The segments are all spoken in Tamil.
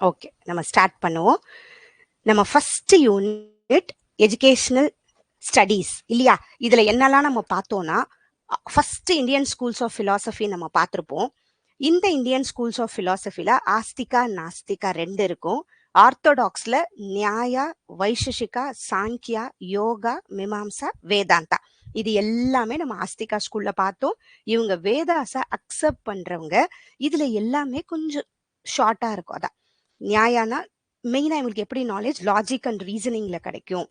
ஓகே, நம்ம ஸ்டார்ட் பண்ணுவோம். நம்ம ஃபர்ஸ்ட் யூனிட் எஜுகேஷனல் ஸ்டடீஸ் இல்லையா? இதுல என்னெல்லாம் நம்ம பார்த்தோம்னா, first Indian schools of philosophy நம்ம பார்த்திருப்போம். இந்த இந்தியன் ஸ்கூல்ஸ் ஆஃப் பிலாசபில ஆஸ்திகா நாஸ்திகா ரெண்டு இருக்கும். ஆர்த்தோடாக்ஸ்ல நியாயா, வைசசிகா, சாங்கியா, யோகா, மீமாம்சா, வேதாந்தா. இது எல்லாமே நம்ம ஆஸ்திகா ஸ்கூல்ல பார்த்தோம். இவங்க வேதாஸ அக்செப்ட் பண்றவங்க. இதுல எல்லாமே கொஞ்சம் ஷார்ட்டா இருக்கும். அதான் நியாயானா மெயினா இவங்களுக்கு எப்படி நாலேஜ் லாஜிக் அண்ட் ரீசனிங்ல கிடைக்கும்.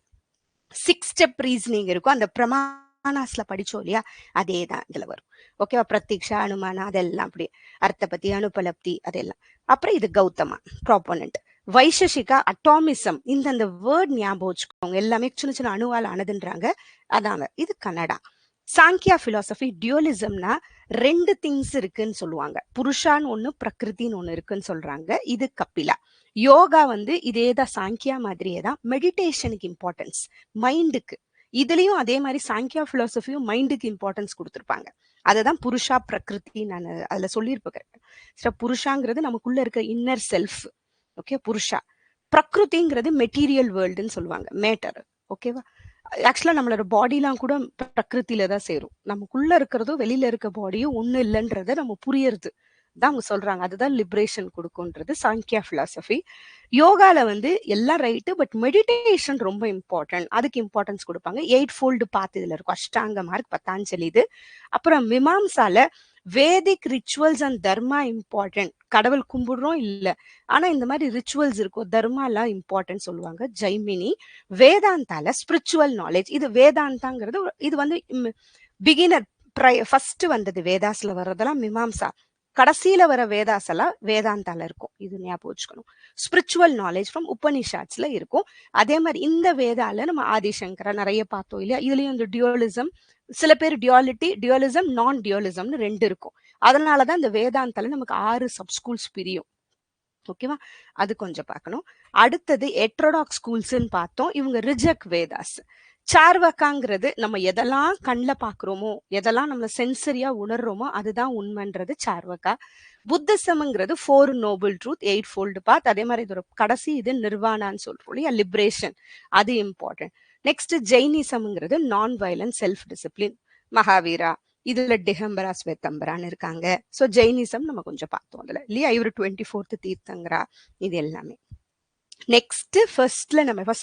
6 ஸ்டெப் ரீசனிங் இருக்கும். அந்த பிரமாணாஸ்ல படிச்சோம் இல்லையா, அதே தான் இதுல வரும். ஓகேவா? பிரதீக்ஷா, அனுமானா, அதெல்லாம் அப்படி அர்த்தபத்தி, அனுபலப்தி, அதெல்லாம். அப்புறம் இது கௌதமா ப்ராப்போனன்ட். வைசசிகா அட்டாமிசம், இந்த வேர்ட் ஞாபகம் வச்சுக்கோங்க. எல்லாமே சின்ன சின்ன அணுவால் ஆனதுன்றாங்க. அதாங்க இது கன்னடா. சாங்கியா பிலாசபி டியூலிசம்னா ரெண்டு திங்ஸ் இருக்குன்னு சொல்லுவாங்க. புருஷான்னு ஒண்ணு, பிரகிருதின்னு ஒண்ணு இருக்குன்னு சொல்றாங்க. இது கபிலா. யோகா இதேதான் சாங்கியா மாதிரியே தான், மெடிடேஷனுக்கு இம்பார்ட்டன்ஸ், மைண்டுக்கு. இதுலயும் அதே மாதிரி சாங்கியா பிலாசபியும் மைண்டுக்கு இம்பார்ட்டன்ஸ் கொடுத்துருப்பாங்க. அததான் புருஷா பிரகிருதி நான் அதுல சொல்லியிருப்பேன். புருஷாங்கிறது நமக்குள்ள இருக்க இன்னர் செல்ஃப். ஓகே, புருஷா. பிரகிருதிங்கிறது மெட்டீரியல் வேர்ல்டுன்னு சொல்லுவாங்க, மேட்டர். ஓகேவா? ஆக்சுவலா நம்மளோட பாடிலாம் கூட பிரகிருத்தில தான் சேரும். நமக்குள்ள இருக்கிறதும் வெளியில இருக்க பாடியும் ஒண்ணு இல்லைன்றத நம்ம புரியறது தான் அவங்க சொல்றாங்க. அதுதான் லிபரேஷன் கொடுக்கும்ன்றது சாங்கியா பிலாசபி. யோகால எல்லாம் ரைட்டு, பட் மெடிடேஷன் ரொம்ப இம்பார்ட்டன்ட். அதுக்கு இம்பார்ட்டன்ஸ் கொடுப்பாங்க. 8 ஃபோல்டு பாத் இதுல இருக்கும். அஷ்டாங்க மார்க், பத்தாஞ்சலி இது. அப்புறம் மீமாம்சால வேதிக் ரிச்சுவல்ஸ் அண்ட் தர்மா இம்பார்ட்டன்ட். கடவுள் கும்பிடுறோம் இல்ல, ஆனா இந்த மாதிரி ரிச்சுவல்ஸ் இருக்கும், தர்மா எல்லாம் இம்பார்ட்டன்ட் சொல்லுவாங்க. ஜெய்மினி. வேதாந்தால ஸ்பிரிச்சுவல் நாலேஜ். இது வேதாந்தாங்கிறது இது பிகினர் ஃபர்ஸ்ட் வந்தது. வேதாஸ்ல வர்றதெல்லாம் மீமாம்சா. கடைசியில வர வேதாஸ் எல்லாம் வேதாந்தால இருக்கும். இது ஞாபகம் வச்சுக்கணும். ஸ்பிரிச்சுவல் நாலேஜ் ஃப்ரம் உபனிஷாட்ஸ்ல இருக்கும். அதே மாதிரி இந்த வேதால நம்ம ஆதிசங்கரா நிறைய பார்த்தோம் இல்லையா? இதுலயும் இந்த டியூலிசம், சில பேர் டியூலிசம், நான் டியூலிசம்னு ரெண்டு இருக்கும். அதனாலதான் இந்த வேதாந்தால நமக்கு 6 சப்ஸ்கூல்ஸ் பிரியும். ஓகேவா? அது கொஞ்சம் பார்க்கணும். அடுத்தது எட்ரோடாக்ஸ் ஸ்கூல்ஸ்ன்னு பார்த்தோம். இவங்க ரிஜெக்ட் வேதாஸ். சார்வக்காங்கிறது நம்ம எதெல்லாம் கண்ணில் பார்க்குறோமோ, எதெல்லாம் நம்ம சென்சரியா உணர்றோமோ அதுதான் உண்மைன்றது சார்வக்கா. புத்திசம்ங்கிறது 4 நோபல் ட்ரூத், 8 ஃபோல்டு பாத். அதே மாதிரி இதோட கடைசி இது நிர்வாணான்னு சொல்றோம் இல்லையா, லிபரேஷன். அது important. Next ஜெயினிசம்ங்கிறது non violence, self discipline. Mahavira, இதுல டிகம்பரா, ஸ்வேதம்பரான்னு இருக்காங்க. ஸோ ஜெயினிசம் நம்ம கொஞ்சம் பார்த்தோம் அதுல இல்லையா. இவர் 24th தீர்த்தங்கரா. இது எல்லாமே நெக்ஸ்ட் ஃபர்ஸ்ட்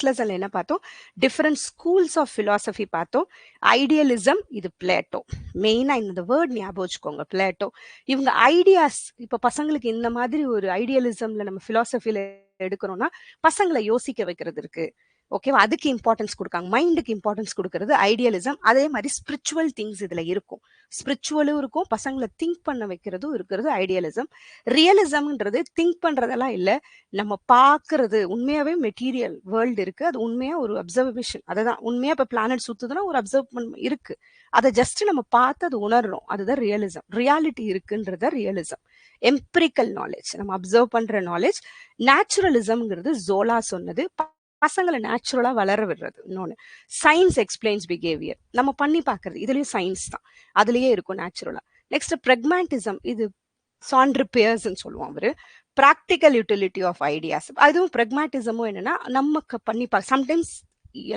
லெசன்ல என்ன பார்த்தோம்? டிஃபரெண்ட் ஸ்கூல்ஸ் ஆஃப் பிலாசபி பார்த்தோம். ஐடியலிசம், இது பிளேட்டோ. மெயினா இந்த வேர்ட் ஞாபகம் வச்சுக்கோங்க, பிளேட்டோ. இவங்க ஐடியாஸ், இப்ப பசங்களுக்கு இந்த மாதிரி ஒரு ஐடியலிசம்ல நம்ம பிலாசபில எடுக்கிறோம்னா பசங்களை யோசிக்க வைக்கிறது இருக்கு. ஓகேவா? அதுக்கு இம்பார்ட்டன்ஸ் கொடுக்காங்க. மைண்டுக்கு இம்பார்ட்டன்ஸ் கொடுக்கறது ஐடியலிசம். அதே மாதிரி ஸ்பிரிச்சுவல் திங்ஸ் இதுல இருக்கும். ஸ்பிரிச்சுவலும் இருக்கும், பசங்களை திங்க் பண்ண வைக்கிறதும் இருக்கிறது ஐடியலிசம். ரியலிசம்ன்றது திங்க் பண்றதெல்லாம் இல்ல, நம்ம பாக்குறது. உண்மையாவே மெட்டீரியல் வேர்ல்டு இருக்கு, அது உண்மையா ஒரு அப்சர்வேஷன். அதுதான் உண்மையா. இப்ப பிளானட் சுத்துதுன்னா ஒரு அப்சர்வ் இருக்கு, அதை ஜஸ்ட் நம்ம பார்த்து அது உணர்றோம். அதுதான் ரியலிசம். ரியாலிட்டி இருக்குன்றத ரியலிசம். எம்பிரிக்கல் நாலேஜ், நம்ம அப்சர்வ் பண்ற நாலேஜ். நேச்சுரலிசம்ங்கிறது ஜோலா சொன்னது, பசங்களை நேச்சுரலா வளர விடுறது. இன்னொன்னு சயின்ஸ் எக்ஸ்பிளைன்ஸ் பிஹேவியர், நம்ம பண்ணி பாக்குறது. இதுலயும் சயின்ஸ் தான், அதுலயே இருக்கும் நேச்சுரலா. நெக்ஸ்ட் பிரெக்மாட்டிசம், இது சாண்ட்ரு பியர்ஸ் சொல்லுவோம் அவரு. Practical utility of ideas. அதுவும் பிரெக்மாட்டிசமும் என்னன்னா நமக்கு பண்ணி சம்டைம்ஸ்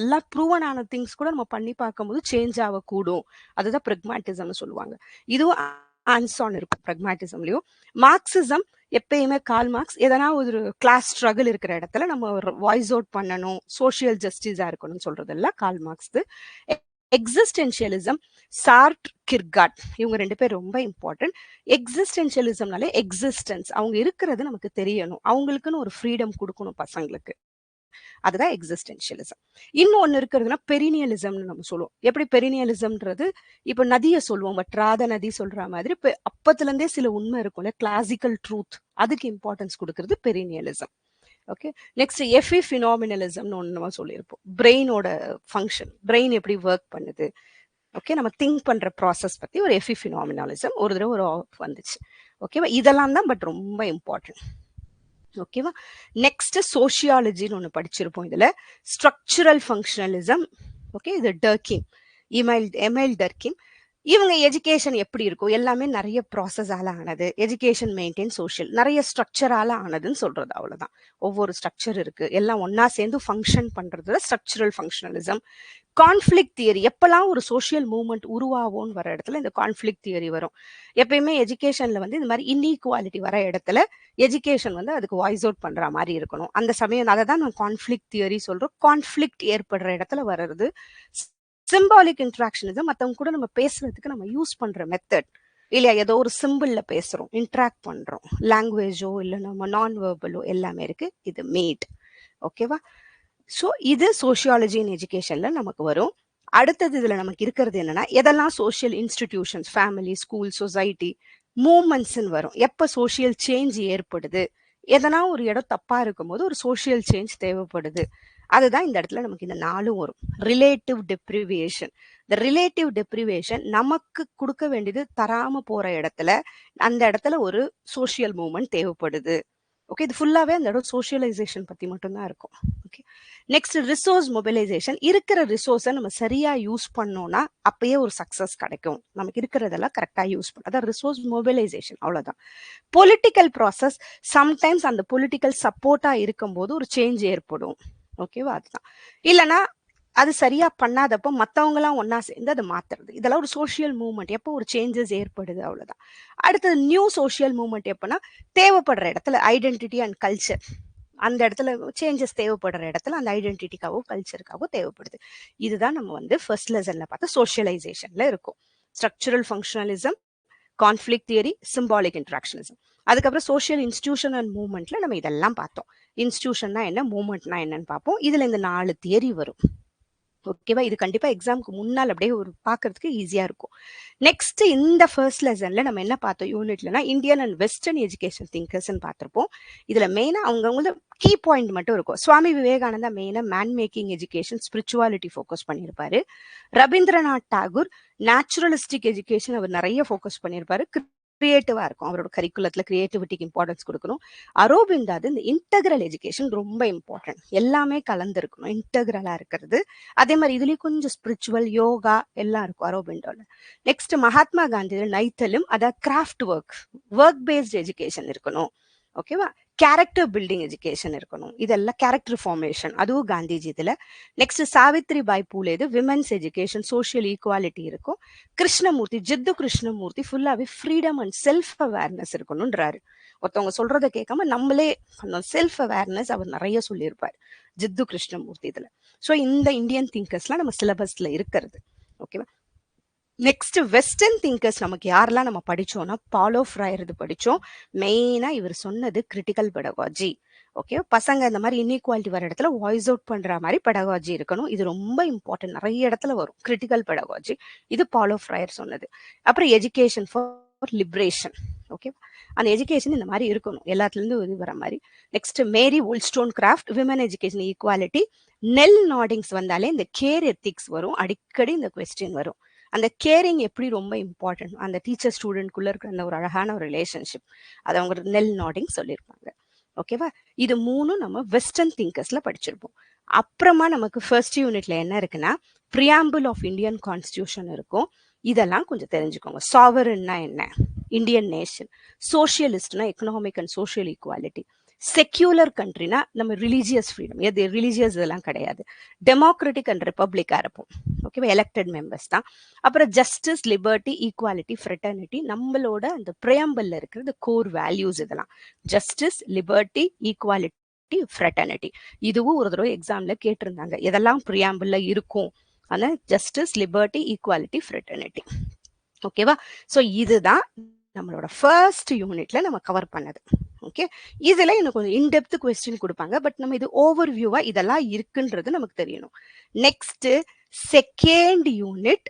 எல்லா ப்ரூவன் ஆன திங்ஸ் கூட நம்ம பண்ணி பார்க்கும்போது சேஞ்ச் ஆகக்கூடும். அதுதான் பிரெக்மாட்டிசம்னு சொல்லுவாங்க. இதுவும் ஆன்சான் இருக்கும் பிரெக்மாட்டிசம்லயும். மார்க்சிசம் எப்பயுமே கால் மார்க்ஸ், எதனா ஒரு கிளாஸ் ஸ்ட்ரகிள் இருக்கிற இடத்துல நம்ம வாய்ஸ் அவுட் பண்ணணும், சோசியல் ஜஸ்டிஸா இருக்கணும்னு சொல்றதெல்லாம் கால் மார்க்ஸ். எக்ஸிஸ்டென்ஷியலிசம் சார்ட், கிர்காட், இவங்க ரெண்டு பேர் ரொம்ப இம்பார்ட்டன்ட். எக்ஸிஸ்டென்ஷியலிசம்னாலே எக்ஸிஸ்டன்ஸ், அவங்க இருக்கிறது நமக்கு தெரியணும், அவங்களுக்குன்னு ஒரு ஃப்ரீடம் கொடுக்கணும் பசங்களுக்கு. அதுதான் எக்ஸிஸ்டென்ஷியலிசம். இன்னொன்னு இருக்கிறதுனா பெரினியலிசம்னு நம்ம சொல்லுவோம். எப்படி பெரினியலிசம்ன்றது, இப்ப நதியை சொல்லுவோம், வற்றாத நதி சொல்ற மாதிரி அப்பத்துல இருந்தே சில உண்மை இருக்கும்ல, கிளாசிக்கல் ட்ரூத், அதுக்கு இம்பார்ட்டன்ஸ் கொடுக்கறது பெரினியலிசம். ஓகே. நெக்ஸ்ட் எபிஃபினாமினலிசம்னு ஒன்று நம்ம சொல்லியிருப்போம். பிரெயினோட ஃபங்க்ஷன், பிரெயின் எப்படி ஒர்க் பண்ணுது, ஓகே, நம்ம திங்க் பண்ற ப்ராசஸ் பத்தி ஒரு எபிஃபினாமினலிசம் ஒரு தடவை ஒரு வந்துச்சு. ஓகேவா? இதெல்லாம் தான், பட் ரொம்ப இம்பார்ட்டன்ட். ஓகேவா? நெக்ஸ்ட் சோசியாலஜின்னு ஒன்று படிச்சிருப்போம். இதுல ஸ்ட்ரக்சரல் ஃபங்க்ஷனலிசம். ஓகே, இது டர்கிம், எமைல் டர்கிம். இவங்க எஜுகேஷன் எப்படி இருக்கும், எல்லாமே நிறைய ப்ராசஸால ஆனது. எஜுகேஷன் மெயின்டைன் சோஷியல், நிறைய ஸ்ட்ரக்சரால ஆனதுன்னு சொல்றது, அவ்வளவுதான். ஒவ்வொரு ஸ்ட்ரக்சர் இருக்கு, எல்லாம் ஒன்னா சேர்ந்து ஃபங்க்ஷன் பண்றது ஸ்ட்ரக்சரல் ஃபங்க்ஷனலிசம். கான்ஃபிளிக்ட் தியரி, எப்பெல்லாம் ஒரு சோஷியல் மூவ்மெண்ட் உருவாகும்னு வர இடத்துல இந்த கான்ஃபிளிக்ட் தியரி வரும். எப்பயுமே எஜுகேஷன்ல வந்து இந்த மாதிரி இன்இக்வாலிட்டி வர இடத்துல எஜுகேஷன் வந்து அதுக்கு வாய்ஸ் அவுட் பண்ற மாதிரி இருக்கணும். அந்த சமயம் அதை தான் நான் கான்ஃபிளிக்ட் தியரி சொல்றோம். கான்ஃபிளிக்ட் ஏற்படுற இடத்துல வர்றது சிம்பாலிக் இன்ட்ராக்ஷனிசம். மற்றவங்க கூட நம்ம பேசுறதுக்கு நம்ம யூஸ் பண்ற மெத்தட் இல்லையா, ஏதோ ஒரு சிம்பிள்ல பேசுறோம், இன்ட்ராக்ட் பண்றோம், லாங்குவேஜோ இல்லை நம்ம நான் வெர்பலோ எல்லாமே இருக்கு, இது மீட். ஓகேவா? ஸோ இது சோஷியாலஜி இன் எஜுகேஷன்ல நமக்கு வரும். அடுத்தது இதுல நமக்கு இருக்கிறது என்னன்னா, எதெல்லாம் social institutions, family, school, society, மூமெண்ட்ஸ்ன்னு வரும். எப்ப சோஷியல் சேஞ்ச் ஏற்படுது, எதனா ஒரு இடம் தப்பா இருக்கும்போது ஒரு சோஷியல் சேஞ்ச் தேவைப்படுது, அதுதான் இந்த இடத்துல நமக்கு இந்த 4 வரும். ரிலேட்டிவ் டெப்ரிவியேஷன். இந்த ரிலேட்டிவ் டெப்ரிவேஷன் நமக்கு கொடுக்க வேண்டியது தராம போற இடத்துல அந்த இடத்துல ஒரு சோஷியல் மூவ்மெண்ட் தேவைப்படுது. ஓகே, இது ஃபுல்லாவே அந்த இடம் சோஷியலைசேஷன் பத்தி மட்டும்தான் இருக்கும். Okay, next resource mobilisation. இருக்கிற ரிசோர்ஸை நம்ம சரியா யூஸ் பண்ணோம்னா அப்பயே ஒரு சக்சஸ் கிடைக்கும். நமக்கு இருக்கிறதெல்லாம் கரெக்டா யூஸ் பண்ண, அதான் ரிசோர்ஸ் மொபிலைசேஷன், அவ்வளவுதான். பொலிட்டிக்கல் ப்ராசஸ், சம்டைம்ஸ் அந்த பொலிட்டிக்கல் சப்போர்ட்டா இருக்கும்போது ஒரு சேஞ்ச் ஏற்படும். ஓகேவா? அதுதான். இல்லைன்னா அது சரியா பண்ணாதப்போ மற்றவங்க எல்லாம் ஒன்னா சேர்ந்து அதை மாத்துறது, இதெல்லாம் ஒரு சோஷியல் மூவ்மெண்ட். எப்போ ஒரு சேஞ்சஸ் ஏற்படுது, அவ்வளவுதான். அடுத்தது நியூ சோஷியல் மூவ்மெண்ட் எப்பன்னா தேவைப்படுற இடத்துல ஐடென்டிட்டி அண்ட் கல்ச்சர், அந்த இடத்துல சேஞ்சஸ் தேவைப்படுற இடத்துல அந்த ஐடென்டிட்டிக்காவோ கல்ச்சருக்காவோ தேவைப்படுது. இதுதான் நம்ம வந்து ஃபர்ஸ்ட் லெசன்ல பார்த்து சோஷியலைசேஷன்ல இருக்கும். Structural functionalism, conflict theory, symbolic interactionism. அதுக்கப்புறம் சோஷியல் இன்ஸ்டிடியூஷன் அண்ட் மூவ்மெண்ட்ல நம்ம இதெல்லாம் பார்த்தோம். இன்ஸ்டிடியூஷன்னா என்ன, மூவ்மெண்ட்னா என்னன்னு பார்ப்போம். இதுல இந்த 4 தியரி வரும். ஓகேவா? இது கண்டிப்பா எக்ஸாமுக்கு முன்னால் அப்படியே ஒரு பார்க்கறதுக்கு ஈஸியா இருக்கும். நெக்ஸ்ட் இந்த ஃபர்ஸ்ட் லெசன்ல நம்ம என்ன பார்த்தோம் யூனிட்லனா, இந்தியன் அண்ட் வெஸ்டர்ன் எஜுகேஷன் திங்கர்ஸ்ன்னு பார்த்திருப்போம். இதுல மெயினா அவங்க கீ பாயிண்ட் மட்டும் இருக்கும். சுவாமி விவேகானந்தா மெயினா man making education, spirituality focus பண்ணியிருப்பாரு. ரவீந்திரநாத் டாகூர் நேச்சுரலிஸ்டிக் எஜுகேஷன் அவர் நிறைய ஃபோக்கஸ் பண்ணியிருப்பாரு. கிரியேட்டிவா இருக்கும், அவரோட கரிக்குலத்துல கிரியேட்டிவிட்டிக்கு இம்பார்ட்டன்ஸ் கொடுக்கணும். அரோபிந்தாது இந்த இன்டெகிரல் எஜுகேஷன் ரொம்ப இம்பார்ட்டன்ட், எல்லாமே கலந்துருக்கணும், இன்டெகிரலா இருக்கிறது. அதே மாதிரி இதுலயும் கொஞ்சம் ஸ்பிரிச்சுவல், யோகா எல்லாம் இருக்கும் அரோபிந்தோல. நெக்ஸ்ட் மகாத்மா காந்தி நைத்தலும், அதாவது கிராஃப்ட் ஒர்க் பேஸ்ட் எஜுகேஷன் இருக்கணும். ஓகேவா? கேரக்டர் பில்டிங் எஜுகேஷன் இருக்கணும். இதெல்லாம் கேரக்டர் ஃபார்மேஷன், அதுவும் காந்திஜி இதுல. Next Savitri Bai Phule women's education, social equality இருக்கும். கிருஷ்ணமூர்த்தி, ஜித்து கிருஷ்ணமூர்த்தி ஃபுல்லாவே ஃப்ரீடம் அண்ட் செல்ஃப் அவேர்னஸ் இருக்கணும்ன்றாரு. ஒருத்தவங்க சொல்றதை கேட்காம நம்மளே செல்ஃப் அவேர்னஸ் அவர் நிறைய சொல்லியிருப்பாரு ஜித்து கிருஷ்ணமூர்த்தி இதுல. ஸோ இந்த இந்தியன் திங்கர்ஸ்லாம் நம்ம சிலபஸ்ல இருக்கிறது. ஓகேவா? நெக்ஸ்ட் வெஸ்டர்ன் திங்கர்ஸ் நமக்கு யாரெல்லாம் நம்ம படிச்சோம்னா, பாலோ ஃப்ரையர் இது படிச்சோம். மெயினா இவர் சொன்னது கிரிட்டிக்கல் பெடகாஜி. ஓகே, பசங்க இந்த மாதிரி இன்இக்வாலிட்டி வர இடத்துல வாய்ஸ் அவுட் பண்ற மாதிரி பெடகாஜி இருக்கணும். இது ரொம்ப இம்பார்ட்டன்ட், நிறைய இடத்துல வரும் கிரிட்டிக்கல் பெடகாஜி. இது பாலோ ஃப்ரையர் சொன்னது. அப்புறம் எஜுகேஷன் ஃபார் லிபரேஷன். ஓகே, அந்த எஜுகேஷன் இந்த மாதிரி இருக்கணும், எல்லாத்துல இருந்து இது வர மாதிரி. நெக்ஸ்ட் மேரி வுல்ஸ்டோன் கிராஃப்ட், விமன் எஜுகேஷன் ஈக்குவாலிட்டி. நெல் நாடிங்ஸ் வந்தாலே இந்த கேர் எத்திக்ஸ் வரும், அடிக்கடி இந்த கொஸ்டின் வரும். அந்த கேரிங் எப்படி ரொம்ப இம்பார்ட்டன்ட், அந்த டீச்சர் ஸ்டூடெண்ட்குள்ள இருக்கிற அந்த ஒரு அழகான ஒரு ரிலேஷன்ஷிப், அது அவங்க நெல் நாடிங் சொல்லியிருப்பாங்க. ஓகேவா? இது 3 நம்ம வெஸ்டர்ன் திங்கர்ஸ்ல படிச்சிருப்போம். அப்புறமா நமக்கு ஃபர்ஸ்ட் யூனிட்ல என்ன இருக்குன்னா, பிரியாம்பிள் ஆஃப் இந்தியன் கான்ஸ்டிடியூஷன் இருக்கும். இதெல்லாம் கொஞ்சம் தெரிஞ்சுக்கோங்க. சாவரன்னா என்ன, இந்தியன் நேஷன். சோசியலிஸ்ட்னா economic and social equality. Secular கண்ட்ரினா நம்ம ரிலீஜியஸ் ஃப்ரீடம், எது ரிலீஜியஸ் இதெல்லாம் கிடையாது. டெமோக்ராட்டிக் அண்ட் ரிப்பப்ளிக்கா இருப்போம். ஓகேவா? எலெக்டட் மெம்பர்ஸ் தான். அப்புறம் ஜஸ்டிஸ், லிபர்ட்டி, ஈக்குவாலிட்டி, ஃப்ரெட்டர்னிட்டி நம்மளோட அந்த பிரியாம்பிள்ல இருக்கிற கோர் வேல்யூஸ். இதெல்லாம் ஜஸ்டிஸ், லிபர்ட்டி, ஈக்குவாலிட்டி, ஃப்ரெட்டர்னிட்டி. இதுவும் ஒரு தடவை எக்ஸாம்ல கேட்டிருந்தாங்க, எதெல்லாம் பிரியாம்பிள்ல இருக்கும். ஆனா ஜஸ்டிஸ், லிபர்ட்டி, ஈக்குவாலிட்டி, ஃப்ரெட்டர்னிட்டி. ஓகேவா? ஸோ இதுதான் நம்மளோட ஃபர்ஸ்ட் யூனிட்ல நம்ம கவர் பண்ணது. ஓகே, இதுல எனக்கு கொஞ்சம் இன்டெப்த் கொஸ்டின் கொடுப்பாங்க, பட் நம்ம இது ஓவர் வியூவா இதெல்லாம் இருக்குன்றது நமக்கு தெரியணும். Next second unit.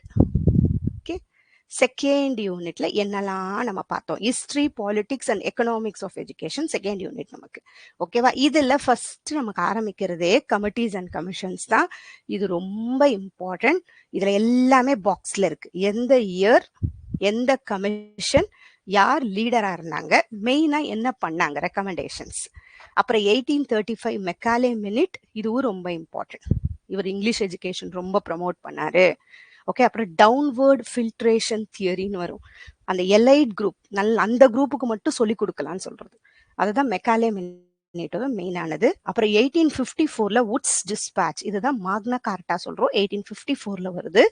Okay, second யூனிட்ல என்னெல்லாம் நம்ம பார்த்தோம், history, politics and economics of education second unit நமக்கு. ஓகேவா? இதுல ஃபர்ஸ்ட் நமக்கு ஆரம்பிக்கிறதே கமிட்டிஸ் அண்ட் கமிஷன்ஸ் தான். இது ரொம்ப இம்பார்ட்டன்ட். இதுல எல்லாமே பாக்ஸ்ல இருக்கு, எந்த இயர், எந்த கமிஷன், யார் லீடரா இருந்தாங்க, மெயினா என்ன பண்ணாங்க, ரெக்கமெண்டேஷன்ஸ். அப்புறம் 1835 மெக்காலே மினிட், இதுவும் ரொம்ப இம்பார்ட்டன்ட். இவர் இங்கிலீஷ் எஜுகேஷன் ரொம்ப ப்ரமோட் பண்ணாரு. ஓகே, அப்புறம் டவுன்வர்ட் ஃபில்ட்ரேஷன் தியரின்னு வரும். அந்த எலைட் குரூப் அந்த குரூப்புக்கு மட்டும் சொல்லி கொடுக்கலாம்னு சொல்றது. அதுதான் மெக்காலே மெயினோட மெயினானது. அப்புறம் 1854ல வுட்ஸ் டிஸ்பேட்ச், இதுதான் மாக்னா கார்ட்டா சொல்றோம், 1854ல வருது.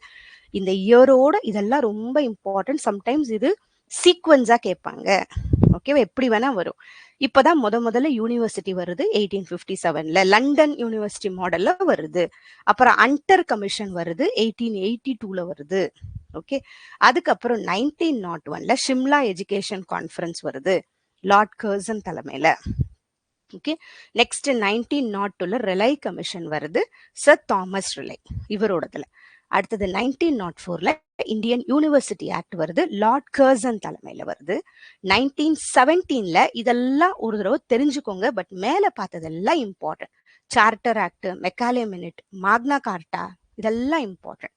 இந்த இயரோட இதெல்லாம் ரொம்ப இம்பார்ட்டன்ட். சம்டைம்ஸ் இது சீக்வன்ஸா கேட்பாங்க. ஓகேவா, எப்படி வேணா வரும். இப்பதான் முதல்ல யூனிவர்சிட்டி வருது 1857ல, லண்டன் யூனிவர்சிட்டி மாடல்ல வருது. அப்புறம் அண்டர் கமிஷன் வருது 1882ல வருது. ஓகே, அதுக்கப்புறம் 1901ல ஷிம்லா எஜுகேஷன் கான்ஃபரன்ஸ் வருது, லார்ட் கர்சன் தலைமையில. ஓகே, நெக்ஸ்ட் 1902ல ரிலை கமிஷன் வருது, சர் தாமஸ் ரிலை இவரோடதுல. அடுத்தது 1904ல இந்தியன் யூனிவர்சிட்டி ஆக்ட் வருது, லார்ட் கர்சன் தலைமையில வருது. 1917ல இதெல்லாம் ஒரு தடவை தெரிஞ்சுக்கோங்க, பட் மேல பார்த்ததெல்லாம் important. Charter act, Macaulay minute, Magna Carta, இதெல்லாம் இம்பார்ட்டன்ட்.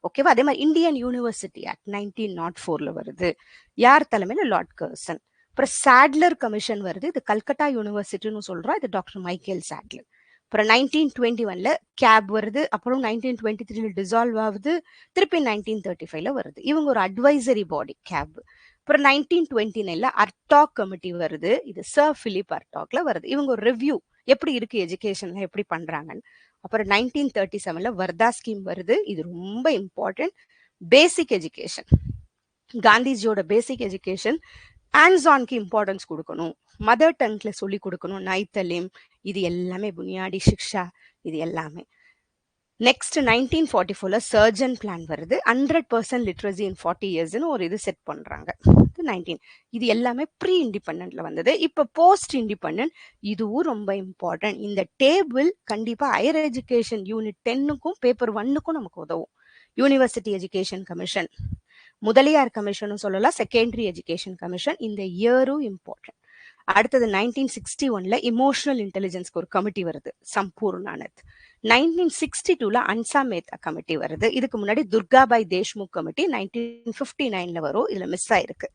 ஓகேவா. அதே மாதிரி இந்தியன் யூனிவர்சிட்டி ஆக்ட் 1904ல வருது, யார் தலைமையில? Lord Curzon. அப்புறம் சாட்லர் கமிஷன் வருது, இது கல்கட்டா யூனிவர்சிட்டின்னு சொல்றோம், இது டாக்டர் மைக்கேல் சாட்லர். அப்புறம் 1921ல கேப் வருது, அப்புறம் 1923ல டிசால்வ் ஆகுது, திருப்பி 1935ல வருது. இவங்க ஒரு அட்வைசரி பாடி கேப். அப்புறம் 1929ல அர்டாக் கமிட்டி வருது, இது சர் பிலிப் அர்டாக்ல வருது. இவங்க ஒரு ரிவ்யூ எப்படி இருக்கு எஜுகேஷன்ல, எப்படி பண்றாங்கன்னு. அப்புறம் 1937ல வர்தா ஸ்கீம் வருது, இது ரொம்ப இம்பார்ட்டன்ட். பேசிக் எஜுகேஷன், காந்திஜியோட பேசிக் எஜுகேஷன், ஹேண்ட்ஸ் ஆன்க்கு இம்பார்ட்டன்ஸ் கொடுக்கணும், மதர் டங்க்ல சொல்லி கொடுக்கணும், நைத்தலிம், இது எல்லாமே புனியாடி சிக்ஷா, இது எல்லாமே. நெக்ஸ்ட் 1944ல சர்ஜன் பிளான் வருது, 100% லிட்ரஸி இன் 40 இயர்ஸ்னு ஒரு இது செட் பண்றாங்க. 19 இது எல்லாமே ப்ரீ இண்டிபெண்டன்ட்ல வந்தது. இப்ப போஸ்ட் இண்டிபெண்டன்ட், இதுவும் ரொம்ப இம்பார்ட்டன்ட். இந்த டேபிள் கண்டிப்பா ஹையர் எஜுகேஷன் யூனிட் 10க்கும் பேப்பர் 1க்கும் நமக்கு உதவும். University education commission, Mudaliar commission சொல்லலாம், செகண்டரி எஜுகேஷன் கமிஷன், இந்த இயரும் இம்பார்ட்டன்ட். அடுத்தது 1961ல இமோஷனல் இன்டெலிஜென்ஸ்க்கு ஒரு கமிட்டி வருது, சம்பூர்ணானந்த். 1962ல அன்சா மேத்தா கமிட்டி வருது. இதுக்கு முன்னாடி துர்காபாய் தேஷ்முக் கமிட்டி 1959ல வரும், இதுல மிஸ் ஆயிருக்கு.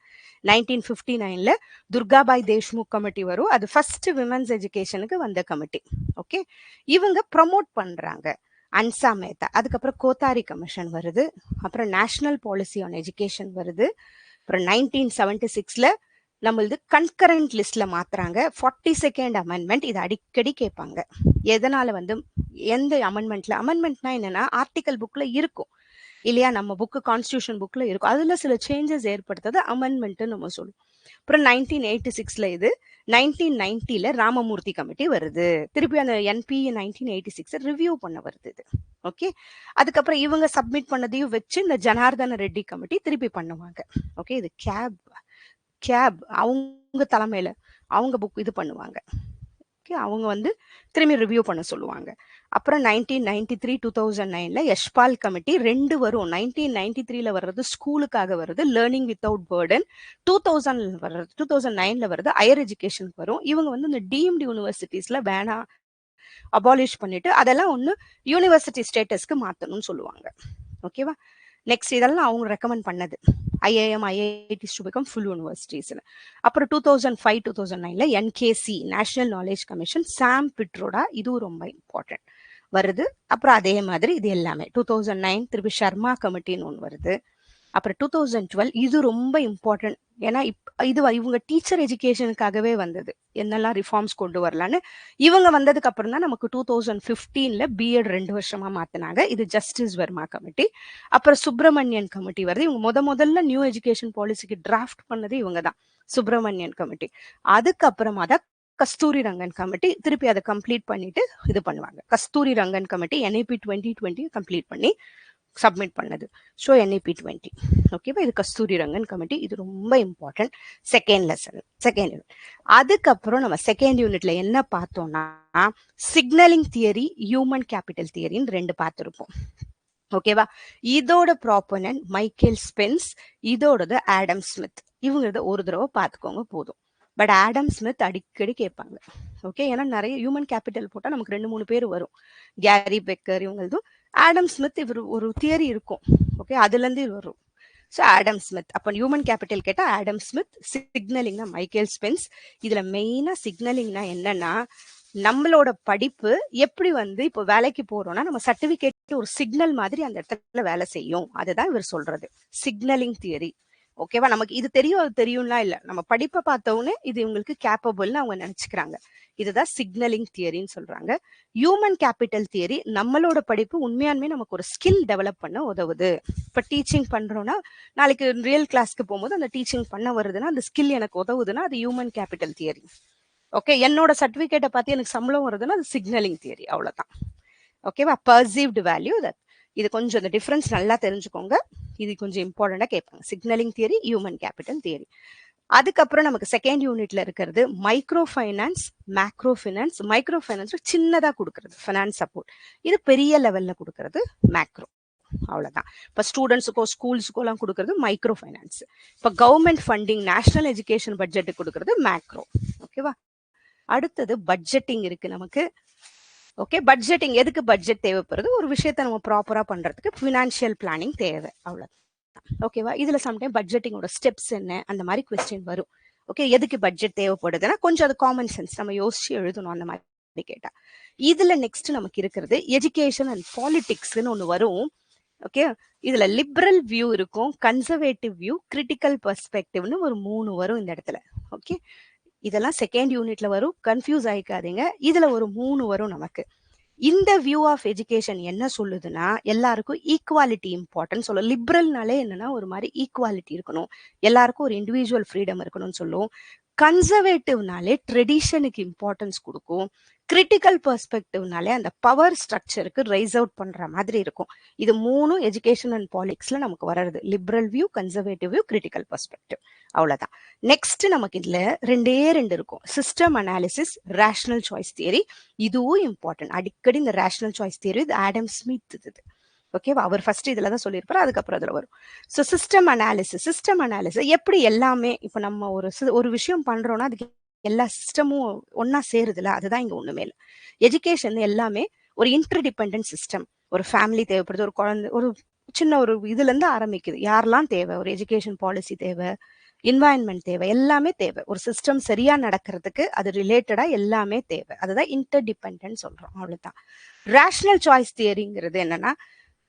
1959ல துர்காபாய் தேஷ்முக் கமிட்டி வரும், அது ஃபர்ஸ்ட் விமென்ஸ் எஜுகேஷனுக்கு வந்த கமிட்டி. ஓகே, இவங்க ப்ரமோட் பண்றாங்க அன்சா மேத்தா. அதுக்கப்புறம் கோத்தாரி கமிஷன் வருது, அப்புறம் நேஷனல் பாலிசி ஆன் எஜுகேஷன் வருது. அப்புறம் 1976ல நம்மளது கன்கரண்ட் லிஸ்ட்ல மாத்துறாங்க, 42nd அமெண்ட்மெண்ட். இது அடிக்கடி கேட்பாங்க. எதனால எந்த அமெண்ட்மெண்ட்ல? அமெண்ட்மெண்ட்னா என்னன்னா, ஆர்டிகல் புக்ல இருக்கும் இல்லையா, நம்ம புக்கு கான்ஸ்டியூஷன் புக்ல இருக்கும், அதுல சில சேஞ்சஸ் ஏற்படுத்தது அமெண்ட்மெண்ட் நம்ம சொல்லுவோம். அப்புறம் 1986ல இது, 1990ல ராமமூர்த்தி கமிட்டி வருது, திருப்பி அந்த என்பி 1986 ரிவ்யூ பண்ண வருது இது. ஓகே, அதுக்கப்புறம் இவங்க சப்மிட் பண்ணதையும் வச்சு இந்த ஜனார்தன ரெட்டி கமிட்டி திருப்பி பண்ணுவாங்க. ஓகே, இது கேப் அவங்க தலைமையில அவங்க புக் இது பண்ணுவாங்க. ஓகே, அவங்க திரும்பி ரிவ்யூ பண்ண சொல்லுவாங்க. அப்புறம் 1993 2009ல யஷ்பால் கமிட்டி 2 வரும். 1993ல வர்றது ஸ்கூலுக்காக வருது, லேர்னிங் வித்தவுட் பர்டன். 2009ல வருது ஹையர் எஜுகேஷனுக்கு வரும். இவங்க இந்த டீம்டு யூனிவர்சிட்டிஸ்ல வேணா அபாலிஷ் பண்ணிட்டு அதெல்லாம் யூனிவர்சிட்டி ஸ்டேட்டஸ்க்கு மாத்தணும்னு சொல்லுவாங்க. ஓகேவா. நெக்ஸ்ட் இதெல்லாம் அவங்க ரெக்கமெண்ட் பண்ணது, IIM, IITs to become full universities. அப்புறம் 2005 2009ல NKC national knowledge commission, Sam Pitroda, இதுவும் ரொம்ப இம்பார்ட்டன்ட் வருது. அப்புறம் அதே மாதிரி இது எல்லாமே 2009 திருப்பி ஷர்மா கமிட்டின்னு ஒன்று வருது. அப்புறம் 2012 இது ரொம்ப இம்பார்ட்டன்ட், ஏன்னா இவங்க டீச்சர் எஜுகேஷனுக்காகவே வந்தது, என்னெல்லாம் ரிஃபார்ம்ஸ் கொண்டு வரலான்னு. இவங்க வந்ததுக்கு அப்புறம் தான் நமக்கு 2015ல பிஎட் 2 வருஷமா மாத்தினாங்க, இது ஜஸ்டிஸ் வர்மா கமிட்டி. அப்புறம் சுப்பிரமணியன் கமிட்டி வருது, இவங்க முதல்ல நியூ எஜுகேஷன் பாலிசிக்கு டிராஃப்ட் பண்ணது இவங்க தான், சுப்பிரமணியன் கமிட்டி. அதுக்கப்புறமா தான் கஸ்தூரி ரங்கன் கமிட்டி திருப்பி அதை கம்ப்ளீட் பண்ணிட்டு இது பண்ணுவாங்க. கஸ்தூரி ரங்கன் கமிட்டி NEP 2020 கம்ப்ளீட் பண்ணி சப்மிட் பண்ணது, ஸோ NEP 20. ஓகேவா, இது கஸ்தூரி ரங்கன் கமிட்டி, இது ரொம்ப இம்பார்ட்டன்ட். Second unit. அதுக்கப்புறம் நம்ம செகண்ட் யூனிட்ல என்ன பார்த்தோம்னா, சிக்னலிங் தியரி, ஹியூமன் கேபிட்டல் தியரின்னு 2 பார்த்துருப்போம். ஓகேவா, இதோட ப்ராப்போனன்ட் மைக்கேல் ஸ்பென்ஸ், இதோடது ஆடம் ஸ்மித். இவங்க ஒரு தடவை பார்த்துக்கோங்க போதும். பட் ஆடம் ஸ்மித் அடிக்கடி கேட்பாங்க. ஓகே, ஏன்னா நிறைய ஹியூமன் கேபிட்டல் போட்டால் நமக்கு 2-3 பேர் வரும், கேரி பெக்கர் இவங்களதும். ஆடம் ஸ்மித் இவர் ஒரு தியரி இருக்கும், ஓகே, அதுல இருந்து வரும். So Adam Smith. அப்போ ஹியூமன் கேபிட்டல் கேட்டா ஆடம் ஸ்மித், சிக்னலிங்னா மைக்கேல் ஸ்பென்ஸ். இதுல மெயினா சிக்னலிங்னா என்னன்னா, நம்மளோட படிப்பு எப்படி வந்து இப்போ வேலைக்கு போறோம்னா நம்ம சர்டிபிகேட் ஒரு சிக்னல் மாதிரி அந்த இடத்துல வேலை செய்யும். அதுதான் இவர் சொல்றது சிக்னலிங் தியரி. ஓகேவா? நமக்கு இது தெரியும் அது தெரியும்லாம் இல்ல. நம்ம படிப்பை பார்த்தவொடனே இது இவங்களுக்கு கேப்பபிள்னு அவங்க நினைச்சுக்கிறாங்க. இதுதான் சிக்னலிங் தியரின்னு சொல்றாங்க. ஹியூமன் கேபிட்டல் தியரி நம்மளோட படிப்பு உண்மையாலுமே நமக்கு ஒரு ஸ்கில் டெவலப் பண்ண உதவுது. இப்ப டீச்சிங் பண்றோம்னா நாளைக்கு ரியல் கிளாஸ்க்கு போகும்போது அந்த டீச்சிங் பண்ண வருதுன்னா அந்த ஸ்கில் எனக்கு உதவுதுன்னா அது ஹியூமன் கேபிட்டல் தியரி. ஓகே, என்னோட சர்டிபிகேட்டை பார்த்து எனக்கு சம்பளம் வருதுன்னா அது சிக்னலிங் தியரி. அவ்வளவுதான். ஓகேவா? Perceived value. இது கொஞ்சம் இந்த டிஃபரன்ஸ் நல்லா தெரிஞ்சுக்கோங்க. இது கொஞ்சம் இம்பார்ட்டண்டா கேட்பாங்க. Signalling theory, human capital theory. அதுக்கப்புறம் நமக்கு செகண்ட் யூனிட்ல இருக்கிறது micro finance, macro finance. Micro finance சின்னதா கொடுக்கறது ஃபைனான்ஸ் சப்போர்ட். இது பெரிய லெவல்ல கொடுக்கறது மேக்ரோ. அவ்வளவுதான். இப்ப ஸ்டூடெண்ட்ஸுக்கோ ஸ்கூல்ஸுக்கோ எல்லாம் கொடுக்கறது மைக்ரோ ஃபைனான்ஸ். இப்ப government funding national education budget கொடுக்கறது மேக்ரோ. ஓகேவா? அடுத்தது பட்ஜெட்டிங் இருக்கு நமக்கு. ஓகே, பட்ஜெட்டிங் எதுக்கு பட்ஜெட் தேவைப்படுறது? ஒரு விஷயத்தை நம்ம ப்ராப்பரா பண்றதுக்கு ஃபினான்ஷியல் பிளானிங் தேவை. அவ்வளவு. ஓகேவா? இதுல சம்டைம் பட்ஜெட்டிங்கோட ஸ்டெப்ஸ் என்ன அந்த மாதிரி கொஸ்டின் வரும். ஓகே, எதுக்கு பட்ஜெட் தேவைப்படுதுன்னா கொஞ்சம் அது காமன் சென்ஸ் நம்ம யோசிச்சு எழுதணும் அந்த மாதிரி கேட்டா. இதுல நெக்ஸ்ட் நமக்கு இருக்கிறது எஜுகேஷன் அண்ட் பாலிடிக்ஸ்னு ஒண்ணு வரும். ஓகே, இதுல லிபரல் வியூ இருக்கும், கன்சர்வேட்டிவ் வியூ, கிரிட்டிக்கல் பெர்ஸ்பெக்டிவ்னு ஒரு 3 வரும் இந்த இடத்துல. ஓகே, இதெல்லாம் செகண்ட் யூனிட்ல வரும், கன்ஃபியூஸ் ஆயிக்காதீங்க. இதுல ஒரு 3 வரும் நமக்கு. இந்த வியூ ஆஃப் எஜுகேஷன் என்ன சொல்லுதுன்னா எல்லாருக்கும் ஈக்குவாலிட்டி இம்பார்ட்டன்ட் சொல்லும். லிபரல்னாலே என்னன்னா ஒரு மாதிரி ஈக்குவாலிட்டி இருக்கணும், எல்லாருக்கும் ஒரு இண்டிவிஜுவல் ஃப்ரீடம் இருக்கணும்னு சொல்லும். கன்சர்வேட்டிவ்னாலே ட்ரெடிஷனுக்கு இம்பார்ட்டன்ஸ் கொடுக்கும். கிரிட்டிக்கல் பெர்ஸ்பெக்டிவ்னாலே அந்த பவர் ஸ்ட்ரக்சருக்கு ரைஸ் அவுட் பண்ற மாதிரி இருக்கும். இது 3 எஜுகேஷன் அண்ட் பாலிடிக்ஸ்ல நமக்கு வர்றது. Liberal view, conservative view, critical perspective. அவ்வளவுதான். நெக்ஸ்ட் நமக்கு இதுல 2 இருக்கும், system analysis, rational choice theory. இதுவும் இம்பார்ட்டன்ட். அடிக்கடி இந்த ரேஷனல் சாய்ஸ் தியரி இது ஆடம் ஸ்மித் இது. ஓகேவா? அவர் ஃபர்ஸ்ட் இதுல தான் சொல்லியிருப்பாரு, அதுக்கப்புறம் அதுல வரும். ஸோ சிஸ்டம் அனாலிசிஸ் எப்படி எல்லாமே இப்ப நம்ம ஒரு விஷயம் பண்றோம்னா அதுக்கு எல்லா சிஸ்டமும் ஒன்னா சேருதுல, அதுதான் இங்க ஒண்ணுமே இல்லை. எஜுகேஷன் எல்லாமே ஒரு இன்டர்டிபெண்டன்ட் சிஸ்டம். ஒரு ஃபேமிலி தேவைப்படுது, ஒரு குழந்தை, ஒரு சின்ன ஒரு இதுல இருந்து ஆரம்பிக்குது. யாரெல்லாம் தேவை? ஒரு எஜுகேஷன் பாலிசி தேவை, என்வாயன்மெண்ட் தேவை, எல்லாமே தேவை. ஒரு சிஸ்டம் சரியா நடக்கிறதுக்கு அது ரிலேட்டடா எல்லாமே தேவை. அதுதான் இன்டர்டிபெண்டன்ட் சொல்றோம். அவ்வளவுதான். ரேஷனல் சாய்ஸ் தியரிங்கிறது என்னன்னா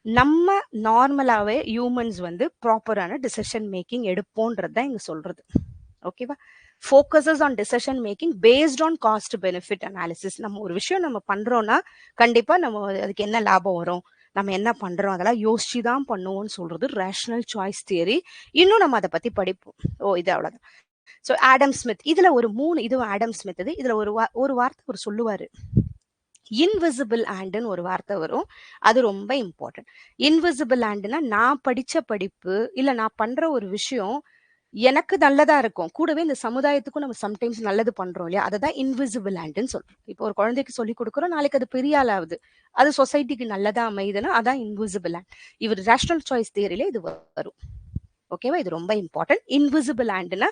நம்ம நார்மலாவே ஹியூமன்ஸ் வந்து ப்ராப்பரான டிசிஷன் மேக்கிங் எடுப்போன்றது தான் இங்க சொல்றது. ஓகேவா? Focuses on decision making based on cost benefit analysis. நம்ம ஒரு விஷயம் நம்ம பண்றோம்னா கண்டிப்பா நம்ம அதுக்கு என்ன லாபம் வரும், நம்ம என்ன பண்றோம் அதெல்லாம் யோசிச்சு தான் பண்ணுவோம்னு சொல்றது ரேஷனல் சாய்ஸ் தியரி. இன்னும் நம்ம அதை பத்தி படிப்போம். இது அவ்வளவுதான். ஸோ ஆடம் ஸ்மித் இதுல ஒரு 3 இதுவும் ஆடம் ஸ்மித். இதுல ஒரு வார்த்தை அவர் சொல்லுவாரு, இன்விசிபிள் ஹேண்டுன்னு ஒரு வார்த்தை வரும். அது ரொம்ப இம்பார்ட்டன்ட். இன்விசிபிள் ஹேண்டுனா நான் படிச்ச படிப்பு இல்ல நான் பண்ற ஒரு விஷயம் எனக்கு நல்லதா இருக்கும், கூடவே இந்த சமுதாயத்துக்கும் நம்ம சம்டைம்ஸ் நல்லது பண்றோம் இல்லையா, அததான் இன்விசிபிள் ஹேண்டுன்னு சொல்றோம். இப்போ ஒரு குழந்தைக்கு சொல்லி கொடுக்குறோம், நாளைக்கு அது பெரிய ஆளாகுது, அது சொசைட்டிக்கு நல்லதா அமையுதுன்னா அதான் இன்விசிபிள் ஹேண்ட். இவர் ரேஷனல் சாய்ஸ் தியரியில இது வரும். ஓகேவா? இது ரொம்ப இம்பார்ட்டன்ட். இன்விசிபிள் ஹேண்டுனா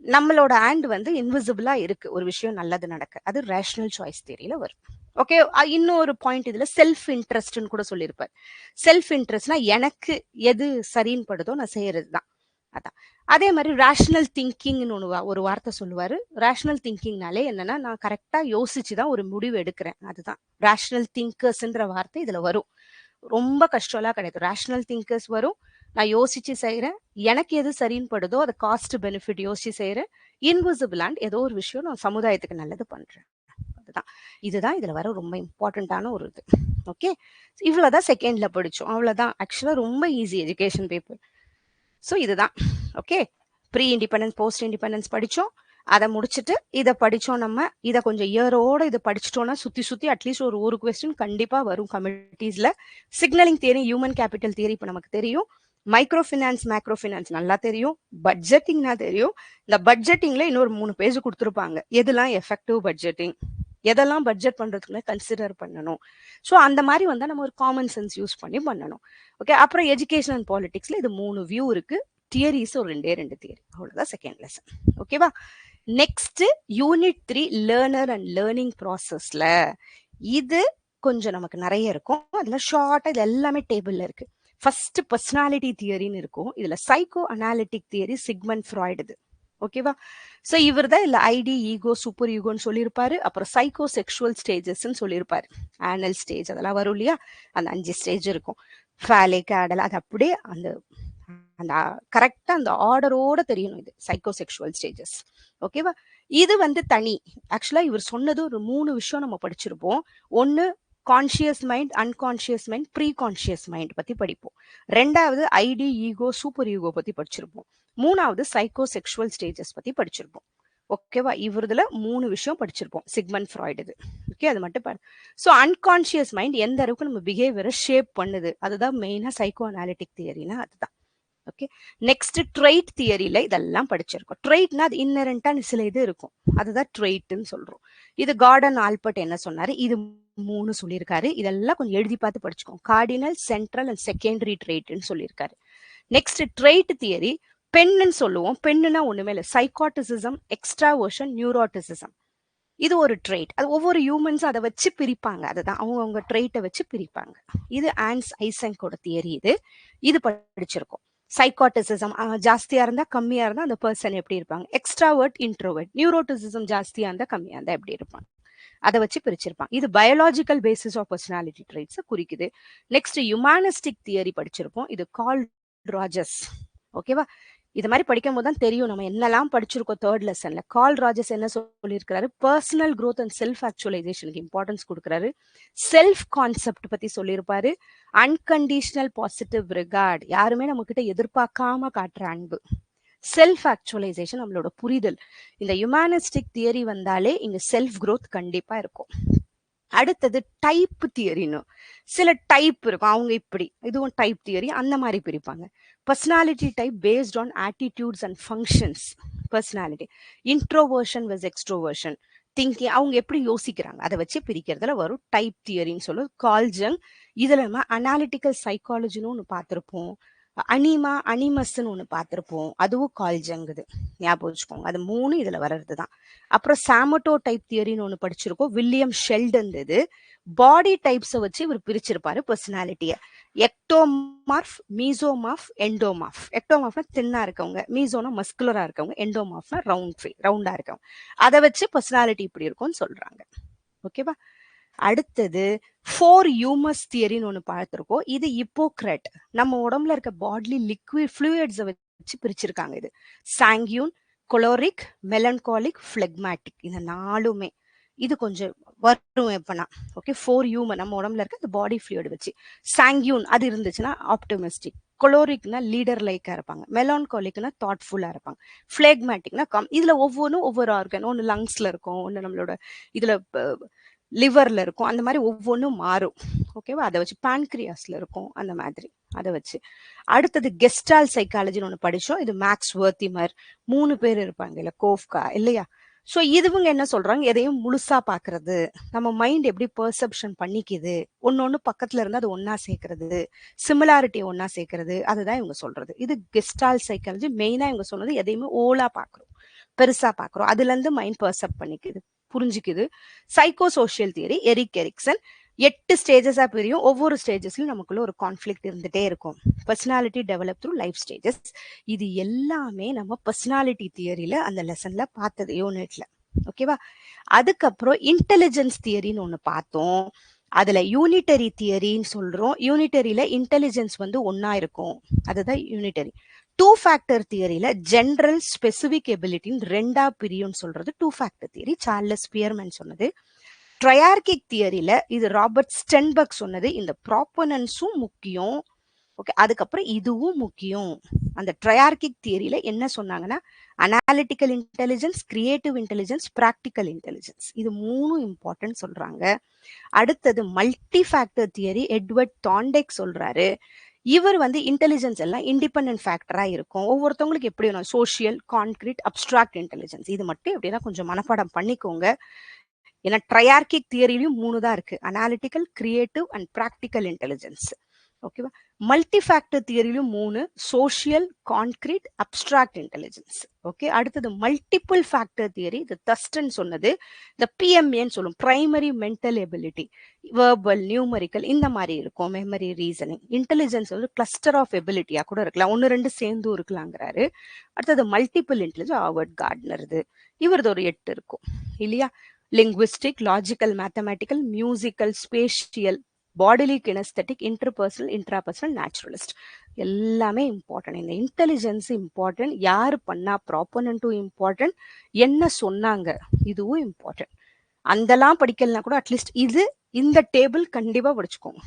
நம்மளோட ஹேண்ட் வந்து இன்விசிபிளா இருக்கு ஒரு விஷயம் நல்லது நடக்க, அது ரேஷனல் சாய்ஸ் தியரியில வரும். ஓகே, இன்னொரு பாயிண்ட் இதுல செல்ஃப் இன்ட்ரெஸ்ட்னு கூட சொல்லியிருப்பார். செல்ஃப் இன்ட்ரெஸ்ட்னா எனக்கு எது சரின்னு படுதோ நான் செய்யறதுதான். அதான். அதே மாதிரி ரேஷனல் திங்கிங்னு ஒரு வார்த்தை சொல்லுவாரு. ரேஷனல் திங்கிங்னாலே என்னன்னா நான் கரெக்டா யோசிச்சுதான் ஒரு முடிவு எடுக்கிறேன், அதுதான் ரேஷனல் திங்கர்ஸ்ன்ற வார்த்தை இதுல வரும். ரொம்ப கஷ்டம்லாம் கிடையாது. ரேஷனல் திங்கர்ஸ் வரும், நான் யோசிச்சு செய்யறேன், எனக்கு எது சரின்னு படுதோ அதை காஸ்ட் பெனிஃபிட் யோசிச்சு செய்யறேன். இன்விசிபிள் அண்ட் ஏதோ ஒரு விஷயம் நான் சமுதாயத்துக்கு நல்லது பண்றேன். இதுதான் இதுல வர ரொம்ப இம்பார்ட்டன்டான ஒரு இது. ஓகே, இவ்வளவுதான் செகண்ட்ல படிச்சோம். அவ்வளவுதான். ஆக்சுவலா ரொம்ப ஈஸி எஜுகேஷன் பேப்பர். ஸோ இதுதான். Okay, pre independence, post independence படிச்சோம். அதை முடிச்சுட்டு இதை படிச்சோம். நம்ம இதை கொஞ்சம் இயரோட இதை படிச்சிட்டோம்னா சுத்தி சுத்தி அட்லீஸ்ட் ஒரு கொஸ்டின் கண்டிப்பா வரும் கமிட்டிஸ்ல. Signalling theory, human capital theory இப்ப நமக்கு தெரியும். மைக்ரோ ஃபினான்ஸ், மேக்ரோ ஃபினான்ஸ் நல்லா தெரியும். பட்ஜெட்டிங்னா தெரியும். இந்த பட்ஜெட்டிங்ல இன்னொரு 3 பேஜ் கொடுத்துருப்பாங்க, எதெல்லாம் எஃபெக்டிவ் பட்ஜெட்டிங், எதெல்லாம் பட்ஜெட் பண்றதுக்குள்ள கன்சிடர் பண்ணணும். ஸோ அந்த மாதிரி வந்தா நம்ம ஒரு காமன் சென்ஸ் யூஸ் பண்ணி பண்ணணும். ஓகே, அப்புறம் எஜுகேஷன் அண்ட் பாலிடிக்ஸ்ல இது 3 வியூ இருக்கு. தியரிஸ் ஒரு 2 தியரி. அவ்வளவுதான் செகண்ட் லெசன். ஓகேவா? Next unit 3 learner and learning ப்ராசஸ்ல இது கொஞ்சம் நமக்கு நிறைய இருக்கும். அதுல ஷார்ட்டா இது எல்லாமே டேபிள்ல இருக்கு. ஃபர்ஸ்ட் பர்சனாலிட்டி தியரின்னு இருக்கும். இதுல psycho analytic theory Sigmund Freud. ஓகேவா? ஸோ இவர் தான் இல்ல ஐடி, ஈகோ, சூப்பர் ஈகோன்னு சொல்லியிருப்பாரு. அப்புறம் சைக்கோ செக்ஷுவல் ஸ்டேஜஸ்ன்னு சொல்லியிருப்பாரு. ஆனல் ஸ்டேஜ் அதெல்லாம் வரும் இல்லையா? அந்த 5 ஸ்டேஜ் இருக்கும். ஃபேலிக், ஆடல், அது அப்படியே அந்த அந்த கரெக்டா அந்த ஆர்டரோட தெரியணும். இது சைக்கோ செக்ஷுவல் ஸ்டேஜஸ். ஓகேவா? இது வந்து தனி. ஆக்சுவலா இவர் சொன்னது ஒரு 3 விஷயம் நம்ம படிச்சிருப்போம். ஒன்னு conscious mind, unconscious mind, pre conscious mind பத்தி படிப்போம். 2வது ஐடி, ஈகோ, சூப்பர் ஈகோ பத்தி படிச்சிருப்போம். 3வது சைக்கோ செக்ஷுவல் ஸ்டேஜஸ் பத்தி படிச்சிருப்போம். ஓகேவா? இவருதுல 3 விஷயம் படிச்சிருப்போம். சிக்மண்ட் ஃப்ராய்டு இது. ஓகே, அது மட்டும் பாரு. ஸோ அன்கான்ஷியஸ் மைண்ட் எந்த அளவுக்கு நம்ம பிஹேவியரை ஷேப் பண்ணுது, அதுதான் மெயினா சைக்கோ அனாலிட்டிக் தியரினா அதுதான். ஓகே, நெக்ஸ்ட் ட்ரெய்ட் தியரியில இதெல்லாம் படிச்சிருக்கோம். ட்ரெய்ட்னா அது இன்னரண்டா சில இது இருக்கும், அதுதான் ட்ரெய்ட்னு சொல்றோம். இது கார்டன் ஆல்பர்ட் என்ன சொன்னாரு, இது 3 சொல்லியிருக்காரு. இதெல்லாம் கொஞ்சம் எழுதி பார்த்து படிச்சுக்கோங்க. கார்டினல், சென்ட்ரல் அண்ட் செகண்டரி ட்ரெய்ட்னு சொல்லியிருக்காரு. நெக்ஸ்ட் ட்ரெய்ட் தியரி பெண்ணுன்னு சொல்லுவோம். பெண்ணுனா ஒண்ணுமே இல்லை, சைக்காட்டிசிசம், எக்ஸ்ட்ராவர்ஷன், நியூரோட்டிசிசம். இது ஒரு ட்ரெய்ட். அது ஒவ்வொரு ஹியூமன்ஸும் அதை வச்சு பிரிப்பாங்க. அதுதான் அவங்க ட்ரெய்ட்டை வச்சு பிரிப்பாங்க. இது ஆன்ஸ் ஐசங்கோட தியரி. இது படிச்சிருக்கோம். சைக்காட்டிசிசம் ஜாஸ்தியா இருந்தா கம்மியா இருந்தா அந்த பர்சன் எப்படி இருப்பாங்க. Extrovert, introvert. நியூரோட்டிசிசம் ஜாஸ்தியா இருந்தா கம்மியா இருந்தா எப்படி இருப்பாங்க, அதை வச்சு பிரிச்சிருப்பாங்க. இது biological basis of personality traits குறிக்குது. நெக்ஸ்ட் ஹியூமனிஸ்டிக் தியரி படிச்சிருப்போம். இது கார்ல் ராஜர்ஸ். ஓகேவா? இது மாதிரி படிக்கும் போது தான் தெரியும் நம்ம என்னெல்லாம் படிச்சிருக்கோம். 3rd லெசன்ல கார்ல் ராஜர்ஸ் என்ன சொல்லியிருக்காரு, பர்சனல் growth அண்ட் செல்ஃப் ஆக்சுவலைசேஷனுக்கு இம்பார்ட்டன்ஸ் கொடுக்குறாரு. செல்ஃப் கான்செப்ட் பத்தி சொல்லியிருப்பாரு. அன்கண்டிஷனல் பாசிட்டிவ் ரிகார்ட், யாருமே நம்ம கிட்ட எதிர்பார்க்காம காட்டுற அன்பு. செல்ஃப் ஆக்சுவலைசேஷன், நம்மளோட புரிதல். இந்த ஹியூமனிஸ்டிக் தியரி வந்தாலே இங்க செல்ஃப் growth கண்டிப்பா இருக்கும். அடுத்தது டைப் தியரின்னு சில டைப் இருக்கும். அவங்க இப்படி, இதுவும் டைப் தியரி, அந்த மாதிரி பிரிப்பாங்க. Personality type based on attitudes and functions. Personality introversion vs extroversion, thinking, அவங்க எப்படி யோசிக்கிறாங்க அதை வச்சு பிரிக்கிறதுல வரும் டைப் தியரின்னு சொல்லுவோம். கால்ஜங். இதுல நம்ம அனாலிட்டிக்கல் சைக்காலஜின்னு ஒன்று பார்த்துருப்போம். அனிமஸ்ன்னு ஒன்று பார்த்துருப்போம், அதுவும் கால்ஜங்குது. ஞாபகம் வச்சுக்கோங்க. அது 3 இதுல வர்றது தான். அப்புறம் சாமட்டோ டைப் தியரின்னு ஒன்று படிச்சிருக்கோம். William Sheldon. இது பாடி டைப்ஸை வச்சு இவர் பிரிச்சிருப்பாரு பர்சனாலிட்டியை. Ectomorph, mesomorph, endomorph. எக்டோமார்ஃப்னா தின்னா இருக்கவங்க, மீசோனா மஸ்குலரா இருக்கவங்க, எண்டோமார்ஃப்னா ரவுண்டா இருக்கவங்க. அதை வச்சு பர்சனாலிட்டி இப்படி இருக்கும்னு சொல்றாங்க. ஓகேவா? அடுத்தது 4 ஹியூமஸ் தியரின்னு ஒன்று பார்த்துருக்கோம். இது ஹிப்போக்ரட். நம்ம உடம்புல இருக்க பாட்லி லிக்விட் ஃப்ளூயிட்ஸை வச்சு பிரிச்சிருக்காங்க. இது சாங்கியூன், கொலோரிக், மெலன்காலிக், பிளெக்மேட்டிக். இந்த 4மே இது கொஞ்சம் வரும் எப்பனா. ஓகே, 4 ஹியூமன் நம்ம உடம்புல இருக்க இந்த பாடி ஃப்ளூயிட் வச்சு. சாங்கியூன் அது இருந்துச்சுன்னா ஆப்டமிஸ்டிக். கொலோரிக்னா லீடர் லைக்கா இருப்பாங்க. மெலான்காலிக்னா தாட்ஃபுல்லா இருப்பாங்க. பிளேக்மேட்டிக்னா இதுல ஒவ்வொன்றும் ஒவ்வொரு ஆர்கன். ஒன்று லங்ஸ்ல இருக்கும், ஒன்று நம்மளோட இதுல லிவர்ல இருக்கும். அந்த மாதிரி ஒவ்வொன்றும் மாறும். ஓகேவா? அதை வச்சு பான்கிரியாஸ்ல இருக்கும், அந்த மாதிரி அதை வச்சு. அடுத்தது கெஸ்டால் சைக்காலஜின்னு ஒன்று படிச்சோம். இது மேக்ஸ் வர்த்திமர், 3 பேர் இருப்பாங்க இல்ல, கோஃப்கா இல்லையா? ஸோ இதுவங்க என்ன சொல்றாங்க, எதையும் முழுசா பாக்குறது, நம்ம மைண்ட் எப்படி பெர்செப்ஷன் பண்ணிக்குது, ஒன்னொன்னு பக்கத்துல இருந்து அது ஒன்னா சேர்க்கறது, சிமிலாரிட்டி ஒன்னா சேர்க்கறது, அதுதான் இவங்க சொல்றது. இது கெஸ்டால் சைக்காலஜி. மெயினா இவங்க சொன்னது எதையுமே ஓலா பாக்குறோம், பெருசா பாக்குறோம், அதுல இருந்து மைண்ட் பெர்செப்ட் பண்ணிக்குது, புரிஞ்சுக்குது. Psycho social theory Erik Erikson. 8 ஸ்டேஜஸா பிரியும். ஒவ்வொரு ஸ்டேஜஸ்லயும் நமக்குள்ள ஒரு கான்ஃபிளிக்ட் இருந்துட்டே இருக்கும். Personality develop through life stages. இது எல்லாமே நம்ம பர்சனாலிட்டி தியரியில அந்த லெசன்ல பார்த்தது, யூனிட்ல. ஓகேவா? அதுக்கப்புறம் இன்டெலிஜென்ஸ் தியரின்னு ஒன்று பார்த்தோம். அதுல யூனிட்டரி தியரின்னு சொல்றோம். யூனிட்டரியில இன்டெலிஜென்ஸ் வந்து ஒன்னா இருக்கும், அதுதான் யூனிட்டரி. 2 ஃபேக்டர் தியரியில ஜெனரல், ஸ்பெசிபிக் எபிலிட்டின்னு 2ஆ பிரியும் சொல்றது 2 ஃபேக்டர் தியரி, சார்லஸ் ஸ்பியர்மேன் சொன்னது. ட்ரையார்கிக் தியரியில இது ராபர்ட் ஸ்டென்பர்க் சொன்னது. இந்த ப்ராப்பனன்ஸும் முக்கியம். ஓகே, அதுக்கப்புறம் இதுவும் முக்கியம். அந்த ட்ரையார்கிக் தியரியில என்ன சொன்னாங்கன்னா, analytical intelligence, creative intelligence, practical intelligence, இது 3 இம்பார்ட்டன்ட் சொல்றாங்க. அடுத்தது மல்டி ஃபேக்டர் தியரி எட்வர்ட் தாண்டெக் சொல்றாரு. இவர் வந்து இன்டெலிஜென்ஸ் எல்லாம் இண்டிபெண்டன்ட் ஃபேக்டரா இருக்கும். ஒவ்வொருத்தவங்களுக்கு எப்படி வேணும், சோஷியல், கான்கிரீட், அப்டிராக்ட் இன்டெலிஜென்ஸ். இது மட்டும் எப்படின்னா கொஞ்சம் மனப்பாடம் பண்ணிக்கோங்க. ஏன்னா ட்ரையார்கிக் தியரியிலும் 3 தான் இருக்கு, analytical, creative and practical intelligence. ஓகேவா? மல்டி ஃபேக்டர் தியரியிலும் 3, social, concrete, abstract intelligence. Okay, அடுத்தது மல்டிபிள் ஃபேக்டர் தியரி, இது தஸ்டன் சொன்னது. இந்த பிஎம்ஏன்னு சொல்லும், primary mental ability, verbal, numerical, இந்த மாதிரி இருக்கும். Memory, reasoning. இன்டெலிஜென்ஸ் வந்து கிளஸ்டர் ஆஃப் எபிலிட்டியா கூட இருக்கலாம், 1-2 சேர்ந்தும் இருக்கலாங்கிறாரு. அடுத்தது மல்டிபிள் இன்டெலிஜென்ஸ், ஹார்வர்ட் கார்ட்னர், இவரது ஒரு 8 இருக்கும் இல்லையா? Linguistic, logical, mathematical, musical, spatial, bodily kinaesthetic, interpersonal, intrapersonal, naturalist, எல்லாமே இம்பார்ட்டன்ட். இந்த இன்டெலிஜென்ஸ் இம்பார்ட்டன்ட், யாரு பண்ணா ப்ராப்போனன்ட்டும் இம்பார்ட்டன்ட், என்ன சொன்னாங்க இதுவும் இம்பார்ட்டன்ட். அந்தெல்லாம் படிக்கலனா கூட அட்லீஸ்ட் இது இந்த டேபிள் கண்டிப்பா படிச்சுக்கோங்க.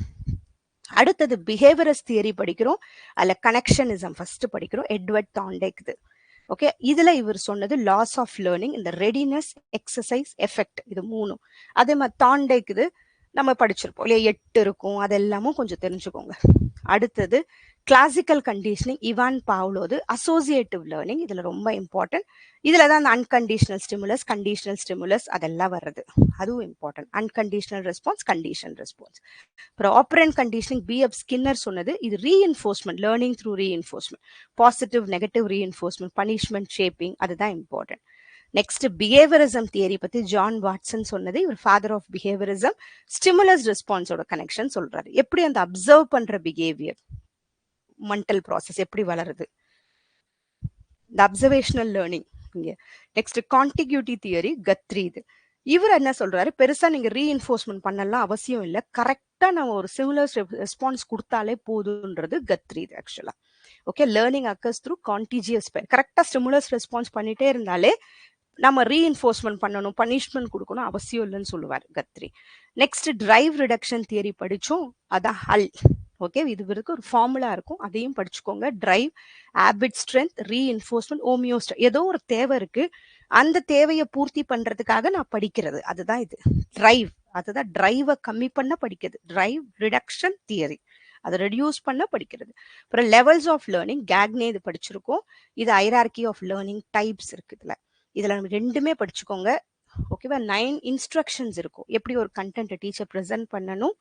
அடுத்தது பிஹேவியரஸ் தியரி படிக்கிறோம், அதுல கனெக்ஷனிசம் ஃபர்ஸ்ட் படிக்கிறோம், எட்வர்ட் தாண்டேக். ஓகே, இதுல இவர் சொன்னது லாஸ் ஆஃப் லேர்னிங், இந்த ரெடினஸ், எக்ஸசைஸ், எஃபெக்ட், இது 3. அதே மாதிரி தாண்டேக் இது நம்ம படிச்சிருப்போம் இல்லையா, 8 இருக்கும், அதெல்லாமும் கொஞ்சம் தெரிஞ்சுக்கோங்க. அடுத்தது கிளாசிக்கல் கண்டிஷனிங், இவான் பாவ்லோது. அசோசியேட்டிவ் லேர்னிங் இதுல ரொம்ப இம்பார்ட்டன்ட். இதுல தான் அந்த அன்கண்டிஷனல் ஸ்டிமுலஸ், கண்டிஷனல் ஸ்டிமுலஸ் அதெல்லாம் வர்றது, அதுவும் important. Unconditional response, conditional response. அப்புறம் ஆப்பரண்ட் கண்டிஷனிங், பிஎஃப் ஸ்கின்னர் சொன்னது. இது reinforcement, learning through reinforcement, positive, negative reinforcement, punishment, shaping, அதுதான் இம்பார்ட்டன்ட். நெக்ஸ்ட் பிஹேவியரிசம் தியரி பத்தி ஜான் வாட்சன் சொன்னது, இவர் ஃபாதர் ஆஃப் பிஹேவியரிசம். ஸ்டிமுலஸ் ரெஸ்பான்ஸோட கனெக்ஷன் சொல்றாரு, எப்படி அந்த அப்சர்வ் பண்ற பிஹேவியர், மென்டல் ப்ராசஸ் எப்படி வளருது, இந்த அப்சர்வேஷனல் லேர்னிங் இங்க. Next contiguity theory, Guthrie. இவர் என்ன சொல்றாரு, பெருசா நீங்க ரீஎன்ஃபோர்ஸ்மெண்ட் பண்ணலாம் அவசியம் இல்லை, கரெக்டா நம்ம ஒரு சிமுலஸ் ரெஸ்பான்ஸ் கொடுத்தாலே போதுன்றது கத்ரி ஆக்சுவலா. ஓகே, லேர்னிங் அக்கர்ஸ் த்ரூ கான்டிஜியஸ், கரெக்டா ஸ்டிமுலஸ் ரெஸ்பான்ஸ் பண்ணிட்டே இருந்தாலே நம்ம ரீஎன்ஃபோர்ஸ்மெண்ட் பண்ணணும், பனிஷ்மெண்ட் கொடுக்கணும் அவசியம் இல்லைன்னு சொல்லுவார் Guthrie. Next drive reduction theory படிச்சோம், அதான் ஹல். ஓகே, இதுக்கு ஒரு ஃபார்முலா இருக்கும், அதையும் படிச்சுக்கோங்க. டிரைவ், ஹேபிட் ஸ்ட்ரென்த், ரீஎன்ஃபோர்ஸ்மெண்ட், ஹோமியோஸ்டா, ஏதோ ஒரு தேவை இருக்கு, அந்த தேவையை பூர்த்தி பண்றதுக்காக நான் படிக்கிறது, அதுதான் இது டிரைவ். அதுதான் டிரைவை கம்மி பண்ண படிக்கிறது, டிரைவ் ரிடக்ஷன் தியரி, அதை ரெடியூஸ் பண்ண படிக்கிறது. அப்புறம் லெவல்ஸ் ஆஃப் லேர்னிங், கேக்னே இது படிச்சிருக்கோம். இது ஹைரார்கி ஆஃப் லேர்னிங் டைப்ஸ் இருக்கு இதுல நம்ம ரெண்டுமே படிச்சுக்கோங்க. ஓகேவா? 9 இன்ஸ்ட்ரக்ஷன்ஸ் இருக்கும், எப்படி ஒரு கண்டென்ட் டீச்சர் ப்ரெசென்ட் பண்ணணும்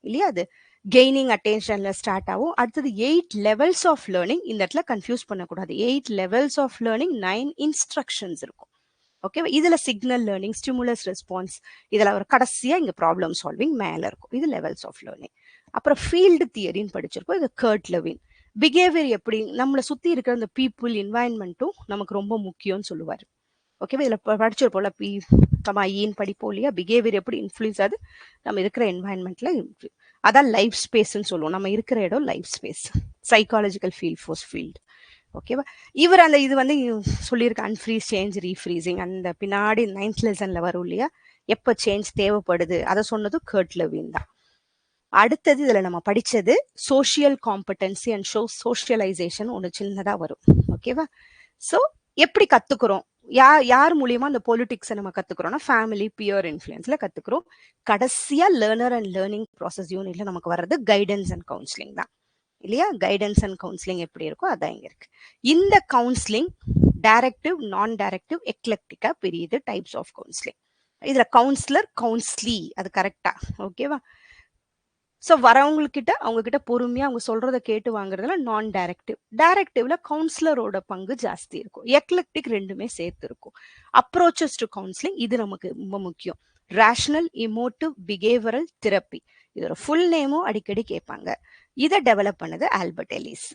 இல்லையா, அது கெய்னிங் அட்டென்ஷன்ல ஸ்டார்ட் ஆகும். அடுத்தது 8 லெவல்ஸ் ஆஃப் லேர்னிங், இந்த இடத்துல கன்ஃபியூஸ் பண்ணக்கூடாது. 8 லெவல்ஸ் ஆஃப் லேர்னிங், 9 இன்ஸ்ட்ரக்ஷன்ஸ் இருக்கும். ஓகேவா? இதுல சிக்னல் லேர்னிங், ஸ்டிமுலஸ் ரெஸ்பான்ஸ், இதுல ஒரு கடைசியா இங்க ப்ராப்ளம் சால்விங் மேல இருக்கும். இது லெவல்ஸ் ஆஃப் லேர்னிங். அப்புறம் ஃபீல்டு தியரின்னு படிச்சிருப்போம், இது கர்ட் லெவின். பிஹேவியர் எப்படி, நம்மளை சுத்தி இருக்கிற அந்த பீப்புள், என்வாயன்மெண்ட்டும் நமக்கு ரொம்ப முக்கியம்னு சொல்லுவாரு. ஓகேவா? இதுல படிச்சிருப்போம்ல, பி கமா ஈன்னு படிப்போம் இல்லையா, பிஹேவியர் எப்படி இன்ஃப்ளூயன்ஸ் ஆகுது நம்ம இருக்கிற என்வாயன்மெண்ட்ல, அதான் லைஃப் ஸ்பேஸ்ன்னு சொல்லுவோம், நம்ம இருக்கிற இடம் life space, psychological field, force field. ஓகேவா? இவர் அந்த இது வந்து சொல்லியிருக்க அன்ஃப்ரீஸ், சேஞ்ச், ரீஃப்ரீசிங், அந்த பின்னாடி 9th லெசன்ல வரும் இல்லையா, எப்ப சேஞ்ச் தேவைப்படுது அதை சொன்னது கர்ட் லெவின் தான். அடுத்தது இதுல நம்ம படிச்சது சோஷியல் காம்படன்சி அண்ட் சோஷியலைசேஷன் ஒன்று சின்னதா வரும். ஓகேவா? ஸோ எப்படி கத்துக்கிறோம், யார் மூலியமா அந்த பொலிட்டிக்ஸை நம்ம கத்துக்கிறோம்னா ஃபேமிலி, பியர் இன்ஃப்ளூயன்ஸ்ல கத்துக்கிறோம். கடைசியா லேர்னர் அண்ட் லேர்னிங் ப்ராசஸ் யூனிட்ல நமக்கு வர்றது கைடன்ஸ் அண்ட் கவுன்சிலிங் தான் இல்லையா. கைடன்ஸ் அண்ட் கவுன்சிலிங் எப்படி இருக்கோ அதான் இங்க இருக்கு. இந்த கவுன்சிலிங் டைரக்டிவ், நான் டைரக்டிவ், எக்லெக்டிக்கா பிரியுது டைப்ஸ் ஆஃப் கவுன்சிலிங். இதுல கவுன்சிலர், கவுன்சிலி, அது கரெக்டா? ஓகேவா? ஸோ வரவங்கக்கிட்ட அவங்க கிட்ட பொறுமையா அவங்க சொல்றதை கேட்டு வாங்குறதுல நான் டைரக்டிவ். டைரக்டிவ்ல கவுன்சிலரோட பங்கு ஜாஸ்தி இருக்கும். எக்லெக்டிக் ரெண்டுமே சேர்த்து இருக்கும். அப்ரோச்சஸ் டு கவுன்சிலிங், இது நமக்கு ரொம்ப முக்கியம். ரேஷனல் இமோட்டிவ் பிஹேவியரல் தெரப்பி, இதோட ஃபுல் நேமும் அடிக்கடி கேட்பாங்க. இதை டெவலப் பண்ணது ஆல்பர்ட் எலிஸ்.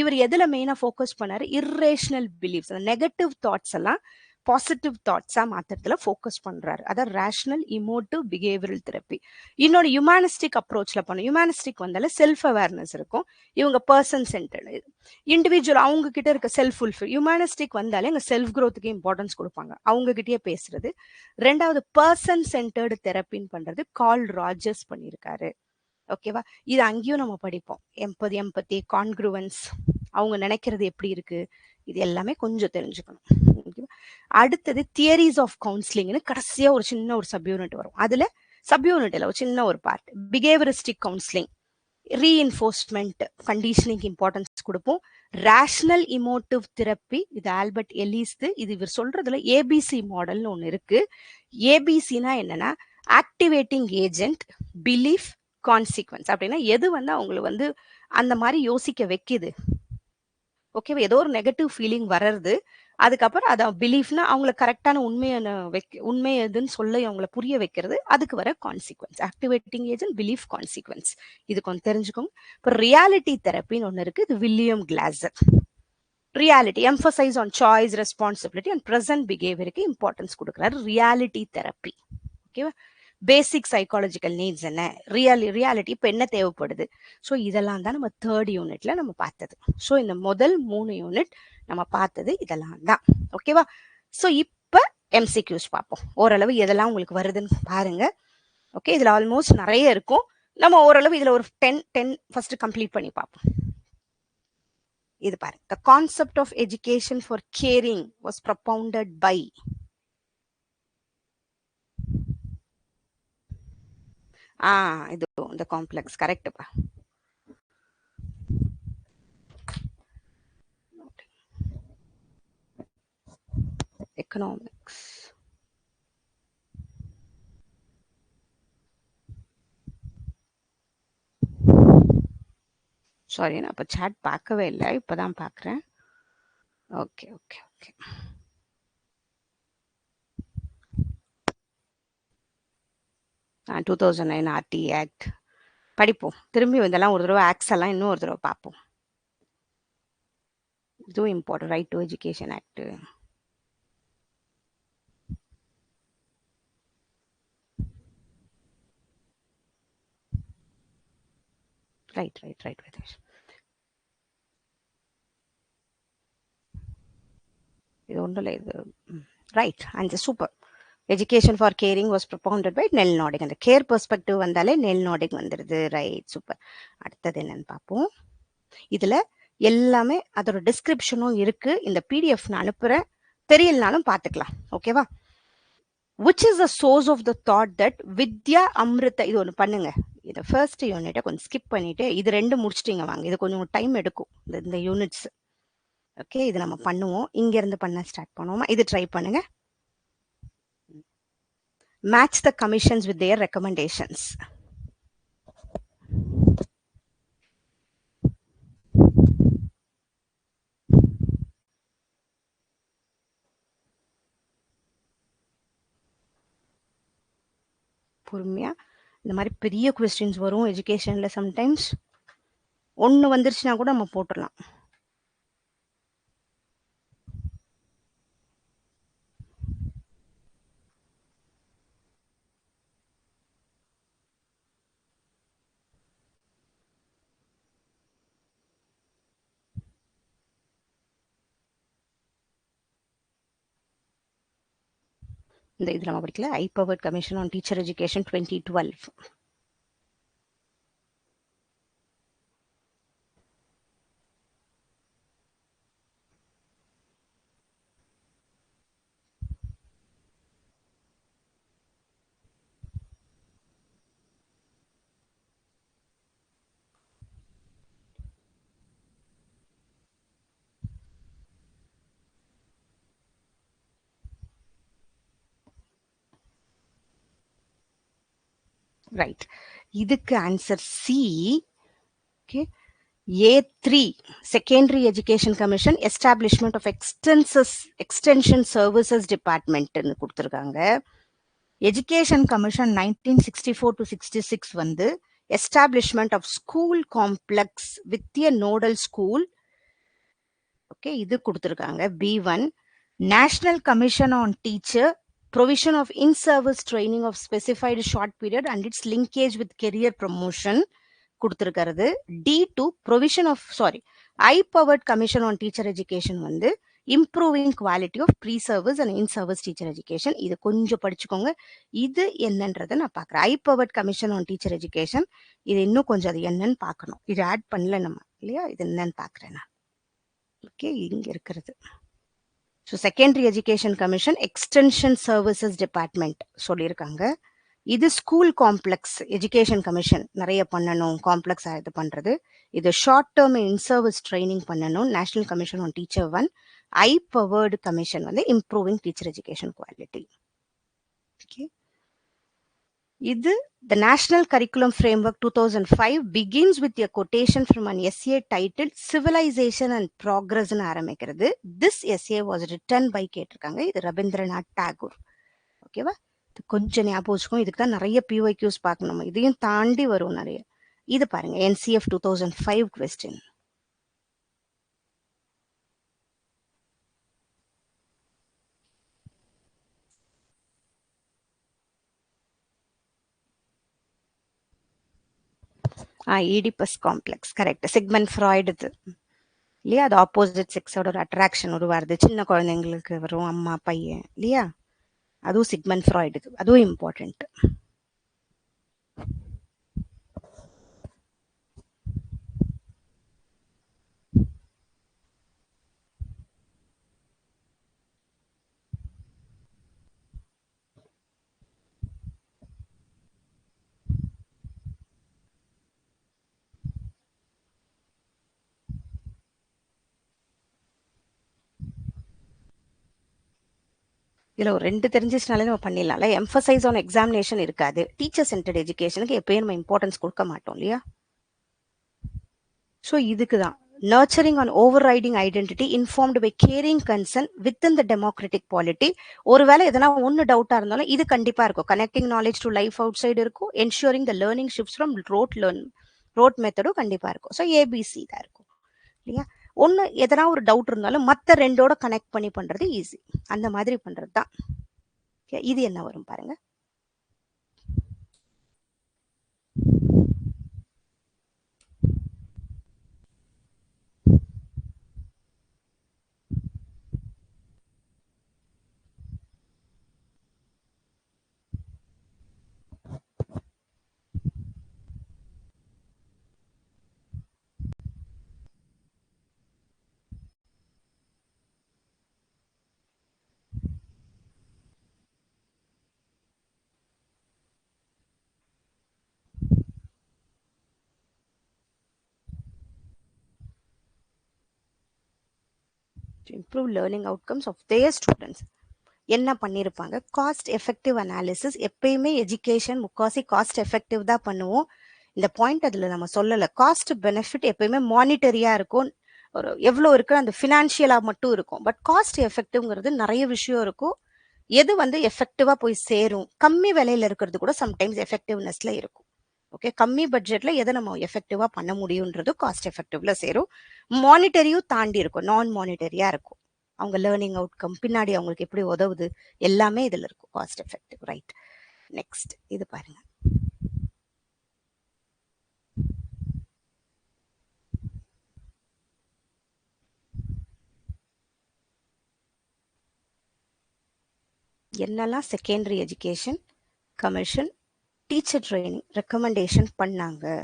இவர் எதுல மெயினா ஃபோக்கஸ் பண்ணாரு, இர்ரேஷனல் பிலீஃப்ஸ், நெகட்டிவ் தாட்ஸ் எல்லாம் பாசிட்டிவ் தாட்ஸா மாத்துறதுல ஃபோக்கஸ் பண்றாரு. அதான் ரேஷனல் இமோட்டிவ் பிஹேவியரல் தெரப்பி. இன்னொரு ஹியூமனிஸ்டிக் அப்ரோச்ல பண்ணும். ஹியூமனிஸ்டிக் வந்தால செல்ஃப் அவேர்னஸ் இருக்கும், இவங்க பர்சன் சென்டர்டு, இண்டிவிஜுவல் அவங்க கிட்ட இருக்க செல்ஃப் ஃபுல்ஃபில். ஹியூமனிஸ்டிக் வந்தாலே இங்க செல்ஃப் க்ரோத்துக்கு இம்பார்ட்டன்ஸ் கொடுப்பாங்க, அவங்க கிட்டயே பேசுறது. ரெண்டாவது பர்சன் சென்டர்டு தெரப்பின்னு பண்றது கால் ராஜர்ஸ் பண்ணியிருக்காரு. ஓகேவா? இது அங்கேயும் நம்ம படிப்போம், எம்பதி, கான்க்ருவன்ஸ், அவங்க நினைக்கிறது எப்படி இருக்கு, இது எல்லாமே கொஞ்சம் தெரிஞ்சுக்கணும். அடுத்தது தியரிஸ் ஆஃப் கவுன்சிலிங்னு கடைசியா ஒரு சின்ன ஒரு சப்யூனிட் வரும். அதுல சப்யூனிட்ல ஒரு சின்ன ஒரு part behaviouristic counselling, reinforcement, conditioning importance கொடுப்போம். ரேஷனல் இமோட்டிவ் தெரப்பி, இது ஆல்பர்ட் எலிஸ். இது இவர் சொல்றதுல ஏபிசி மாடல்னு ஒன்று இருக்கு. ஏபிசினா என்னன்னா ஆக்டிவேட்டிங் ஏஜென்ட், பிலீஃப், கான்சிக்வன்ஸ். அப்படின்னா எது வந்து அவங்களுக்கு வந்து அந்த மாதிரி யோசிக்க வைக்குது. ஓகேவா? ஏதோ ஒரு நெகட்டிவ் ஃபீலிங் வர்றது. அதுக்கப்புறம் அத பிலீஃப்னா அவங்கள கரெக்ட்டான உண்மை எதுன்னு சொல்லி அவங்கள புரிய வைக்கிறது. அதுக்கு வர consequence. Activating agent, belief, consequence. இது கொஞ்சம் தெரிஞ்சுக்கோங்க. இப்ப ரியாலிட்டி தெரப்பின்னு ஒண்ணு இருக்கு. இது William Glasser. Reality emphasise on choice, responsibility and present பிஹேவியருக்கு இம்பார்ட்டன்ஸ் கொடுக்குறாரு. Reality therapy. ஓகேவா? பேசிக் சைக்காலஜிக்கல் நீட்ஸ் என்ன, ரியாலிட்டி இப்போ என்ன தேவைப்படுது. ஸோ இதெல்லாம் தான் நம்ம 3rd யூனிட்ல நம்ம பார்த்தது. ஸோ இந்த முதல் 3 யூனிட் நம்ம பார்த்தது இதெல்லாம் தான். ஓகேவா? ஸோ இப்போ எம்சிக்யூஸ் பார்ப்போம். ஓரளவு எதெல்லாம் உங்களுக்கு வருதுன்னு பாருங்க. ஓகே, இதுல ஆல்மோஸ்ட் நிறைய இருக்கும். நம்ம ஓரளவு இதுல ஒரு 10 ஃபர்ஸ்ட் கம்ப்ளீட் பண்ணி பார்ப்போம். இது பாருங்க. The concept of education for caring was propounded by இது இந்த காம்ப்ளெக்ஸ் கரெக்ட்ப்பா. எக்கனாமிக்ஸ். சாரி, நான் இப்போ சாட் பார்க்கவே இல்லை, இப்போதான் பார்க்குறேன். Okay okay okay. Ah 2009 RTE act படிப்போம். திரும்பி இதெல்லாம் ஒரு தடவை ஆக்ட்ஸ் எல்லாம் இன்னும் ஒரு தடவை பார்ப்போம். இதுவும் important. Right to education act. Right right right விதேஷ். இது ஒன்றும் இல்லை, இது right. And super. Education for caring was propounded by Nel நார்டிக். அந்த கேர் பெர்ஸ்பெக்டிவ் வந்தாலே நெல் நார்டிக் வந்துடுது. Right, super. அடுத்தது என்னன்னு பார்ப்போம். இதுல எல்லாமே அதோட டிஸ்கிரிப்ஷனும் இருக்கு. இந்த பிடிஎஃப் நான் அனுப்புறேன், தெரியலனாலும் பார்த்துக்கலாம். ஓகேவா? which is the source of the thought that வித்யா அமிர்த. இது ஒன்று பண்ணுங்க. இதை ஃபர்ஸ்ட் யூனிட்டை கொஞ்சம் ஸ்கிப் பண்ணிட்டு இது 2 முடிச்சிட்டிங்க வாங்க. இது கொஞ்சம் டைம் எடுக்கும் இந்த யூனிட்ஸ். ஓகே, இது நம்ம பண்ணுவோம். இங்க இருந்து பண்ண ஸ்டார்ட் பண்ணுவோமா? இது ட்ரை பண்ணுங்க. Match the commissions with their recommendations. பொறுமையா. இந்த மாதிரி பெரிய கொஸ்டின்ஸ் வரும் எஜுகேஷன்ல. சம்டைம்ஸ் ஒன்று வந்துருச்சுன்னா கூட நம்ம போட்டுடலாம். இந்த இது நம்ம படிக்கல. Empowered commission on teacher education 2012. Right, இதுக்கு answer C. Okay, A3 secondary education commission establishment of extension services department கொடுத்துருக்காங்க. எஜுகேஷன் கமிஷன் 1964 to 66 வந்து establishment of school complex with a nodal school. Okay, இது கொடுத்துருக்காங்க. B1 national commission on teacher provision of in-service training of specified short period and its linkage with career promotion கொடுத்திருக்கிறது. D2 provision of I-powered commission on teacher education வந்து improving quality of pre-service and in-service teacher education. இது கொஞ்சம் படிச்சுக்கோங்க. இது என்னன்றதை நான் பார்க்குறேன். I-powered commission on teacher education, இது இன்னும் கொஞ்சம் அது என்னன்னு பார்க்கணும். இது ஆட் பண்ணல நம்ம இல்லையா? இது என்னன்னு பார்க்குறேன் நான். ஓகே, இங்க இருக்கிறது. So secondary education commission extension services department சொல்லியிருக்காங்க. இது ஸ்கூல் காம்ப்ளெக்ஸ் எஜுகேஷன் கமிஷன் நிறைய பண்ணணும், காம்ப்ளெக்ஸ் இது பண்ணுறது. இது short term in service training பண்ணணும். National commission on teacher 1. Empowered commission வந்து improving teacher education quality. Okay, இது the National Curriculum Framework 2005 begins with a quotation from an essay titled Civilization and Progress ன்னு ஆரம்பிக்கிறது. This essay was written by கேட்டிருக்காங்க. இது ரவீந்திரநாத் டாகூர். ஓகேவா? இது கொஞ்சம் ஞாபகம் வச்சுக்கோங்க. இதுக்கு தான் நிறைய PYQs பார்க்கணும். இதையும் தாண்டி வரும் நிறைய. இது பாருங்க NCF 2005 question. Oedipus complex correct. Sigmund Freud இது இல்லையா? அது ஆப்போசிட் செக்ஸோட ஒரு அட்ராக்ஷன் உருவாருது. சின்ன குழந்தைங்களுக்கு வரும் அம்மா பையன் இல்லையா? அதுவும் சிக்மண்ட் ஃப்ராய்டு, அதுவும் இம்பார்ட்டன்ட். இதில் ஒரு 2 தெரிஞ்சிச்சுனாலே நம்ம பண்ணிடலாம்ல. எம்ஃபசைஸ் ஆன் எக்ஸாமினேஷன் இருக்காது. டீச்சர் சென்டர்ட் எஜுகேஷனுக்கு எப்பயும் நம்ம இம்பார்ட்டன்ஸ் கொடுக்க மாட்டோம் இல்லையா? ஸோ இதுக்கு தான் nurturing an overriding identity informed by caring concern within the democratic polity. ஒருவேளை எதனா ஒன்று டவுட்டாக இருந்தாலும் இது கண்டிப்பாக இருக்கும். Connecting knowledge to life outside இருக்கும். Ensuring the learning shifts from rote மெத்தடும் கண்டிப்பாக இருக்கும். ஸோ ஏபிசி தான் இருக்கும் இல்லையா? ஒன்று எதனா ஒரு டவுட் இருந்தாலும் மற்ற ரெண்டோட கனெக்ட் பண்ணி பண்ணுறது ஈஸி. அந்த மாதிரி பண்ணுறது தான். இது என்ன வரும் பாருங்க. To improve learning outcomes of their students. என்ன பண்ணியிருப்பாங்க? Cost effective analysis. எப்பயுமே எஜுகேஷன் முக்காசி காஸ்ட் எஃபெக்டிவ் தான் பண்ணுவோம். இந்த பாயிண்ட் அதில் நம்ம சொல்லலை. காஸ்ட் பெனிஃபிட் எப்பயுமே மானிட்டரியாக இருக்கும். ஒரு எவ்வளோ இருக்குது அந்த ஃபினான்ஷியலாக மட்டும் இருக்கும். பட் காஸ்ட் எஃபெக்டிவ்ங்கிறது நிறைய விஷயம் இருக்கும். எது வந்து எஃபெக்டிவாக போய் சேரும், கம்மி விலையில் இருக்கிறது கூட சம்டைம்ஸ் எஃபெக்டிவ்னஸ்ல இருக்கும். ஓகே, கம்மி பட்ஜெட்ல எதை நம்ம எஃபெக்டிவா பண்ண முடியும்ன்றது காஸ்ட் எஃபெக்டிவ்ல சேரும். மானிட்டரியும் தாண்டி இருக்கும், நான் மானிட்டரியா இருக்கும். அவங்க லேர்னிங் அவுட்கம் பின்னாடி அவங்களுக்கு எப்படி உதவுது எல்லாமே இதுல இருக்கும். Cost effective. ரைட். நெக்ஸ்ட் இது பாருங்க. என்னெல்லாம் secondary education commission teacher training recommendation பண்ணாங்க?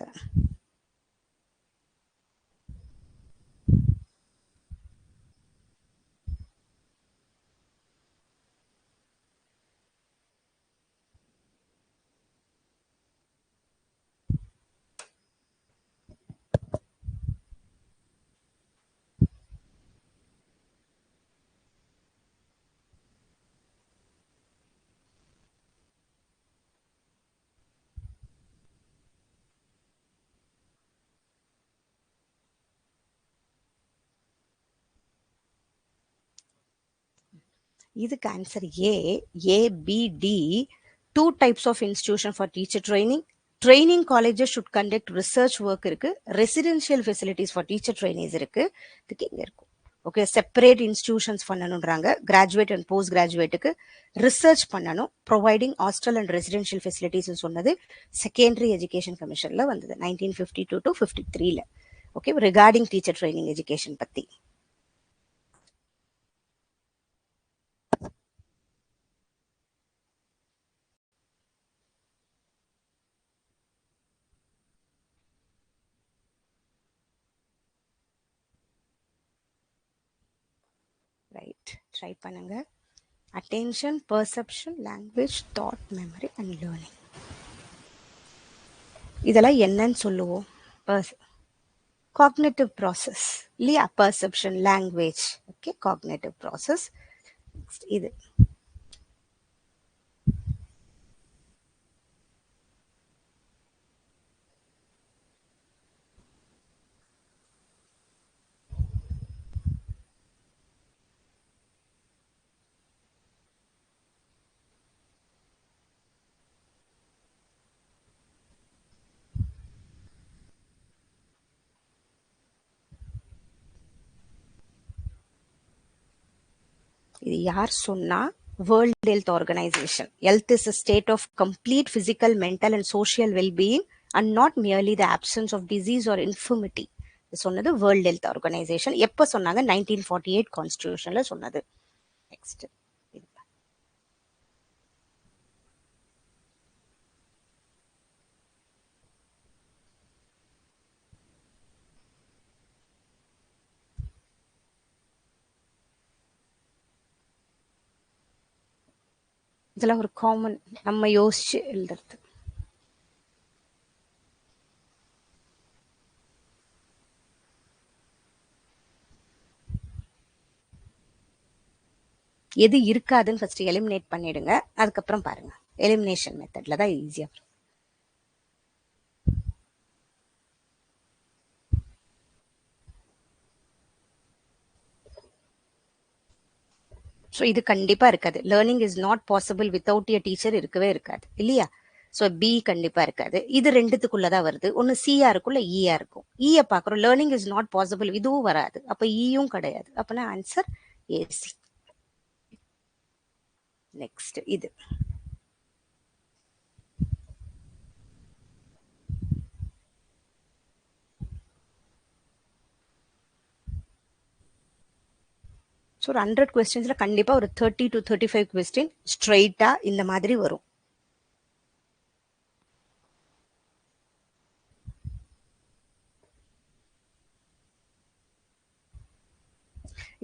இதுக்கு answer APD. 2 types of institution for teacher training. Training colleges should conduct research work இருக்கு. Residential facilities for teacher trainees இருக்கு. இதுக்கு இங்க இருக்கும். ஓகே, செப்பரேட் இன்ஸ்டிடியூஷன்ஸ் பண்ணணுன்றாங்க. கிராஜுவேட் அண்ட் போஸ்ட் கிராஜுவேட்டுக்கு ரிசர்ச் பண்ணணும். Providing hostel and residential facilities சொன்னது செகண்டரி எஜுகேஷன் கமிஷன்ல வந்தது 1952 to 53ல. Okay, regarding teacher training education பத்தி. ரைட், ட்ரை பண்ணுங்க. Attention, perception, language, thought, memory and learning. இதெல்லாம் என்னன்னு சொல்லுவோம்? காக்னிட்டிவ் ப்ராசஸ் இல்லையா? Perception, language. Okay, cognitive process. இது இது யார் சொன்னா? World health organisation. Health is a state of complete physical, mental and social well-being and not merely the absence of disease or infirmity. சொன்னது வேர்ல்ட் ஹெல்த் ஆர்கனைசேஷன். எப்ப சொன்னாங்க? 1948 கான்ஸ்டிடியூஷன்ல சொன்னது. நெக்ஸ்ட். இதெல்லாம் ஒரு காமன் நம்ம யோசிச்சு எழுதுறது. எது இருக்காதுன்னு ஃபர்ஸ்ட் எலிமினேட் பண்ணிடுங்க, அதுக்கப்புறம் பாருங்க. எலிமினேஷன் மெத்தட்ல தான் ஈஸியா. ஸோ இது கண்டிப்பா இருக்காது. Learning is not possible without a teacher இருக்கவே இருக்காது இல்லையா? ஸோ பி கண்டிப்பா இருக்காது. இது ரெண்டுத்துக்குள்ளதான் வருது. ஒன்னு சியா இருக்கும்ல ஈயா இருக்கும். ஈய பாக்குறோம். லேர்னிங் இஸ் நாட் பாசிபிள், இதுவும் வராது. அப்ப ஈயும் கிடையாது. அப்பனா ஆன்சர் ஏசி. நெக்ஸ்ட் இது. ஸோ ஒரு 100 கொஸ்டின்ஸ்ல கண்டிப்பா ஒரு 30 to 35 கொஸ்டின் ஸ்ட்ரெயிட்டா இந்த மாதிரி வரும்.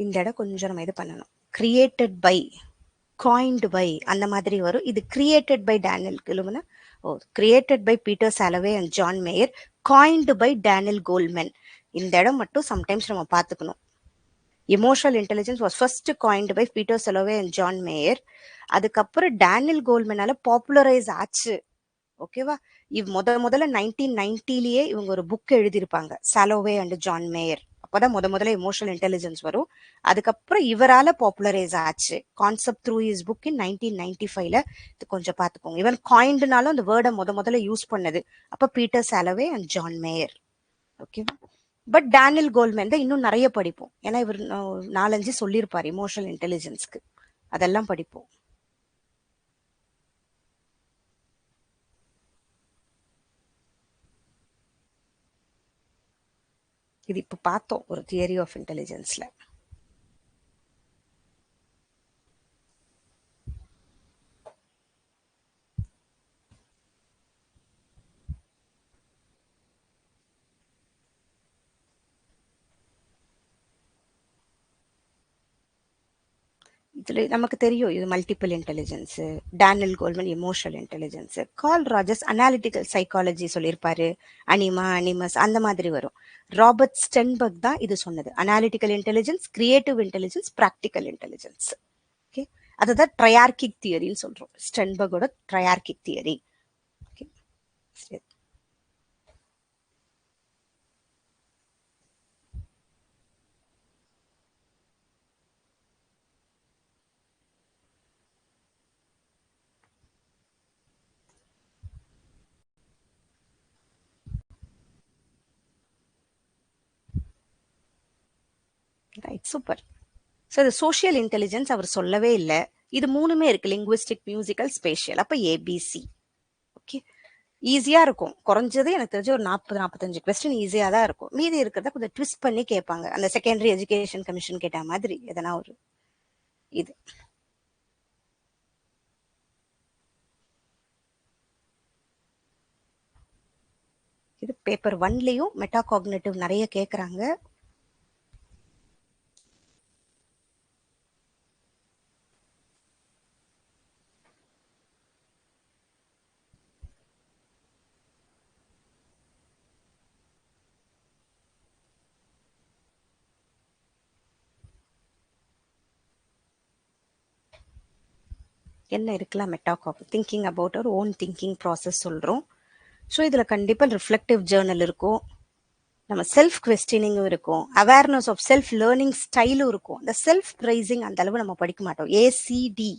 இந்த இடம் கொஞ்சம் நம்ம இது பண்ணணும். கிரியேட்டட் பை, காயின்டு பை அந்த மாதிரி வரும். இது கிரியேட்டட் பை டேனியல் கிலுமனா, or created by Peter Salovey and John Mayer, coined by Daniel Goleman. இந்த இடம் மட்டும் சம்டைம்ஸ் நம்ம பார்த்துக்கணும். Emotional intelligence was first coined by Peter Salovey and John Mayer. அதுக்கப்புறம் டேனியல் கோல்ட்மேனால பாப்புலரைஸ் ஆச்சு. ஓகேவா? முதல்ல 1990லயே இவங்க ஒரு புக் எழுதியிருப்பாங்க, சாலோவே அண்ட் ஜான் மேயர். அப்பதான் முதல்ல எமோஷனல் இன்டெலிஜென்ஸ் வரும். அதுக்கப்புறம் இவரால பாப்புலரைஸ் ஆச்சு கான்செப்ட் த்ரூ இஸ் புக் இன் 1995ல. இது கொஞ்சம் பாத்துக்கோங்க. இவன் காயின்டுனாலும் அந்த வேர்டை முதல்ல யூஸ் பண்ணது அப்ப பீட்டர் சாலோவே அண்ட் ஜான் மேயர். ஓகேவா? பட் டேனியல் கோல்ட்மேன் தான் இன்னும் நிறைய படிப்போம். ஏன்னா இவர் 4-5 சொல்லியிருப்பார் எமோஷனல் இன்டெலிஜென்ஸ்க்கு. அதெல்லாம் படிப்போம். இது இப்ப பார்த்தோம் ஒரு தியரி ஆஃப் இன்டெலிஜென்ஸ்ல. இதுல நமக்கு தெரியும் இது multiple intelligence, Daniel Goleman emotional intelligence, Carl Rogers analytical psychology சொல்லியிருப்பாரு, அனிமா அனிமஸ் அந்த மாதிரி வரும். ராபர்ட் ஸ்டென்பர்க் தான் இது சொன்னது, analytical intelligence, creative intelligence, practical intelligence. Okay, அதுதான் ட்ரையார்கிக் தியரின்னு சொல்றோம். ஸ்டென்பர்கோட ட்ரையார்கிக் தியரி. ஓகே, சரி. Right, super. ஸோ இது சோஷியல் இன்டெலிஜென்ஸ் அவர் சொல்லவே இல்லை. இது மூணுமே இருக்கு, லிங்குவிஸ்டிக், மியூசிக்கல், ஸ்பேஷியல். அப்ப ஏபிசி. ஓகே, ஈஸியா இருக்கும். குறைஞ்சது எனக்கு தெரிஞ்ச ஒரு 40-45 கொஸ்டின் ஈஸியா தான் இருக்கும். மீதி இருக்கிறத கொஞ்சம் ட்விஸ்ட் பண்ணி கேட்பாங்க. அந்த செகண்டரி எஜுகேஷன் கமிஷன் கேட்ட மாதிரி எதனா ஒரு இது. இது பேப்பர் 1லயும் மெட்டாகாக்னிட்டிவ் நிறைய கேட்கறாங்க. என்ன இருக்கலாம்? Thinking about our own thinking process சொல்றோம். ஸோ இதுல கண்டிப்பா ரிஃப்ளெக்டிவ் ஜேர்னல் இருக்கும், நம்ம செல்ஃப் கொஸ்டினிங்கும் இருக்கும், அவேர்னஸ் ஆஃப் செல்ஃப் லேர்னிங் ஸ்டைலும் இருக்கும். இந்த செல்ஃப் பிரைசிங் அந்த அளவு நம்ம படிக்க மாட்டோம். ஏசிடி.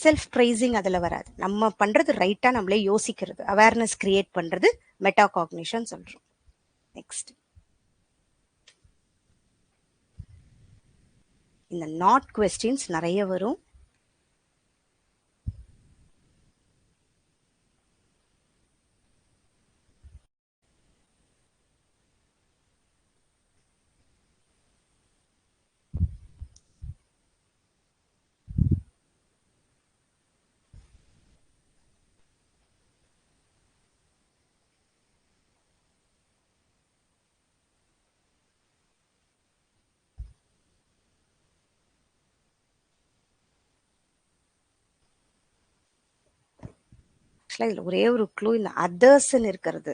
செல்ஃப் பிரைசிங் அதுல வராது. நம்ம பண்றது ரைட்டா நம்மளே யோசிக்கிறது, அவேர்னஸ் கிரியேட் பண்றது மெட்டாகாக்னிஷன் சொல்றோம். நெக்ஸ்ட். இந்த நாட் கொஸ்டின்ஸ் நிறைய வரும். இதுல ஒரே ஒரு க்ளூ இந்த அதர்ஸ்ன்னு இருக்கிறது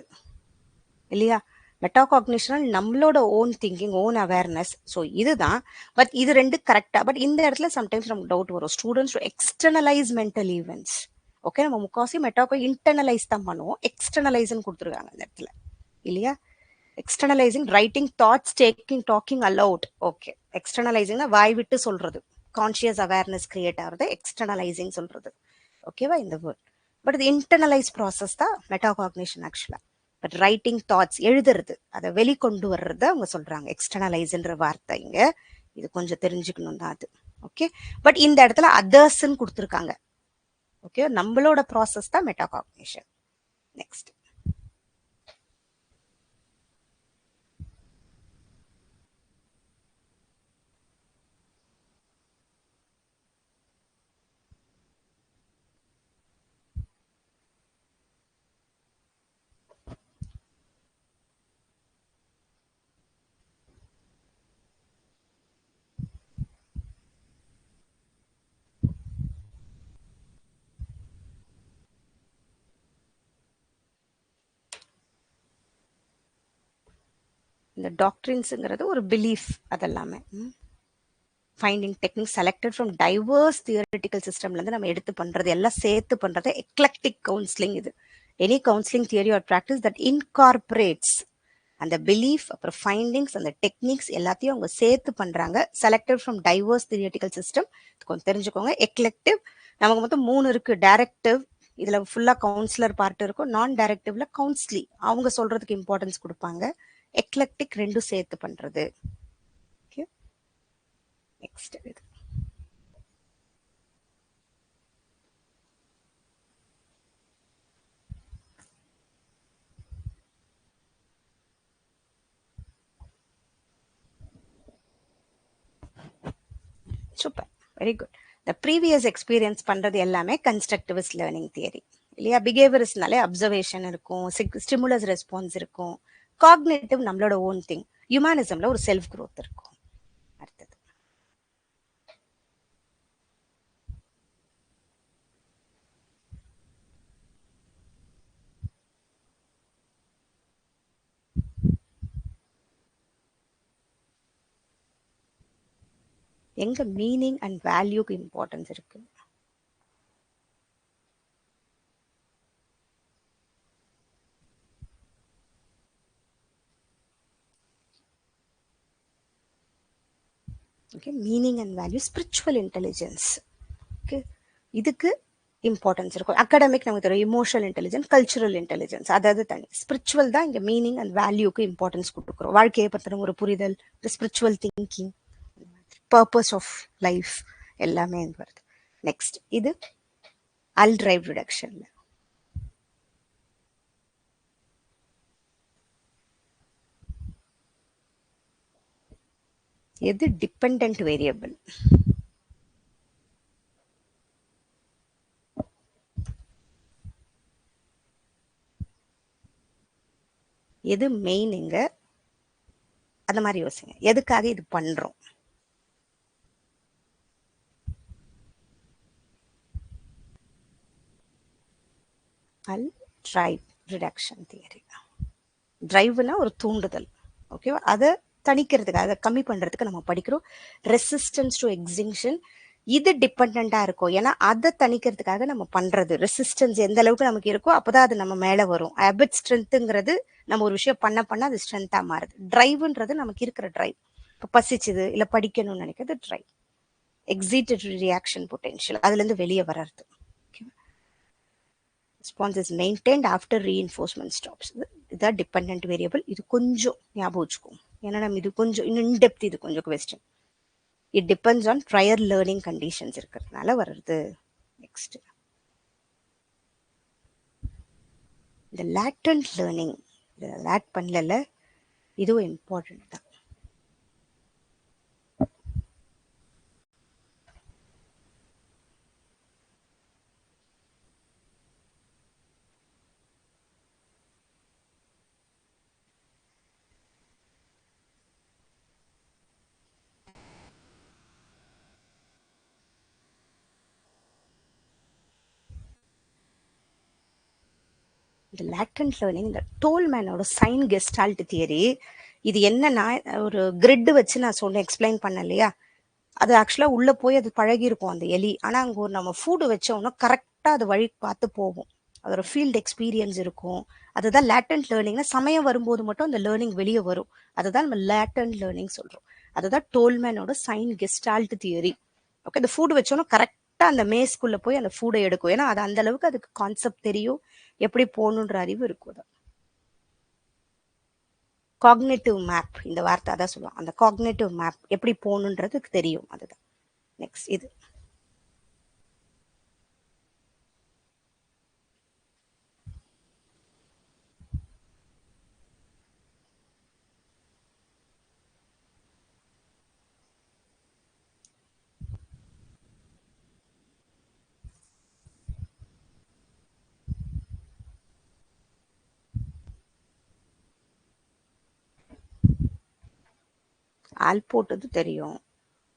இல்லையா. மெட்டாகாக்னிஷன் நம்மளோட own thinking, own awareness. So இதுதான். பட் இது ரெண்டு கரெக்டா. பட் இந்த இடத்துல சம்டைம்ஸ் நமக்கு டவுட் வரும். Students externalise mental events. Okay, நம்ம முக்காசி மெட்டாகோ இன்டர்னலைஸ் தான் பண்ணுவோம். எக்ஸ்டர்னலைஸ்ன்னு கொடுத்துருக்காங்க இந்த இடத்துல இல்லையா. Externalising writing thoughts, talking aloud. Okay, எக்ஸ்டர்னலைசிங்னா வாய் விட்டு சொல்றது, கான்சியஸ் அவேர்னஸ் கிரியேட் ஆகிறது எக்ஸ்டர்னலைசிங் சொல்றது. ஓகேவா இந்த வேர்ட். பட் இது இன்டர்னலைஸ் ப்ராசஸ் தான் மெட்டாகாக்னிஷன் ஆக்சுவலா. பட் ரைட்டிங் தாட்ஸ், எழுதுறது, அதை வெளிக்கொண்டு வர்றத அவங்க சொல்றாங்க எக்ஸ்டர்னலைஸ்ன்ற வார்த்தை. இங்க இது கொஞ்சம் தெரிஞ்சுக்கணும் தான் அது. ஓகே, பட் இந்த இடத்துல அதர்ஸ்ன்னு கொடுத்துருக்காங்க. ஓகே, நம்மளோட ப்ராசஸ் தான் மெட்டாகாக்னிஷன். நெக்ஸ்ட், இந்த டாக்ட்ரின்ஸுங்கிறது ஒரு பிலீஃப். அதெல்லாமே finding technique selected from divorce theoretical சிஸ்டம்ல இருந்து நம்ம எடுத்து பண்றது, எல்லாம் சேர்த்து பண்றது எக்லெக்டிக் கவுன்சிலிங். இது any counselling theory R practice that incorporates அந்த பிலீஃப், அப்புறம் ஃபைண்டிங்ஸ், அந்த டெக்னிக்ஸ் எல்லாத்தையும் அவங்க சேர்த்து பண்றாங்க. Selected from divorce theoretical system. கொஞ்சம் தெரிஞ்சுக்கோங்க. எக்லெக்டிவ் நமக்கு மொத்தம் 3 இருக்கு. டைரக்டிவ், இதுல ஃபுல்லா கவுன்சிலர் பார்ட் இருக்கும். நான் டைரக்டிவ்ல கவுன்சிலி, அவங்க சொல்றதுக்கு இம்பார்ட்டன்ஸ் கொடுப்பாங்க. எக்லெக்டிக் ரெண்டும் சேர்த்து பண்றது. ஓகே, நெக்ஸ்ட் இது சூப்பர், வெரி குட். இந்த ப்ரீவியஸ் எக்ஸ்பீரியன்ஸ் பண்றது எல்லாமே கன்ஸ்ட்ரக்டிவிஸ்ட் லேர்னிங் தியரி இல்லையா. பிஹேவியரிஸ்ட்னாலே அப்சர்வேஷன் இருக்கும், ஸ்டிமுலஸ் ரெஸ்பான்ஸ் இருக்கும். காக்னேட்டிவ் நம்மளோட ஓன் திங். ஹியூமனிசம்ல ஒரு செல்ஃப் growth இருக்கும். அடுத்தது எங்க மீனிங் அண்ட் வேல்யூக்கு இம்பார்ட்டன்ஸ் இருக்கு. Okay, meaning and value, spiritual intelligence. Okay, இதுக்கு இம்பார்ட்டன்ஸ் இருக்கும். அகாடமிக் நமக்கு தெரியும், இமோஷனல் இன்டெலிஜென்ஸ், கல்ச்சுரல் இன்டெலிஜென்ஸ், அதாவது தனி. ஸ்பிரிச்சுவல் தான் இங்க மீனிங் அண்ட் வேல்யூக்கு இம்பார்ட்டன்ஸ் கொடுக்குறோம். வாழ்க்கையை பத்தின ஒரு புரிதல், spiritual thinking, purpose of life எல்லாமே வருது. நெக்ஸ்ட், இது அல் டிரைவ் ரிடக்ஷன்ல எது டிபெண்டன்ட் வேரியபிள், எது மெயின், இங்க அந்த மாதிரி யோசிங்க. எதுக்காக இது பண்றோம்? அல் டிரைவ் ரிடக்ஷன் தியரி. டிரைவ்னா ஒரு தூண்டுதல். ஓகேவா, அதை தணிக்கிறதுக்கு, அதை கம்மி பண்றதுக்கு நம்ம படிக்கிறோம். ரெசிஸ்டன்ஸ் டு எக்ஸ்டிங்ஷன், இது டிபெண்டா இருக்கும். ஏன்னா அதை தணிக்கிறதுக்காக நம்ம பண்றது. ரெசிஸ்டன்ஸ் எந்த அளவுக்கு நமக்கு இருக்கோ அப்பதான் அது நம்ம மேல வரும். ஹேபிட் ஸ்ட்ரென்த்ங்கிறது நம்ம ஒரு விஷயம் பண்ண பண்ண அது ஸ்ட்ரென்த்தா மாறுது. டிரைவ்ன்றது நமக்கு இருக்கிற டிரைவ். இப்போ பசிச்சுது இல்ல படிக்கணும்னு நினைக்கிறது டிரைவ். எக்ஸிட்டரி ரியாக்ஷன் பொட்டென்ஷியல், அதுல இருந்து வெளியே வர்றது. Response is maintained after reinforcement stops. இதான் டிபெண்டன்ட் வேரியபிள். இது கொஞ்சம் ஞாபகம் வச்சுக்கோங்க. ஏன்னா நம்ம இது கொஞ்சம் இன்னும் இன்டெப்த், இது கொஞ்சம் question. It depends on prior learning conditions இருக்கிறதுனால வருது. நெக்ஸ்ட் இந்த லேட்டன்ட் லேர்னிங், லேட் பண்ணல, இதுவும் இம்பார்ட்டன்ட் தான். இந்த லேட்டன்ட் லேர்னிங், இந்த டோல்மேனோட சைன் கெஸ்டால்ட் தியரி, இது என்னன்னா ஒரு கிரிட் வச்சு நான் சொன்ன எக்ஸ்பிளைன் பண்ண இல்லையா, அது ஆக்சுவலா உள்ள போய் அது பழகி இருக்கும் அந்த எலி. ஆனா அங்க ஒரு நம்ம ஃபுட் வச்சோம்னா கரெக்டா அது வழி பார்த்து போகும். அதோட ஃபீல்டு எக்ஸ்பீரியன்ஸ் இருக்கும். அதுதான் லேட்டன்ட் லேர்னிங்னா சமயம் வரும்போது மட்டும் அந்த லேர்னிங் வெளியே வரும். அதுதான் நம்ம லேட்டன்ட் லேர்னிங் சொல்றோம். அதுதான் டோல்மேனோட சைன் கெஸ்டால்ட் தியரி. ஓகே, இந்த ஃபுட் வச்சோம்னா கரெக்டா அந்த மேஸ்க்குள்ள போய் அந்த ஃபுட்டை எடுக்கும். ஏன்னா அது அந்த அளவுக்கு அதுக்கு கான்செப்ட் தெரியும், எப்படி போகணுன்ற அறிவு இருக்கும். காக்னேட்டிவ் மேப், இந்த வார்த்தை அதான் சொல்லுவாங்க. அந்த காக்னேட்டிவ் மேப் எப்படி போகணுன்றதுக்கு தெரியும். அதுதான் நெக்ஸ்ட். இது ஆல்போர்ட் தெரியும்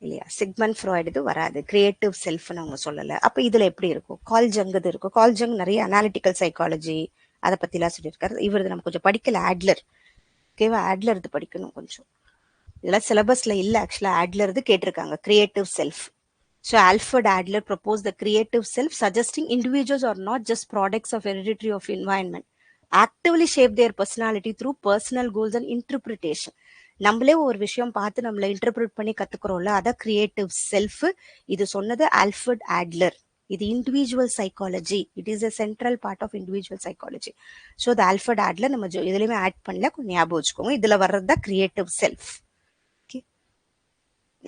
இல்லையா, சிக்மண்ட் ஃப்ராய்டு இது வராது, கிரியேட்டிவ் செல்ஃப்னு அவங்க சொல்லலை. அப்போ இதில் எப்படி இருக்கும், கால் ஜங் இது இருக்கும். கால் ஜங் நிறைய அனாலிட்டிக்கல் சைக்காலஜி அதை பற்றிலாம் சொல்லியிருக்காரு. இவரது நம்ம கொஞ்சம் படிக்கல, ஆட்லர். ஓகேவா, ஆட்லர் இது படிக்கணும் கொஞ்சம். இதெல்லாம் சிலபஸ்ல இல்லை ஆக்சுவலாக. ஆட்லர் இது கேட்டிருக்காங்க, creative self. So Alfred Adler propose the creative self, suggesting individuals are not just products of hereditary of environment, actively shape their personality through personal goals and interpretation. நம்மளே ஒரு விஷயம் பார்த்து நம்மளை இன்டர்பிரட் பண்ணி கத்துக்கிறோம்ல, அதான் கிரியேட்டிவ் செல்ஃப். இது சொன்னது ஆல்ஃபர்ட் ஆட்லர். இது individual psychology, it is a central part of individual psychology. So இது ஆல்ஃபர்ட் ஆட்லர், நம்ம இதுலயுமே ஆட் பண்ணல, கொஞ்சம் ஞாபகம் வச்சுக்கோங்க. இதுல வர்றது தான் கிரியேட்டிவ் செல்ஃப். Okay,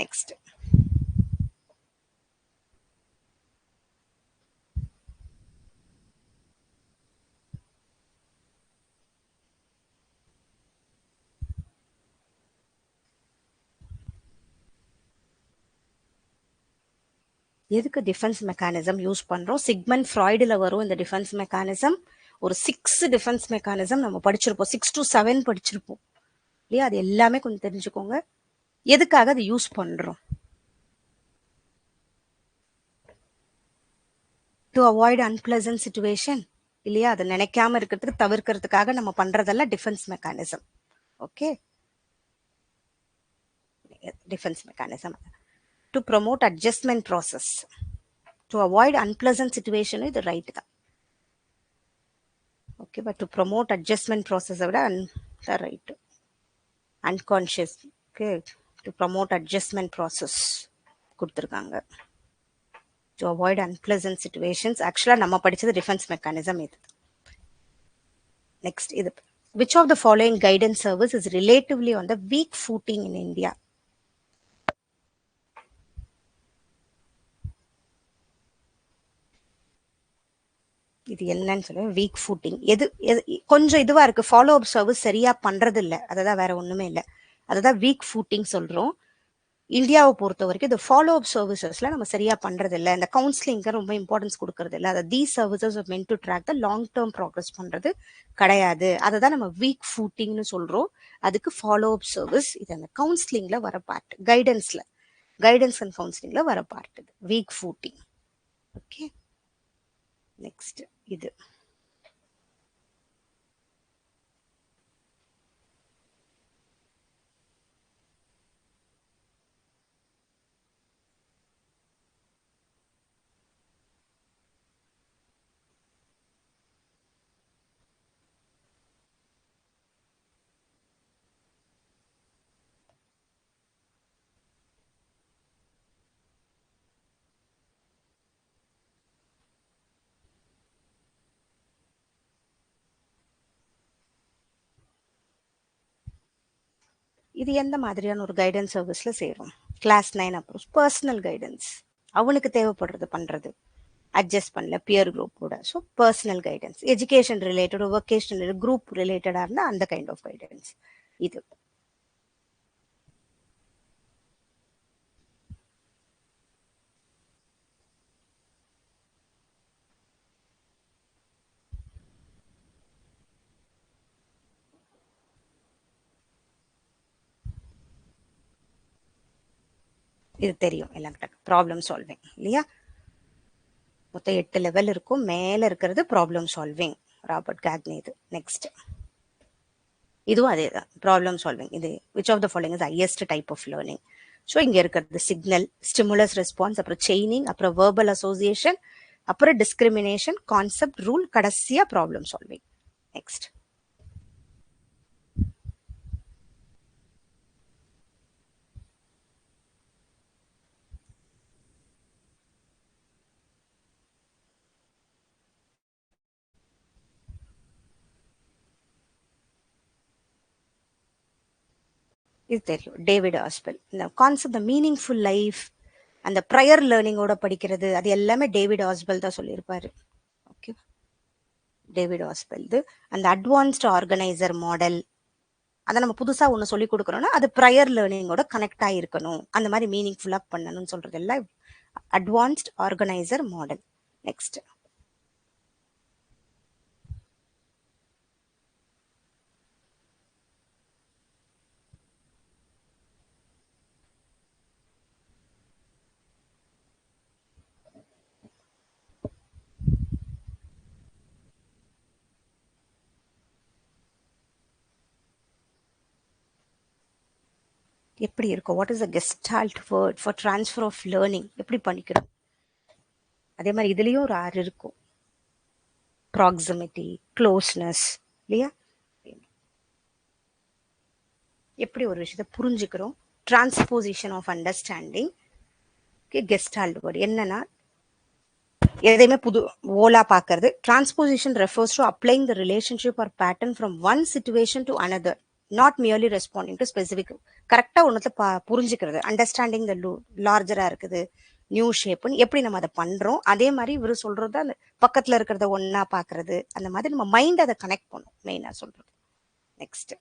next. எதுக்கு டிஃபென்ஸ் மெக்கானிசம் யூஸ் பண்றோம்? சிக்மண்ட் ஃப்ராய்டில் வரும் இந்த டிஃபென்ஸ் மெக்கானிசம். ஒரு 6 டிஃபென்ஸ் மெக்கானிசம் நம்ம படிச்சிருப்போம், 6 to 7 படிச்சிருப்போம் இல்லையா. அது எல்லாமே கொஞ்சம் தெரிஞ்சுக்கோங்க. எதுக்காக அதை யூஸ் பண்றோம்? டு அவாய்ட் அன்பிளசன்ட் சிச்சுவேஷன் இல்லையா, அதை நினைக்காம இருக்கிறதுக்கு, தவிர்க்கிறதுக்காக நம்ம பண்றதெல்லாம் defence mechanism. Okay, defence mechanism. To promote adjustment process, to avoid unpleasant situation, இது ரைட் தான். Okay, but to promote adjustment ப்ராசஸை விட right. Unconscious. Okay, to promote adjustment process கொடுத்துருக்காங்க. டு அவாய்ட் அன்பிளசன்ட் சிச்சுவேஷன்ஸ், ஆக்சுவலாக நம்ம படித்தது டிஃபென்ஸ் மெக்கானிசம் இது. நெக்ஸ்ட், இது which of the following guidance service is relatively on the weak footing in India? இது என்னன்னு சொல்லுவேன், வீக் ஃபூட்டிங். எது கொஞ்சம் இதுவா இருக்கு, ஃபாலோ அப் சர்வீஸ் சரியா பண்றது இல்லை, அதுதான், வேற ஒண்ணுமே இல்லை. அதுதான் வீக் ஃபூட்டிங் சொல்றோம். இந்தியாவை பொறுத்த வரைக்கும் இந்த ஃபாலோ அப் சர்வீசஸ்ல நம்ம சரியா பண்றது இல்லை, இந்த கவுன்சிலிங்க்கு ரொம்ப இம்பார்ட்டன்ஸ் கொடுக்கறது இல்லை. அதை these services are meant to track the long term progress பண்றது கிடையாது. அதை தான் நம்ம வீக் ஃபூட்டிங்னு சொல்றோம். அதுக்கு ஃபாலோ அப் சர்வீஸ் இது அந்த கவுன்சிலிங்ல வர பார்ட், கைடன்ஸ் அண்ட் கவுன்சிலிங்ல வர பார்ட், இது வீக் ஃபூட்டிங். Okay, next. இது இது எந்த மாதிரியான ஒரு கைடன்ஸ் சர்வீஸ்ல சேரும்? கிளாஸ் 9 அப்ரோச், பர்சனல் கைடன்ஸ், அவனுக்கு தேவைப்படுறது பண்றது, அட்ஜஸ்ட் பண்ணல பியர் குரூப் கூட. So personal guidance, education related, vocational group ரிலேட்டடாக இருந்தால் அந்த கைண்ட் ஆஃப் கைடன்ஸ். இது இது தெரியும் எல்லாருக்கிட்ட. ப்ராப்ளம் சால்விங் இல்லையா? மொத்தம் 8 லெவல் இருக்கும். மேல இருக்கிறது ப்ராப்ளம் சால்விங், ராபர்ட் கேக்னி. இது நெக்ஸ்ட், இதுவும் அதே தான், ப்ராப்ளம் சால்விங். இது which of the following is highest type of learning. So இங்க இருக்கிறது சிக்னல், ஸ்டிமுலஸ் ரெஸ்பான்ஸ், அப்புறம் செயினிங், அப்புறம் வேர்பல் அசோசியேஷன், அப்புறம் டிஸ்கிரிமினேஷன், கான்செப்ட், ரூல், கடைசியா ப்ராப்ளம் சால்விங். நெக்ஸ்ட், இது தெரியும், டேவிட் ஆஸ்பெல். இந்த கான்செப்ட் மீனிங்ஃபுல் லைஃப், அந்த ப்ரையர் லேர்னிங்கோட படிக்கிறது, அது எல்லாமே டேவிட் ஆஸ்பெல் தான் சொல்லியிருப்பாரு. Okay, David Ausubel. அந்த அட்வான்ஸ்டு ஆர்கனைசர் மாடல், அதை நம்ம புதுசா ஒன்று சொல்லி கொடுக்குறோம்னா அது ப்ரையர் லேர்னிங்கோட கனெக்ட் ஆகிருக்கணும், அந்த மாதிரி மீனிங்ஃபுல்லாக பண்ணணும்னு சொல்றது எல்லாம் அட்வான்ஸ்ட் ஆர்கனைசர் மாடல். நெக்ஸ்ட், எப்படி இருக்கும், what is a Gestalt word for transfer of learning, எப்படி பண்ணிக்கிறோம். அதே மாதிரி இதுலயும் ஒரு 6 இருக்கும், ப்ராக்சிமிட்டி, க்ளோஸ்னஸ் இல்லையா? எப்படி ஒரு விஷயத்தை புரிஞ்சுக்கிறோம், transposition of understanding, gestalt word என்னன்னா எதையுமே புது ஓலா பார்க்கறது. Transposition refers to applying the relationship or pattern from one situation to another, not merely responding to specific. கரெக்டாக ஒன்றத்தை புரிஞ்சுக்கிறது, அண்டர்ஸ்டாண்டிங் த லார்ஜரா இருக்குது, நியூ ஷேப்புன்னு எப்படி நம்ம அதை பண்றோம். அதே மாதிரி இவர் சொல்றது அந்த பக்கத்துல இருக்கிறத ஒன்னா பாக்குறது, அந்த மாதிரி நம்ம மைண்ட் அதை கனெக்ட் பண்ணும், மெயினா சொல்றது. Next,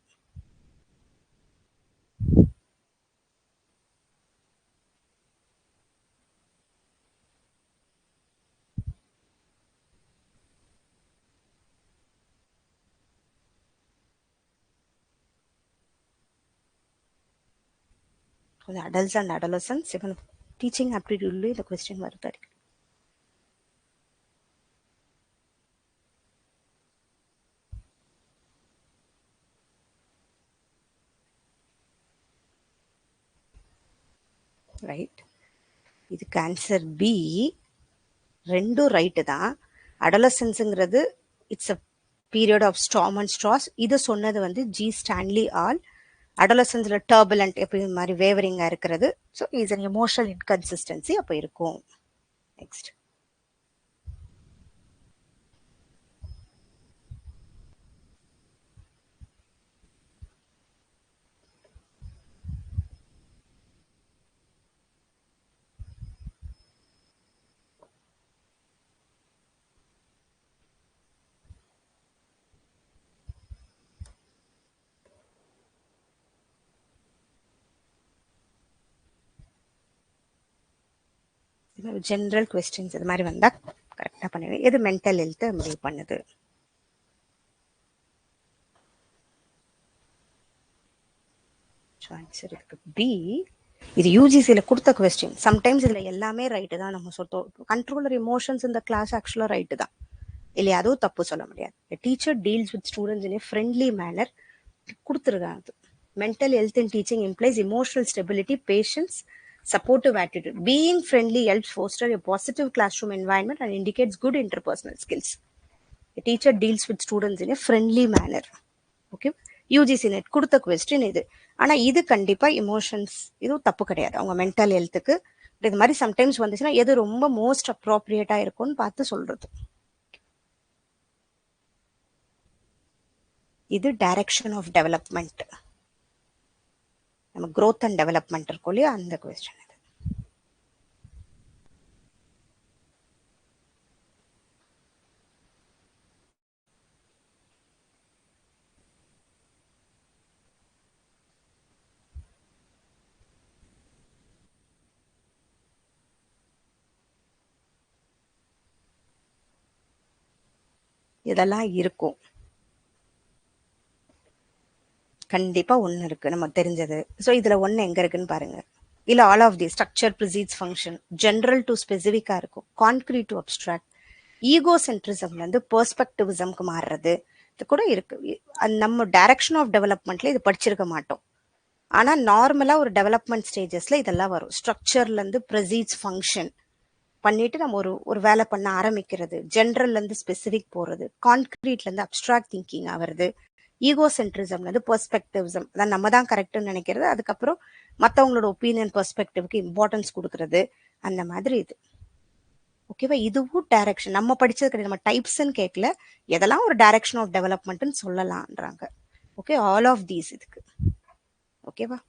adults and adolescents, even teaching aptitude இந்த கொஸ்டின் வருது. ரைட், இதுக்கு ஆன்சர் பி. ரெண்டும் ரைட்டு தான். அடலசன்ஸுங்கிறது it's a period of storm and stress. இது சொன்னது வந்து ஜி ஸ்டான்லி ஆல். அடலசன்ஸ்ல டர்புலண்ட் எப்படி மாதிரி வேவரிங்கா இருக்கிறது. So is an emotional inconsistency அப்போ இருக்கும். நெக்ஸ்ட், ஜென்ரல் கொஸ்டின்ஸ் இது மாதிரி வந்தா கரெக்டா பண்ணுவேன். எது மென்டல் ஹெல்த் முடிவு பண்ணுது. ஆன்சர் இருக்கு பி. இது யூஜிசியில் கொடுத்த கொஸ்டின். சம்டைம்ஸ் இதில் எல்லாமே ரைட்டு தான் நம்ம சொல்றோம். கண்ட்ரோலர் எமோஷன்ஸ் இந்த கிளாஸ் ஆக்சுவலாக ரைட்டு தான் இல்லையா, அதுவும் தப்பு சொல்ல முடியாது. Teacher deals with students in a friendly manner கொடுத்துருக்காங்க. Mental health in teaching implies emotional stability, patience, supportive attitude. Being friendly helps foster a positive classroom environment and indicates good interpersonal skills. A teacher deals with students in a friendly manner. Okay, UGC net கொடுத்த கொஸ்டின் இது. ஆனா இது கண்டிப்பா இமோஷன்ஸ் இதுவும் தப்பு கிடையாது அவங்க மென்டல் ஹெல்த்துக்கு. இது மாதிரி சம்டைம்ஸ் வந்துச்சுன்னா எது ரொம்ப மோஸ்ட் அப்ரோப்ரியேட்டா இருக்கும்னு பார்த்து சொல்றது. இது டைரக்ஷன் ஆஃப் டெவலப்மெண்ட். நம்ம growth and development இருக்கும் இல்லையா, அந்த கொஸ்டின் இது. இதெல்லாம் இருக்கும், கண்டிப்பா ஒண்ணு இருக்கு நம்ம தெரிஞ்சது. ஸோ இதுல ஒண்ணு எங்க இருக்குன்னு பாருங்க. இல்ல all of the structure precedes function, general to ஸ்பெசிஃபிக்கா இருக்கும், கான்கிரீட் டு அப்ட்ராக்ட், ஈகோ சென்ட்ரிசம்ல இருந்து பெர்ஸ்பெக்டிவிசம்க்கு மாறுறது, இது கூட இருக்கு. நம்ம டைரக்ஷன் ஆஃப் டெவலப்மெண்ட்ல இது படிச்சிருக்க மாட்டோம். ஆனா நார்மலா ஒரு டெவலப்மெண்ட் ஸ்டேஜஸ்ல இதெல்லாம் வரும். ஸ்ட்ரக்சர்ல இருந்து ப்ரிசீட்ஸ் ஃபங்க்ஷன் பண்ணிட்டு நம்ம ஒரு ஒரு வேலை பண்ண ஆரம்பிக்கிறது, ஜென்ரல்ல இருந்து ஸ்பெசிபிக் போறது, கான்கிரீட்ல இருந்து அப்ட்ராக்ட் திங்கிங் ஆகிறது, ஈகோ சென்ட்ரிசம்ல இருந்து பெர்ஸ்பெக்டிவிசம், அதான் நம்ம தான் கரெக்ட்னு நினைக்கிறது, அதுக்கப்புறம் மற்றவங்களோட ஒப்பீனியன் பெர்ஸ்பெக்டிவ்க்கு இம்பார்ட்டன்ஸ் கொடுக்கறது, அந்த மாதிரி இது. ஓகேவா, இதுவும் டைரக்ஷன் நம்ம படிச்சது கிடையாது, நம்ம டைப்ஸ்ன்னு கேட்கல, எதெல்லாம் ஒரு டைரக்ஷன் ஆஃப் டெவலப்மெண்ட்னு சொல்லலாம்ன்றாங்க. ஓகே, ஆல் ஆஃப் தீஸ் இதுக்கு. ஓகேவா,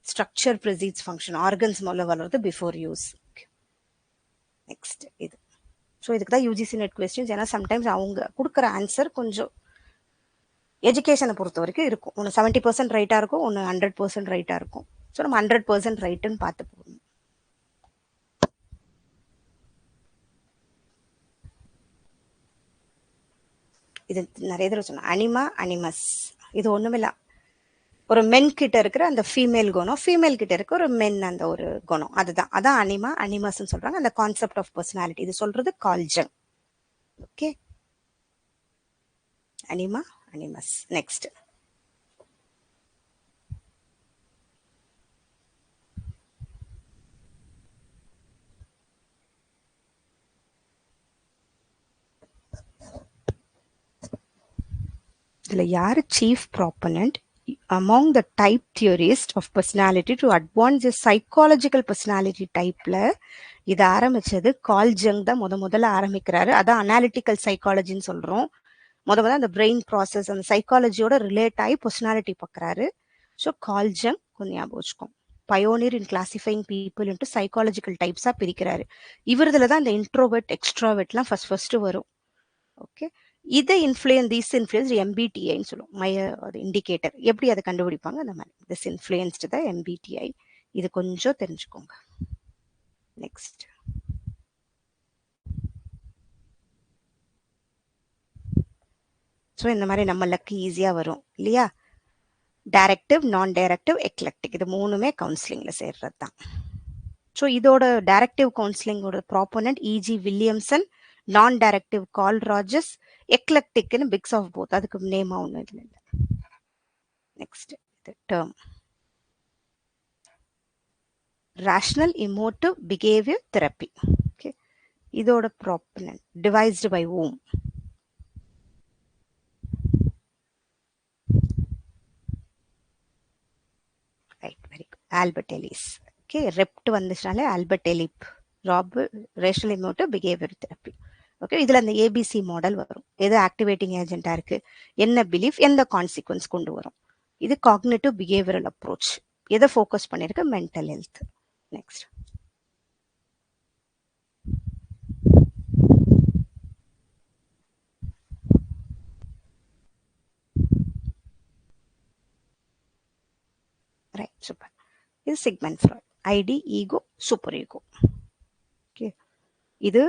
ஸ்ட்ரக்சர் ப்ரிசீட்ஸ் ஃபங்க்ஷன், ஆர்கன்ஸ் முதல்ல வளர்றது பிஃபோர் யூஸ். நெக்ஸ்ட் இது. ஸோ இதுக்கு தான் யூஜிசி நெட் கொஸ்டின்ஸ். ஏன்னா சம்டைம்ஸ் அவங்க கொடுக்குற ஆன்சர் கொஞ்சம் எஜுகேஷனை பொறுத்த வரைக்கும் இருக்கும். ஒன்று 70% ரைட்டாக இருக்கும், ஒன்று 100% ரைட்டாக இருக்கும். ஸோ நம்ம 100% ரைட்டுன்னு பார்த்து போகணும். இது நிறைய தடவை சொன்னேன், அனிமா அனிமஸ். இது ஒண்ணுமில்ல, ஒரு மென் கிட்ட இருக்கிற அந்த ஃபீமேல் குணம், ஃபீமேல் கிட்ட இருக்க ஒரு மென் அந்த ஒரு குணம், அதுதான் அதான் அனிமா அனிமஸ்ன்னு சொல்றாங்க. அந்த கான்செப்ட் ஆஃப் பர்சனாலிட்டி இது சொல்றது Carl Jung. Okay, anima animus. Next, இதுல யாரு chief proponent among the type theorists of personality to advance the psychological personality typeல இது ஆரம்பிச்சது கார்ல் ஜங் தான். முதல்ல ஆரம்பிக்கிறாரு. அதான் அனாலிட்டிக்கல் சைக்காலஜின்னு சொல்றோம். முதல்ல அந்த பிரெயின் ப்ராசஸ் அந்த சைக்காலஜியோட ரிலேட் ஆகி பர்சனாலிட்டி பார்க்குறாரு. ஸோ கார்ல் ஜங் கொஞ்சம் ஞாபகம் வச்சுக்கோங்க. பயோனியர் இன் கிளாசிஃபைங் பீப்புள் இன்ட்டு சைக்காலஜிக்கல் டைப்ஸா பிரிக்கிறாரு. இவரதுல தான் இந்த இன்ட்ரோவெர்ட் எக்ஸ்ட்ராவெர்ட்லாம் ஃபர்ஸ்ட் வரும். ஓகே, இதை தீஸ் இன்ஃப்ளூயன்ஸ் எம்பிடிஐன்னு சொல்லுவோம். அது இண்டிகேட்டர் எப்படி அதை கண்டுபிடிப்பாங்க, அந்த மாதிரி திஸ் இன்ஃப்ளூயன்ஸ்டு தான் எம்பிடிஐ. இது கொஞ்சம் தெரிஞ்சுக்கோங்க. நெக்ஸ்ட், ஸோ இந்த மாதிரி நம்ம லக்கு ஈஸியா வரும் இல்லையா. டைரக்டிவ், நான் டைரக்டிவ், எக்லெக்டிக், இது மூணுமே கவுன்சிலிங்ல சேர்றது தான். ஸோ இதோட டைரக்டிவ் கவுன்சிலிங்கோட proponent E G Williamson, non directive Carl Rogers, எக்லெக்டிக்னு பிக்ஸ் ஆஃப் போத், அதுக்கு நேமா ஒன்று இதில் இல்லை. நெக்ஸ்ட், இது term rational emotive behaviour therapy. Okay, இதோட proponent devised by whom. Right, very good, Albert Ellis. Okay, REBT வந்துச்சுனாலே ஆல்பர்ட் எலிப், ராப், rational emotive behaviour therapy. Okay, இதுல அந்த ஏபிசி மாடல் வரும். எது ஆக்டிவேட்டிங் ஏஜென்ட்டா இருக்கு, என்ன பிலீஃப், எந்த கான்சிக்வன்ஸ் கொண்டு வரும். இது காக்னிட்டிவ் பிஹேவியரல் அப்ரோச். எதை ஃபோக்கஸ் பண்ணிருக்கு, mental health. Next, right, super. இது Sigmund Freud, id, ego, super ego. Okay, இது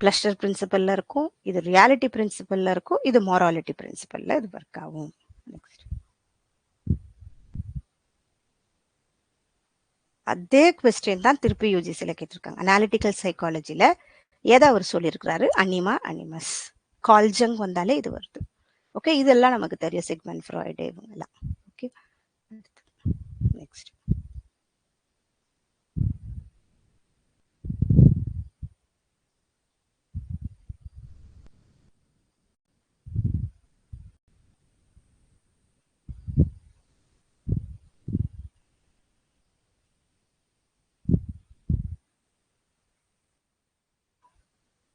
பிளஷர் பிரின்சிபல்ல இருக்கும், இது ரியாலிட்டி பிரின்சிபல்ல இருக்கும், இது மொராலிட்டி பிரின்சிபல்ல இது ஒர்க் ஆகும். நெக்ஸ்ட், அதே கொஸ்டின் தான் திருப்பி யூஜிசியில் கேட்டிருக்காங்க. அனாலிட்டிக்கல் சைக்காலஜியில் எதை அவர் சொல்லியிருக்கிறாரு, அனிமா அனிமஸ். கார்ல் ஜங் வந்தாலே இது வருது. ஓகே, இதெல்லாம் நமக்கு தெரியும், சிக்மெண்ட் ஃப்ராய்டு இவங்கெல்லாம். ஓகே, நெக்ஸ்ட்,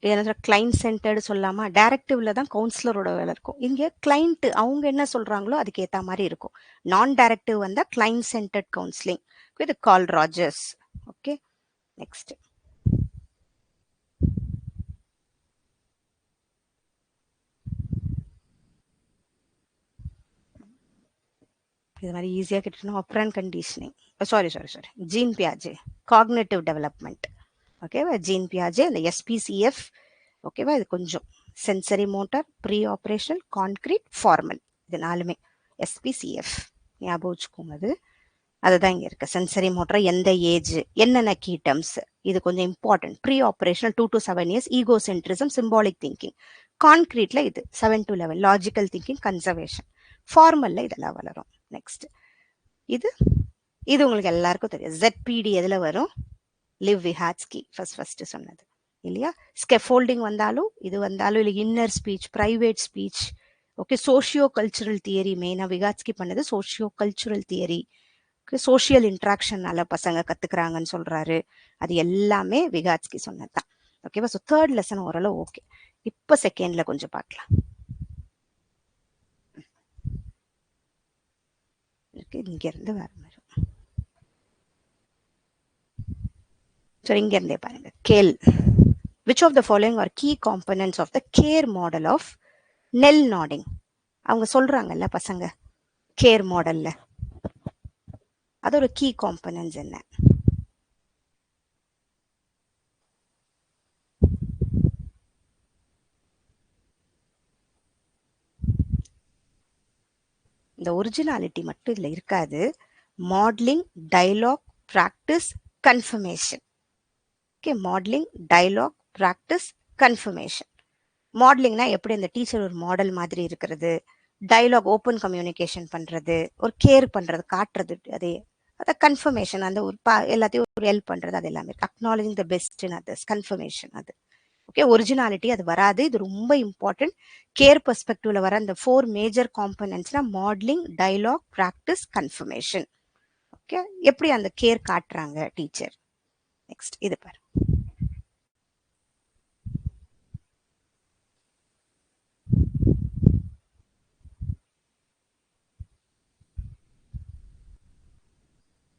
ஏன்னா கிளைண்ட் சென்டர்டு சொல்லாமா, டைரக்டிவ்ல தான் கவுன்சிலரோட வேலை இருக்கும். இங்க கிளைண்ட் அவங்க என்ன சொல்றாங்களோ அதுக்கு ஏத்த மாதிரி இருக்கும். நான் டைரக்டிவ் வந்தா client centred counselling with Carl Rogers. Okay, next. இது மாதிரி ஈஸியாக கேட்டுட்டோம். ஆப்ரண்ட் கண்டிஷனிங், சாரி ஜீன் பியாஜே காக்னேட்டிவ் டெவலப்மெண்ட். ஓகேவா, ஜீன் பியாஜே அந்த எஸ்பிசிஎஃப். ஓகேவா, இது கொஞ்சம் sensory motor, pre operational, concrete, formal, இது நாலுமே எஸ்பிசிஎஃப் ஞாபகம் வச்சுக்கோங்க. அதுதான் இங்க இருக்கு. சென்சரி மோட்டார் எந்த ஏஜ், என்னென்ன கீ டேர்ம்ஸ், இது கொஞ்சம் important. Pre operational 2 to 7 years, egocentrism, symbolic thinking. கான்கிரீட்ல இது 7 to 11, லாஜிக்கல் திங்கிங், கன்சர்வேஷன். ஃபார்மல்ல இதெல்லாம் வளரும். நெக்ஸ்ட், இது இது உங்களுக்கு எல்லாருக்கும் தெரியும். ZPD எதுல வரும்? லிவ் விஹாட்ஸ்கி ஃபர்ஸ்ட் சொன்னது இல்லையா? ஸ்கெஃபோல்டிங் வந்தாலும் இது வந்தாலும், இல்லை inner speech, private speech. Okay, socio cultural theory மெயினா விகாட்ஸ்கி பண்ணது. சோஷியோ கல்ச்சுரல் தியரி, சோஷியல் இன்ட்ராக்ஷன்னால பசங்க கத்துக்கிறாங்கன்னு சொல்றாரு. அது எல்லாமே விகாட்ஸ்கி சொன்னதுதான். ஓகேவா? ஸோ தேர்ட் லெசன் ஓரளவு ஓகே. இப்போ செகண்ட்ல கொஞ்சம் பார்க்கலாம். இங்க இருந்து வேற மாதிரி. சரி, இங்க இருந்தே பாருங்க. கேள், which of the following are key components of the care model of நெல் நாடிங்? அவங்க சொல்றாங்கல்ல பசங்க, கேர் மாடல்ல அதோட கீ காம்பனன்ட்ஸ் என்ன? இந்த ஒரிஜினாலிட்டி மட்டும் இதுல இருக்காது. Modelling, dialogue, practice, confirmation. Okay, modelling, dialogue, practice, confirmation. மாடலிங்னா எப்படி அந்த டீச்சர் ஒரு மாடல் மாதிரி இருக்கிறது, டயலாக் ஓப்பன் கம்யூனிகேஷன் பண்றது, ஒரு கேர் பண்றது, காட்டுறது, அதே அதை கன்ஃபர்மேஷன், அந்த ஒரு எல்லாத்தையும் ஒரு ஹெல்ப் பண்றது, அது எல்லாமே acknowledging the best in others, confirmation. அது ஓகே. ஒரிஜினாலிட்டி அது வராது. இது ரொம்ப இம்பார்ட்டன்ட். கேர் பெர்ஸ்பெக்டிவ்ல வர அந்த 4 மேஜர் காம்பனன்ட்ஸ்னா modelling, dialogue, practice, confirmation. Okay, எப்படி அந்த கேர் காட்டுறாங்க டீச்சர். நெக்ஸ்ட், இது பாரு.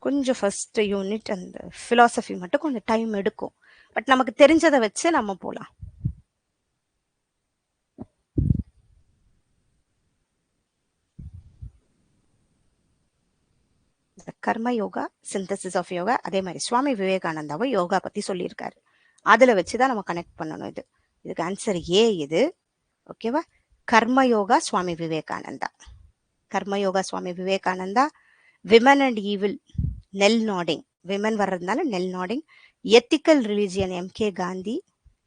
கொஞ்சம் ஃபர்ஸ்ட் யூனிட் அந்த பிலாசபி மட்டும் கொஞ்சம் டைம் எடுக்கும். பட் நமக்கு தெரிஞ்சதை வச்சு நம்ம போலாம். கர்ம யோகா, சிந்தசிஸ் ஆஃப் யோகா, அதே மாதிரி சுவாமி விவேகானந்தாவும் யோகா பத்தி சொல்லியிருக்காரு. அதுல வச்சுதான் நம்ம கனெக்ட் பண்ணணும். இதுக்கு ஆன்சர் ஏ இது. ஓகேவா? Karma Yoga Swami Vivekananda. Karmayoga Swami Vivekananda. Women and evil, Nel Noddings, women வர்றதுனால Nel Noddings. Ethical religion, MK Gandhi.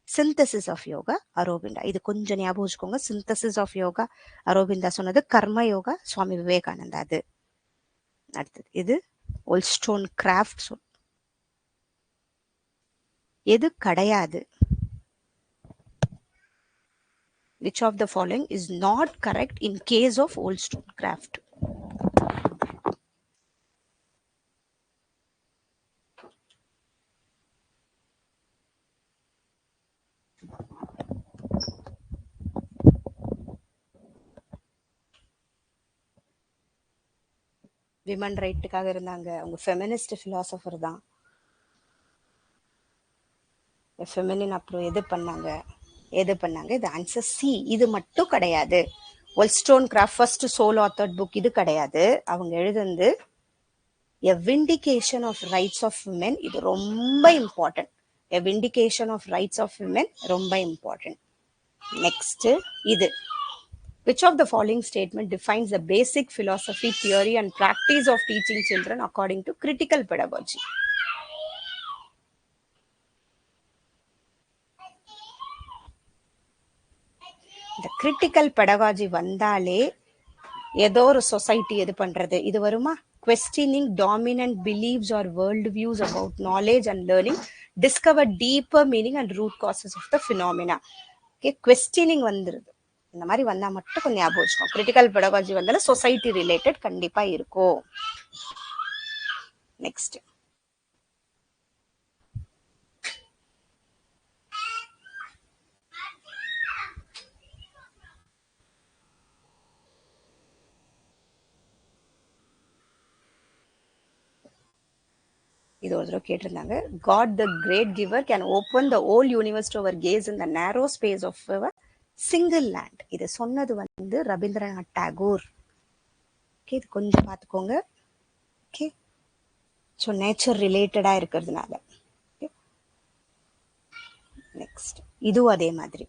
Synthesis of Yoga, Aurobindo. இது கொஞ்சம் ஞாபகம் வச்சுக்கோங்க. சிந்தசிஸ் ஆஃப் யோகா அரோபிந்தா சொன்னது, கர்ம யோகா சுவாமி விவேகானந்தா. அது அடுத்தது இது ஓல்ஸ்டோன் கிராஃப்ட். எது கிடையாது? Which of the following is not correct in case of Wollstonecraft? Women ரைட்டுக்காக இருந்தாங்க. அவங்க ஃபெமினிஸ்ட் பிலாசபர் தான். ஃபெமினின் அப்புறம் எது பண்ணாங்க? இது ஆன்சர் சி. இது மட்டும் கிடையாது. Wollstonecraft first sole authored book இது கிடையாது. அவங்க எழுதுனது A Vindication of Rights of Women. இது ரொம்ப important. A Vindication of Rights of Women ரொம்ப இம்பார்ட்டன்ட். நெக்ஸ்ட், இது which of the following statement defines the basic philosophy, theory and practice of teaching children according to critical pedagogy? இந்த கிரிட்டிக்கல் பெடகாஜி வந்தாலே ஏதோ ஒரு சொசைட்டி எது பண்றது, இது வருமா? questioning dominant beliefs or world views about knowledge and learning, discover deeper meaning and root causes of the phenomena. Okay, questioning வந்துருது. இந்த மாதிரி வந்தா மட்டும் கொஞ்சம் ஞாபகம் வச்சுக்கோங்க. கிரிட்டிக்கல் பெடகாஜி வந்தாலும் சொசைட்டி ரிலேட்டட் கண்டிப்பா இருக்கும். நெக்ஸ்ட், இது ஒரு தடவை கேட்டிருந்தாங்க. God the great giver can open the whole universe to our gaze in the narrow space of single land. இது சொன்னது வந்து ரவீந்திரநாத் டாகூர். ஓகே, இது கொஞ்சம் பார்த்துக்கோங்க. ஓகே, ஸோ நேச்சர் ரிலேட்டடா இருக்கிறதுனால. நெக்ஸ்ட் இதுவும் அதே மாதிரி.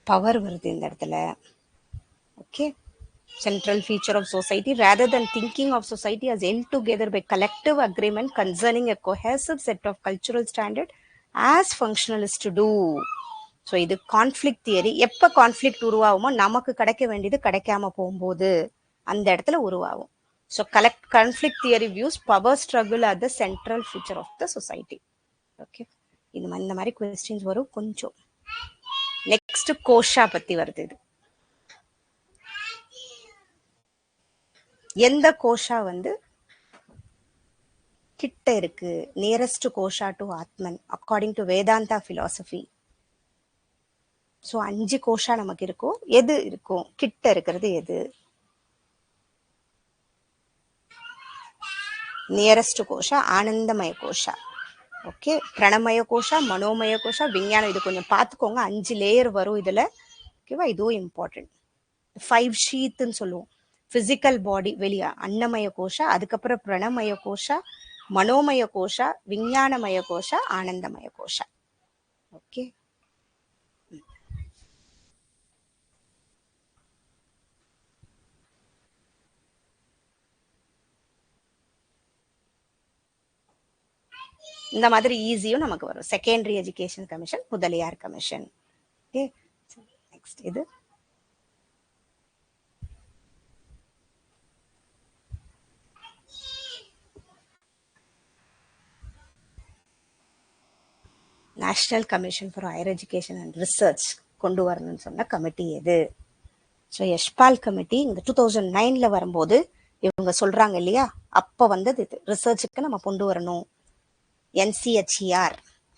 பவர் வருது இந்த இடத்துல. Okay, central feature of society rather than thinking of society as held together by collective agreement concerning a cohesive set of cultural standard as functionalists to do. So இது கான்ஃப்ளிக்ட் தியரி. எப்போ கான்ஃப்ளிக்ட் உருவாகுமோ நமக்கு கிடைக்க வேண்டியது கிடைக்காம போகும்போது அந்த இடத்துல உருவாகும். So conflict theory views power struggle are the central feature of the society. Okay, இந்த மாதிரி கொஸ்டின்ஸ் வரும் கொஞ்சம். நெக்ஸ்ட் கோஷா பத்தி வருது. இது எந்த கோஷா வந்து கிட்ட இருக்கு, nearest kosha to Atman according to Vedanta philosophy. So 5 kosha நமக்கு இருக்கும். எது இருக்கும் கிட்ட இருக்கிறது? எது நியரஸ்ட் கோஷா? ஆனந்தமய கோஷா. ஓகே, பிரணமய கோஷா, மனோமய கோஷா, விஞ்ஞானம். இது கொஞ்சம் பார்த்துக்கோங்க, 5 லேயர் வரும் இதுல. ஓகேவா, இதுவும் இம்பார்ட்டன்ட். 5 ஷீத்ன்னு சொல்லுவோம். பிசிக்கல் பாடி வெளியா அன்னமய கோஷா, அதுக்கப்புறம் பிரணமய கோஷா, மனோமய கோஷா, விஞ்ஞானமய கோஷா, ஆனந்தமய கோஷா. ஓகே, இந்த மாதிரி ஈஸியும் நமக்கு வரும். Secondary education commission, Mudaliar commission. Okay, next இது national commission for higher education and research கொண்டு வரணும்னு சொன்ன கமிட்டி எது? ஸோ யஷ்பால் கமிட்டி இந்த 2009 வரும்போது இவங்க சொல்றாங்க இல்லையா, அப்ப வந்தது இது. ரிசர்ச்சுக்கு நம்ம கொண்டு வரணும், NCHER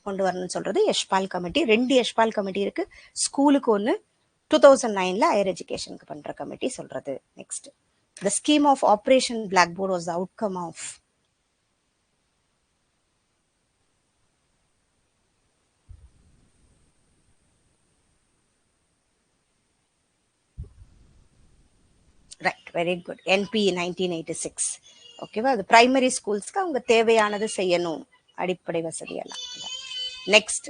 கொண்டு வரணும்னு சொல்றது யஷ்பால் கமிட்டி. 2 யஷ்பால் கமிட்டி இருக்கு. ஸ்கூலுக்கு ஒன்று, 2009 ஹையர் எஜுகேஷனுக்கு பண்ற கமிட்டி சொல்றது. Next, the scheme of operation blackboard was the outcome of. Right, very good. NP 1986. ஓகேவா, அது பிரைமரி ஸ்கூல்ஸ்க்கு அவங்க தேவையானது செய்யணும், அடிப்படை வசதி எல்லாம். Next,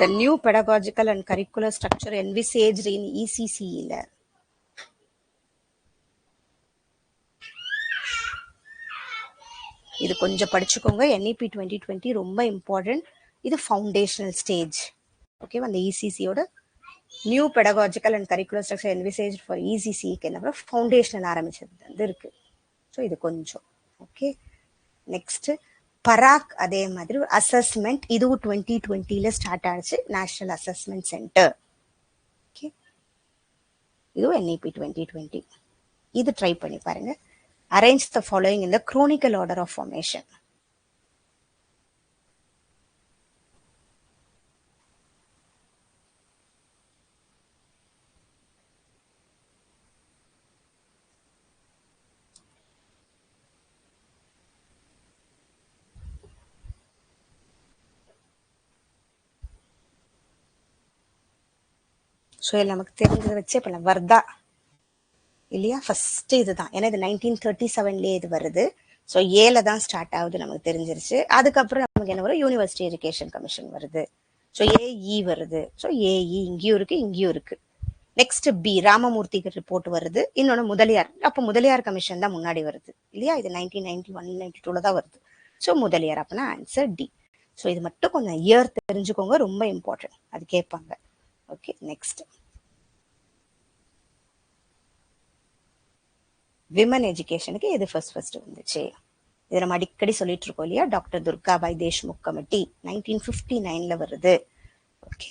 the new pedagogical and curricular structure envisaged in ECCE. இது கொஞ்சம் படிச்சுக்கோங்க. NEP 2020 ரொம்ப இம்பார்ட்டன்ட். இது ஃபவுண்டேஷனல் ஸ்டேஜ். ஓகே, அந்த ECCயோட new pedagogical and curricular structure envisage for ECCக்கு என்ன ஃபவுண்டேஷனல் ஆரம்பிச்சது வந்து இருக்கு. ஸோ இது கொஞ்சம் ஓகே. நெக்ஸ்ட் பராக், அதே மாதிரி அசஸ்மெண்ட், இதுவும் 2020 ஸ்டார்ட் ஆச்சு, நேஷனல் அசஸ்மெண்ட் சென்டர். ஓகே, இதுவும் NEP 2020. இது ட்ரை பண்ணி பாருங்க. Arrange the following in the chronicle order of formation. So நமக்கு தெரிஞ்சதை வச்சு இப்போ வர்தா இல்லையா, ஃபர்ஸ்ட் இதுதான். ஏன்னா இது 1937 இது வருது. ஸோ ஏல தான் ஸ்டார்ட் ஆகுது, நமக்கு தெரிஞ்சிருச்சு. அதுக்கப்புறம் நமக்கு என்ன வரும், யூனிவர்சிட்டி எஜுகேஷன் கமிஷன் வருது. ஸோ AE வருது. ஸோ AE இங்கேயும் இருக்கு, இங்கேயும் இருக்கு. நெக்ஸ்ட் B, ராமமூர்த்தி ரிப்போர்ட் வருது. இன்னொன்று முதலியார். அப்போ முதலியார் கமிஷன் தான் முன்னாடி வருது இல்லையா, இது 1991, 92 தான் வருது. ஸோ முதலியார், அப்படின்னா ஆன்சர் D. ஸோ இது மட்டும் கொஞ்சம் இயர் தெரிஞ்சுக்கோங்க, ரொம்ப இம்பார்ட்டன்ட், அது கேட்பாங்க. ஓகே, நெக்ஸ்ட் விமன் எஜுகேஷனுக்கு எது ஃபர்ஸ்ட் வந்துச்சு? இதை நம்ம அடிக்கடி சொல்லிட்டு இருக்கோம் இல்லையா, டாக்டர் துர்காபாய் தேஷ்முக் கமிட்டி 1959 வருது. ஓகே,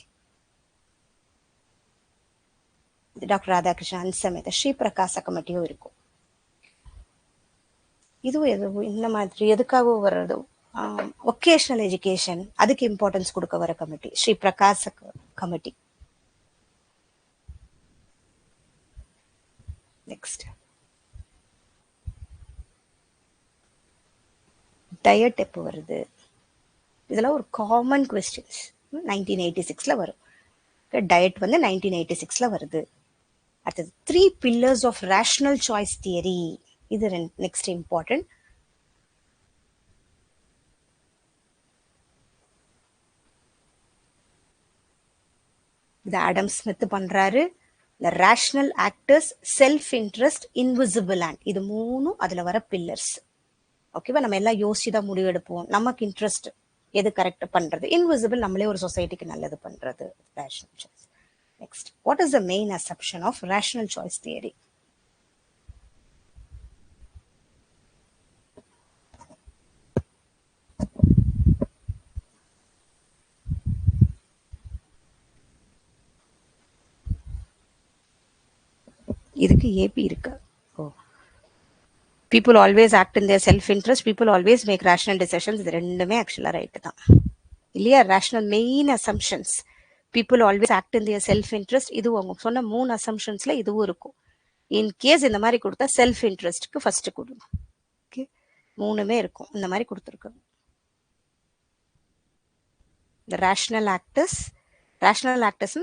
டாக்டர் ராதாகிருஷ்ணன் அன்சமேத ஸ்ரீ பிரகாச கமிட்டியும் இருக்கும். இதுவும் எதுவும் இந்த மாதிரி எதுக்காகவும் வர்றது ஒகேஷனல் எஜுகேஷன், அதுக்கு இம்பார்ட்டன்ஸ் கொடுக்க வர கமிட்டி ஸ்ரீ பிரகாச கமிட்டி. நெக்ஸ்ட் டயட் எப்போ வருது? இதெல்லாம் ஒரு காமன் கொஸ்டின்ஸ். 1986 வரும். டயட் வந்து 1986 வருது. அடுத்தது 3 pillars of rational choice theory. இது நெக்ஸ்ட் இம்பார்ட்டன்ட். இது ஆடம் ஸ்மித் பண்றாரு. The rational actors, self interest, invisible hand. இது மூணும் அதுல வர பில்லர்ஸ். ஓகேவா? நம்ம எல்லாம் யோசிச்சு தான் முடிவு எடுப்போம். நமக்கு இன்ட்ரெஸ்ட் எது கரெக்ட் பண்றது, இன்விசிபிள் நம்மளே ஒரு சொசைட்டிக்கு நல்லது பண்றது, rational choice. Next, what is the main assumption of rational choice theory? இதுக்கு ஏபி இருக்கு. people always act in their self interest, people always make rational decisions. இது ரெண்டுமே ஆக்சுவலா ரைட் தான் இல்லையா? Rational main assumptions, people always act in their self interest. இது அவங்க சொன்ன 3 அசம்ஷன்ஸ்ல இதுவும் இருக்கும். இன் கேஸ் இந்த மாதிரி கொடுத்தா செல்ஃப் இன்ட்ரெஸ்ட்க்கு ஃபர்ஸ்ட் கொடுங்க. ஓகே, 3மே இருக்கும். இந்த மாதிரி கொடுத்துருக்கோம். இந்த ரேஷனல் ஆக்டர்ஸ்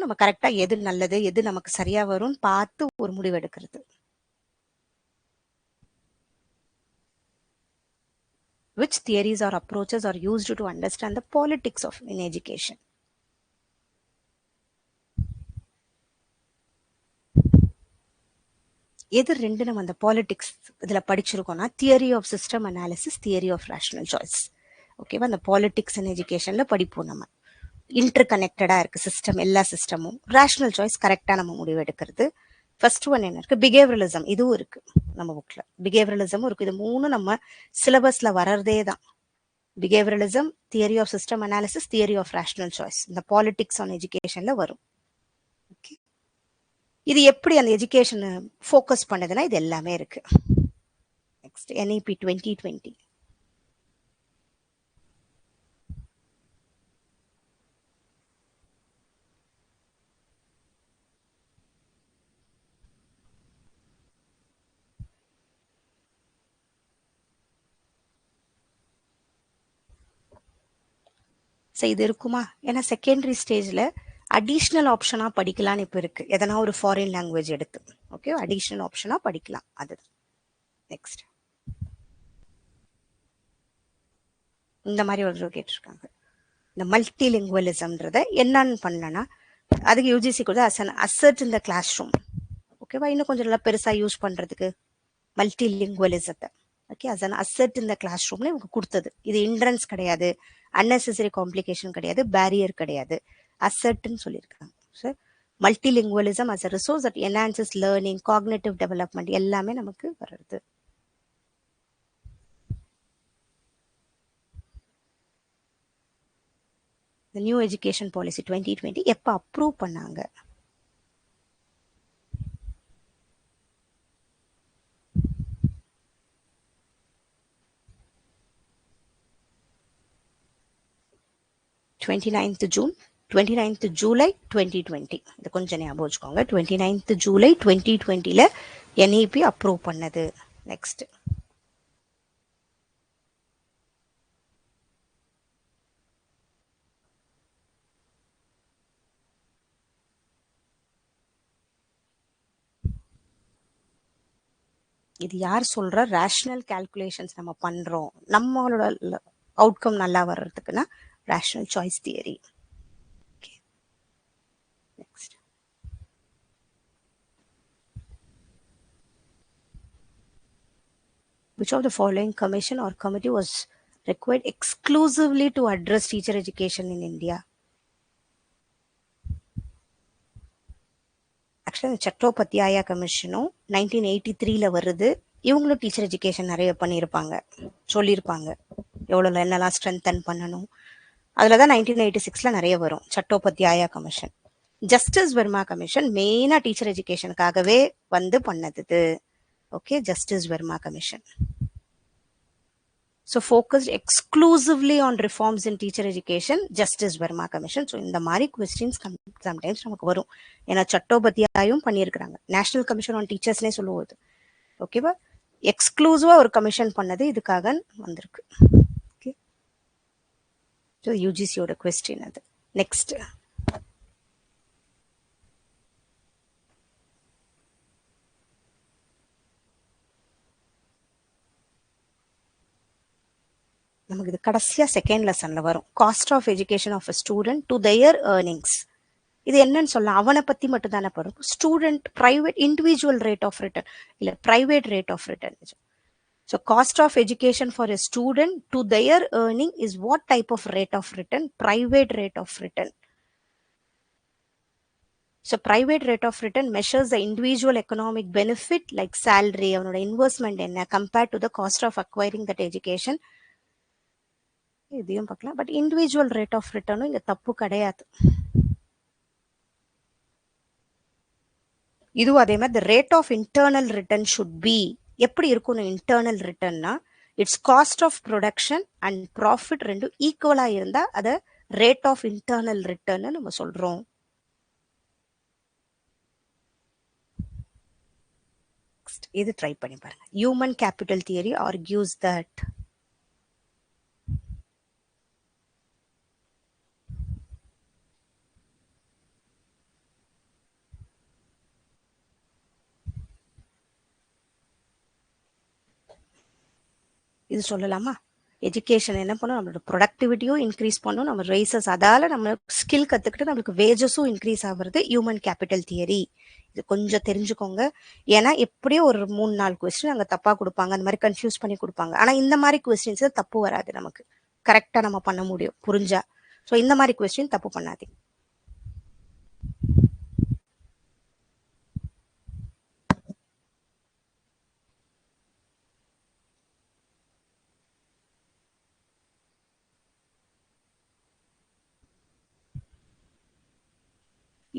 நம்ம கரெக்டா எது நல்லது, எது நமக்கு சரியா வரும்னு பார்த்து ஒரு முடிவு எடுக்கிறது. Which theories or approaches are used to understand the politics of in education? எது ரெண்டு நம்ம அந்த பாலிடிக்ஸ் இதுல படிச்சிருக்கோம்னா, theory of system analysis, theory of rational choice. ஓகேவா? அந்த பாலிடிக்ஸ் அண்ட் எஜுகேஷன்ல படிப்போம். நம்ம இன்டர் கனெக்டடா இருக்கு சிஸ்டம், எல்லா சிஸ்டமும். ரேஷனல் சாய்ஸ் கரெக்டா நம்ம முடிவு எடுக்கிறது. ஃபர்ஸ்ட் ஒன் என்ன இருக்கு? பிஹேவியரலிசம். இதுவும் இருக்கு நம்ம புக்ல. பிஹேவியரலிசமும் இருக்கு. இது 3 நம்ம சிலபஸ்ல வர்றதே தான். Behaviouralism, theory of system analysis, theory of rational choice. இந்த பாலிடிக்ஸ் ஆன் எஜுகேஷன்ல வரும். ஓகே, இது எப்படி அந்த எஜுகேஷன் ஃபோக்கஸ் பண்ணதுன்னா இது எல்லாமே இருக்கு. Next NEP 2020. இது இருக்குமா? ஏன்னா செகண்டரி ஸ்டேஜ்ல அடிஷ்னல் ஆப்ஷனா படிக்கலாம்னு இப்ப இருக்கு. எதனா ஒரு ஃபாரின் லாங்குவேஜ் எடுத்து, ஓகே, அடிஷ்னல் ஆப்ஷனா படிக்கலாம். அதுதான். நெக்ஸ்ட் இந்த மாதிரி ஒரு கேட்டிருக்காங்க. இந்த மல்டிலிங்குவலிசம்ன்றத என்னன்னு பண்ணலன்னா, அதுக்கு யூஜிசி கூட அசர்ட் இந்த கிளாஸ் ரூம். ஓகேவா? இன்னும் கொஞ்சம் நல்லா பெருசா யூஸ் பண்றதுக்கு மல்டிலிங்குவலிசத்தை, ஓகே, அசர்ட் இந்த கிளாஸ் ரூம்ல இவங்க கொடுத்தது. இது இன்ட்ரன்ஸ் கிடையாது, unnecessary காம்ப்ளிகேஷன் கிடையாது, பேரியர் கிடையாது, அசர்ட்னு சொல்லியிருக்காங்க. Sir, multilingualism as a resource that enhances learning, cognitive development எல்லாமே நமக்கு வருது. The new education policy 2020 எப்ப அப்ரூவ் பண்ணாங்க? June 29th July 2020. இது கொஞ்சம் ஞாபகம் வச்சுக்கோங்க. 29th July 2020ல NEP அப்ரூவ் பண்ணது. நெக்ஸ்ட் இது யார் சொல்ற? ரேஷனல் கால்குலேஷன்ஸ் நம்ம பண்றோம், நம்மளோட அவுட்கம் நல்லா வர்றதுக்குன்னா rational choice theory. Next which of the following commission or committee was required exclusively to address teacher education in India? ஆக்சுவலா சட்டோபாத்யாயா கமிஷனும் 1983ல வருது. இவங்களும் டீச்சர் எஜுகேஷன் நிறைய பண்ணியிருப்பாங்க, சொல்லியிருப்பாங்க எவ்வளவு என்னெல்லாம் ஸ்ட்ரென்தன் பண்ணணும். அதுலதான் 1986ல நிறைய வரும் Chattopadhyaya commission. Justice Verma commission மெயினா டீச்சர் எஜுகேஷனுக்காகவே வந்து பண்ணது. Okay, justice Verma commission. So focused exclusively on reforms in teacher education, Justice Verma Commission. So இந்த மாதிரி questions sometimes நமக்கு வரும். ஏன்னா சட்டோபத்தியாயும் பண்ணியிருக்கிறாங்க. நேஷனல் கமிஷன் ஆன் டீச்சர்ஸ்னே சொல்லுவது. ஓகேவா? எக்ஸ்க்ளூசிவா ஒரு கமிஷன் பண்ணது இதுக்காக வந்திருக்கு. ஓகே, ஸோ யூஜிசியோட கொஸ்டின் அது. நெக்ஸ்ட், நமக்கு இது கடைசியா செகண்ட் லெசன்ல வரும். Cost of education of a student to their earnings. இது என்னன்னு சொல்லலாம், அவனை பத்தி மட்டும் தானே படும். Student private individual rate of return இல்ல private rate of return. So cost of education for a student to their earning is what type of rate of return? Private rate of return. So private rate of return measures the individual economic benefit like salary, அவனோட investment என்ன compared to the cost of acquiring that education. இதையும் பார்க்கலாம். பட் இண்டிவிஜுவல் ரேட் ஆஃப் ரிட்டர்னும் இங்க தப்பு கிடையாது. இதுவும் அதே மாதிரி the rate of internal return should be எப்படி இருக்கணும் இன்டர்னல் ரிட்டர்ன்னா, it's cost of production and profit ரெண்டும் ஈக்குவலா இருந்தா அதை ரேட் ஆஃப் இன்டர்னல் ரிட்டர்ன் நம்ம சொல்றோம். இது ட்ரை பண்ணி பாருங்க. Human capital theory argues that இது சொல்லலாமா? எஜுகேஷன் என்ன பண்ணும், நம்மளோட ப்ரொடக்டிவிட்டியும் இன்க்ரீஸ் பண்ணும், நம்ம ரைசஸ், அதால நம்ம ஸ்கில் கத்துக்கிட்டு நம்மளுக்கு வேஜஸும் இன்க்ரீஸ் ஆகுறது ஹியூமன் கேபிட்டல் தியரி. இது கொஞ்சம் தெரிஞ்சுக்கோங்க. ஏன்னா எப்படியோ ஒரு 3-4 கொஸ்டின் அங்கே தப்பா கொடுப்பாங்க, அந்த மாதிரி கன்ஃபியூஸ் பண்ணி கொடுப்பாங்க. ஆனா இந்த மாதிரி கொஸ்டின்ஸ் தப்பு வராது, நமக்கு கரெக்டா நம்ம பண்ண முடியும் புரிஞ்சா. ஸோ இந்த மாதிரி கொஸ்டின் தப்பு பண்ணாதீங்க.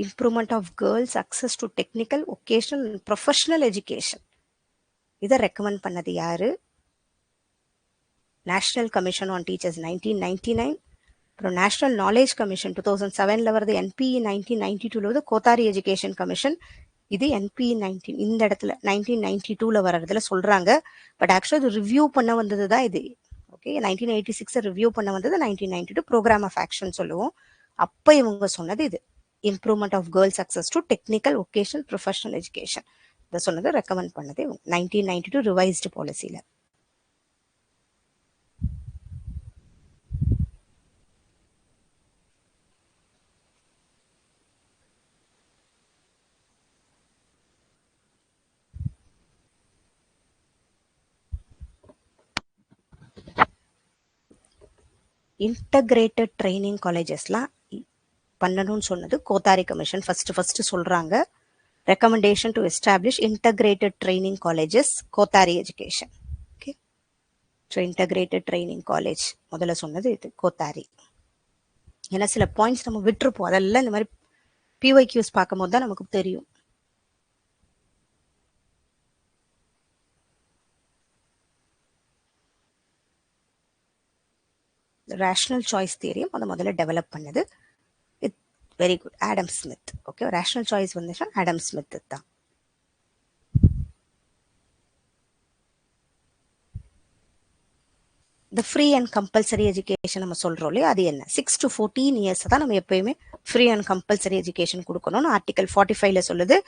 improvement of girls access to technical, vocational and professional education. இதை ரெக்கமெண்ட் பண்ணது யாரு? நேஷனல் கமிஷன் ஆன் டீச்சர்ஸ் 1999, அப்புறம் நேஷனல் நாலேஜ் கமிஷன் 2007ல வருது, என்பிஇ 1992ல வருது, கோத்தாரி எஜுகேஷன் கமிஷன் இது என்பிஇ 19 இந்த இடத்துல 1992ல வர்றதுல சொல்றாங்க. பட் ஆக்சுவலா இது ரிவ்யூ பண்ண வந்தது தான் இது. ஓகே, 1986 ரிவ்யூ பண்ண வந்தது 1992 ப்ரோக்ராம் ஆஃப் ஆக்ஷன் சொல்லுவோம். அப்ப இவங்க சொன்னது இது, improvement of girls access to technical, vocational, professional education. இதை சொன்னது ரெக்கமெண்ட் பண்ணது 1992 ரிவைஸ்டு பாலிசியில. இன்டகிரேட்டட் ட்ரைனிங் காலேஜஸ்லாம் பண்ணணும்னு சொன்னது கோத்தாரி கமிஷன் ஃபர்ஸ்ட் சொல்றாங்க. Recommendation to establish integrated training colleges, Kothari education. Okay, so integrated training college முதல்ல சொன்னது இது கோத்தாரி. ஏன்னா சில பாயிண்ட்ஸ் நம்ம விட்டுருப்போம், அதெல்லாம் இந்த மாதிரி பிஒய்க்யூஸ் பார்க்கும் போது தான் நமக்கு தெரியும். ரேஷனல் சாய்ஸ் தியரியும் முதல்ல டெவலப் பண்ணது very good Adam Smith. Okay, rational choice வந்துச்சுன்னா ஆடம் ஸ்மித் தான். இந்த ஃப்ரீ அண்ட் கம்பல்சரி எஜுகேஷன் நம்ம சொல்றோம் இல்லையா, அது என்ன? 6 to 14 இயர்ஸ் தான் நம்ம எப்பயுமே ஃப்ரீ அண்ட் கம்பல்சரி எஜுகேஷன் கொடுக்கணும்னு ஆர்டிகல் 45ல சொல்லுது.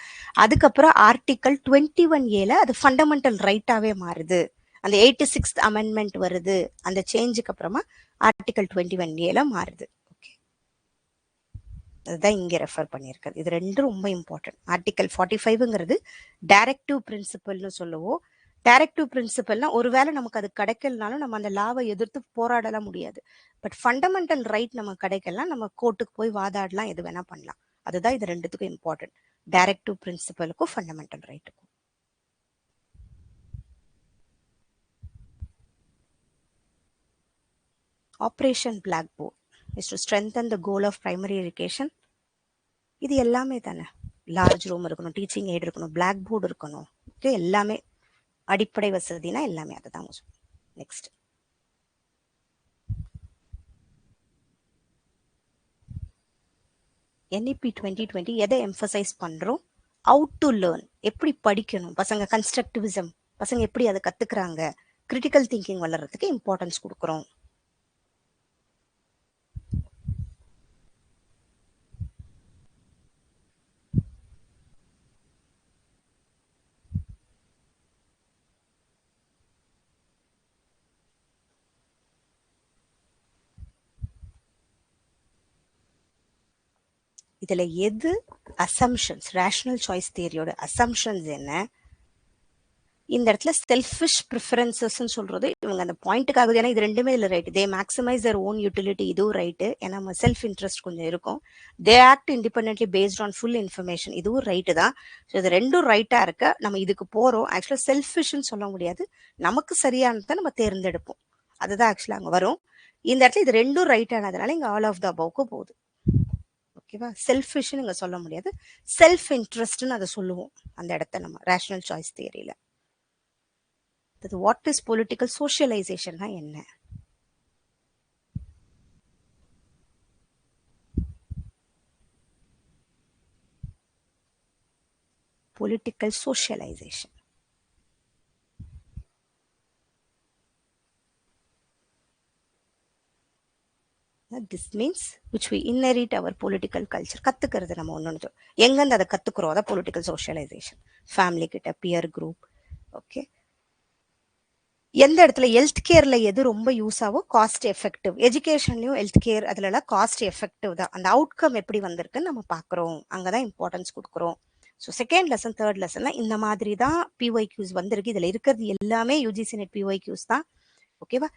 அதுக்கப்புறம் ஆர்டிகல் 21A அது ஃபண்டமெண்டல் ரைட்டாவே மாறுது. அந்த 86th அமெண்ட்மெண்ட் வருது, அந்த சேஞ்சுக்கு அப்புறமா ஆர்டிகல் 21A மாறுது. அதுதான் இங்க ரெஃபர் பண்ணியிருக்கிறது. இது ரெண்டும் ரொம்ப இம்பார்ட்டன்ட். ஆர்டிகல் 45ங்கிறது டைரக்டிவ் பிரின்சிபல்னு சொல்லுவோம். டைரக்டிவ் பிரின்சிபல்னா ஒருவேளை நமக்கு அது கிடைக்கலனாலும் நம்ம அந்த லாவை எதிர்த்து போராடலாம் முடியாது. பட் ஃபண்டமெண்டல் ரைட் நமக்கு கிடைக்கலாம், நம்ம கோர்ட்டுக்கு போய் வாதாடலாம், எது வேணா பண்ணலாம். அதுதான் இது ரெண்டுத்துக்கும் இம்பார்ட்டன்ட், டைரக்டிவ் பிரின்சிபலுக்கும் ஃபண்டமெண்டல் ரைட்டுக்கும். Operation Blackboard is to strengthen the goal of primary education. இது எல்லாமே தானே. லார்ஜ் ரூம் இருக்கணும், டீச்சிங் எய்ட் இருக்கணும், பிளாக் போர்டு இருக்கணும். ஓகே, எல்லாமே அடிப்படை வசதினா எல்லாமே அதுதான். நெக்ஸ்ட் NEP 2020 எதை எம்பசைஸ் பண்றோம்? அவுட் டு லேர்ன், எப்படி படிக்கணும் பசங்க, கன்ஸ்ட்ரக்டிவிசம் பசங்க எப்படி அதை கத்துக்கிறாங்க, கிரிட்டிக்கல் திங்கிங் வளர்றதுக்கு இம்பார்ட்டன்ஸ் கொடுக்குறோம். இதுல எது அசம்ஷன்ஸ், ரேஷனல் சாய்ஸ் தியரியோட அசம்ஷன்ஸ் என்ன? இந்த இடத்துல செல்ஃபிஷ் ப்ரிஃபரன்சஸ் சொல்றது இவங்க அந்த பாயிண்ட்டுக்காக, ஏன்னா இது ரெண்டுமே இல்லை right. They maximise their own utility, இதுவும் ரைட்டு. ஏன்னா நம்ம செல்ஃப் இன்ட்ரெஸ்ட் கொஞ்சம் இருக்கும். தே act independently based on full information, இதுவும் ரைட்டு தான். ஸோ இது ரெண்டும் ரைட்டா இருக்க நம்ம இதுக்கு போறோம். ஆக்சுவலாக செல்ஃபிஷ்ன்னு சொல்ல முடியாது, நமக்கு சரியானதை நம்ம தேர்ந்தெடுப்போம், அதுதான் ஆக்சுவலாக அங்கே வரும். இந்த இடத்துல இது ரெண்டும் ரைட் ஆனதுனால இங்கே ஆல் ஆஃப் த அபவுக்கு போகுது. ஓகேவா, செல்ஃபிஷ்னு இங்கே சொல்ல முடியாது, செல்ஃப் இன்ட்ரெஸ்ட்னு அதை சொல்லுவோம் அந்த இடத்த நம்ம ரேஷனல் சாய்ஸ் தியரியில. வாட் இஸ் பொலிட்டிக்கல் சோஷியலைசேஷன்னா என்ன? Political socialisation this means which we inherit our political culture. கத்துக்கிறது நம்ம ஒன்று எங்கேருந்து அதை கத்துக்கிறோம், அதான் பொலிட்டிக்கல் சோஷியலைசேஷன். ஃபேமிலி கிட்ட, பியர் குரூப். ஓகே, எந்த இடத்துல ஹெல்த் கேர்ல எது ரொம்ப யூஸ் ஆகும், காஸ்ட் எஃபெக்டிவ். எஜுகேஷன்லயும் ஹெல்த் கேர் அதுல காஸ்ட் எஃபெக்டிவ் தான். அந்த அவுட்கம் எப்படி வந்திருக்குன்னு நம்ம பாக்குறோம், அங்கதான் இம்பார்ட்டன்ஸ் கொடுக்குறோம். ஸோ செகண்ட் லெசன், தேர்ட் லெசன்ல இந்த மாதிரி தான் PYQs வந்திருக்கு. இதுல இருக்கிறது எல்லாமே UGC NET PYQs தான். ஓகேவா,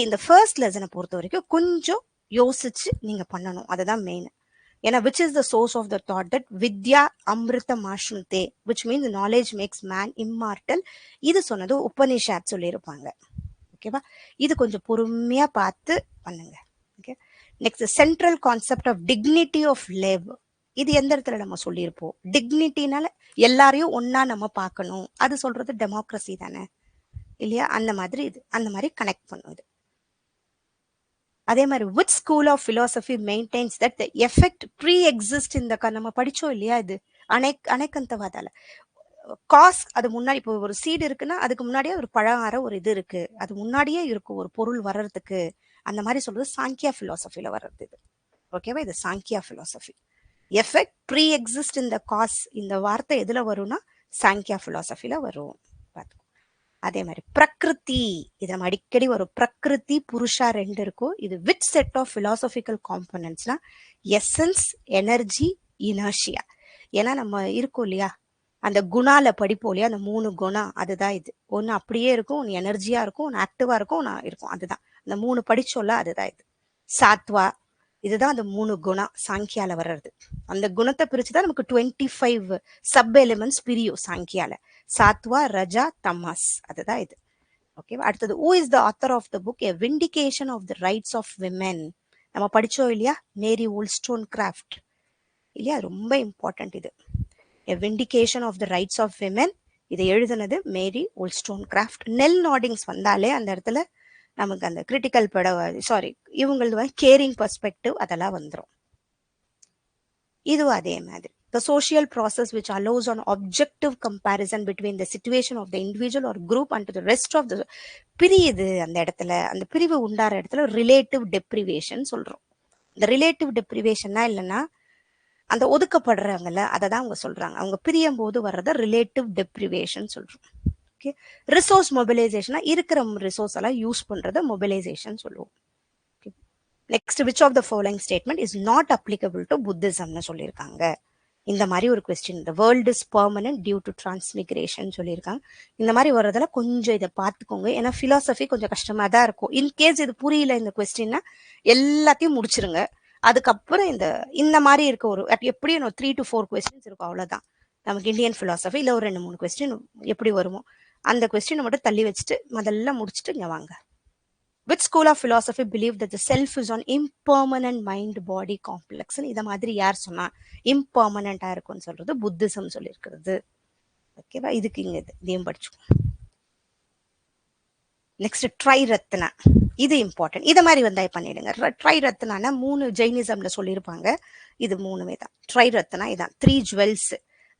இந்த ஃபர்ஸ்ட் லெசனை பொறுத்த வரைக்கும் கொஞ்சம் யோசிச்சு நீங்க பண்ணணும், அதுதான் மெயின். ஏன்னா which is the source of the thought that vidya amrita mashnute, which means knowledge makes man immortal. இது சொன்னது உபனிஷத் சொல்லியிருப்பாங்க. ஓகேவா, இது கொஞ்சம் பொறுமையா பார்த்து பண்ணுங்க. Okay, next central concept of dignity of labour. இது எந்த இடத்துல நம்ம சொல்லியிருப்போம்? டிக்னிட்டினால எல்லாரையும் ஒன்னா நம்ம பார்க்கணும், அது சொல்றது டெமோக்ரஸி தானே இல்லையா? அந்த மாதிரி இது அந்த மாதிரி கனெக்ட் பண்ணுது. அதே மாதிரி which school of philosophy maintains that the effect pre-exist in the, நம்ம படிச்சோம் இல்லையா, இது அனைக்கந்தவாதால காஸ், அது முன்னாடி இப்போ ஒரு சீடு இருக்குன்னா அதுக்கு முன்னாடியே ஒரு பழம் ஒரு இது இருக்கு, அது முன்னாடியே இருக்கும் ஒரு பொருள் வர்றதுக்கு. அந்த மாதிரி சொல்றது சாங்கியா பிலாசபில வர்றது இது. ஓகேவா, இது Sankhya philosophy. Effect pre exist இந்த காஸ், இந்த வார்த்தை எதுல வரும்னா சாங்கியா பிலாசபில வரும். அதே மாதிரி பிரகிருதி, இது நம்ம அடிக்கடி வரும். பிரகிருதி புருஷா ரெண்டு இருக்கும். இது விச் செட் ஆஃப் பிலாசபிக்கல் காம்பனன்ட்ஸ்னா எசன்ஸ், எனர்ஜி, இனர்ஷியா. ஏன்னா நம்ம இருக்கோம் இல்லையா, அந்த குணால படிப்போம் இல்லையா, அந்த 3 குணம், அதுதான் இது. ஒன்னு அப்படியே இருக்கும், ஒன்னு எனர்ஜியா இருக்கும், ஒன்னு ஆக்டிவா இருக்கும், ஒன்னு இருக்கும். அதுதான் அந்த 3 படிச்சோம்ல, அதுதான் இது. சாத்வா, இதுதான் அந்த 3 குணம் சாங்கியால வர்றது. அந்த குணத்தை பிரிச்சுதான் நமக்கு 25 சப் எலிமெண்ட்ஸ் பிரியும் சாங்கியால. சாத்வா, ரஜா, தமாஸ், அதுதான் இது. ஓகே, அடுத்தது who is the author of the book a vindication of the rights of women. நம்ம படிச்சோம் இல்லையா, மேரி wollstonecraft இல்லையா, ரொம்ப இம்பார்ட்டன்ட் இது. a vindication of the rights of women, இதை எழுதுனது மேரி wollstonecraft. நெல் நாடிங்ஸ் வந்தாலே அந்த இடத்துல நமக்கு அந்த கிரிட்டிக்கல் இவங்களது கேரிங் பெர்ஸ்பெக்டிவ் அதெல்லாம் வந்துடும். இதுவும் அதே மாதிரி the social process which allows an objective comparison between the situation of the individual or group and to the rest of the, பிரியுது அந்த இடத்துல, அந்த பிரிவு உண்டார இடத்துல ரிலேட்டிவ் டெப்ரிவேஷன் சொல்றோம். இந்த ரிலேட்டிவ் டெப்ரிவேஷன்னா இல்லைன்னா அந்த ஒதுக்கப்படுறாங்கல்ல, அதை தான் அவங்க சொல்றாங்க. அவங்க பிரியும் போது வர்றத ரிலேட்டிவ் டெப்ரிவேஷன் சொல்றோம். ஓகே, ரிசோர்ஸ் மொபிலைசேஷனா இருக்கிற ரிசோர்ஸ் எல்லாம் யூஸ் பண்றத மொபிலைசேஷன் சொல்லுவோம். Next which of the following statement is not applicable to புத்திசம்னு சொல்லியிருக்காங்க. இந்த மாதிரி ஒரு question, the world is permanent due to transmigration சொல்லியிருக்காங்க. இந்த மாதிரி வர்றதுல கொஞ்சம் இதை பார்த்துக்கோங்க, ஏன்னா பிலாசபி கொஞ்சம் கஷ்டமா தான் இருக்கும். இன்கேஸ் இது புரியல இந்த கொஸ்டின்னா எல்லாத்தையும் முடிச்சிருங்க. அதுக்கப்புறம் இந்த மாதிரி இருக்க ஒரு எப்படியும் 3 to 4 கொஸ்டின்ஸ் இருக்கும், அவ்வளவுதான். நமக்கு இந்தியன் பிலாசபி இல்ல ஒரு 2-3 கொஸ்டின் எப்படி வருமோ அந்த கொஸ்டினை மட்டும் தள்ளி வச்சுட்டு முதல்ல முடிச்சுட்டு இங்க வாங்க. Which school of philosophy believe that the self is an impermanent mind body complex. இத மாதிரி யார் சொன்னா? இம்பர்மனண்டா இருக்கும்னு சொல்றது புத்திசம் சொல்லியிருக்கிறது. ஓகேவா? இதுக்கு இங்க இதையும் படிச்சுக்கோ. நெக்ஸ்ட் ட்ரை ரத்னா, இது இம்பார்ட்டன்ட். இத மாதிரி வந்தா பண்ணிடுங்க. ட்ரை ரத்னானா 3 ஜெயினிசம்ல சொல்லியிருப்பாங்க. இது 3மே தான். ட்ரை ரத்னா இதான் 3 jewels: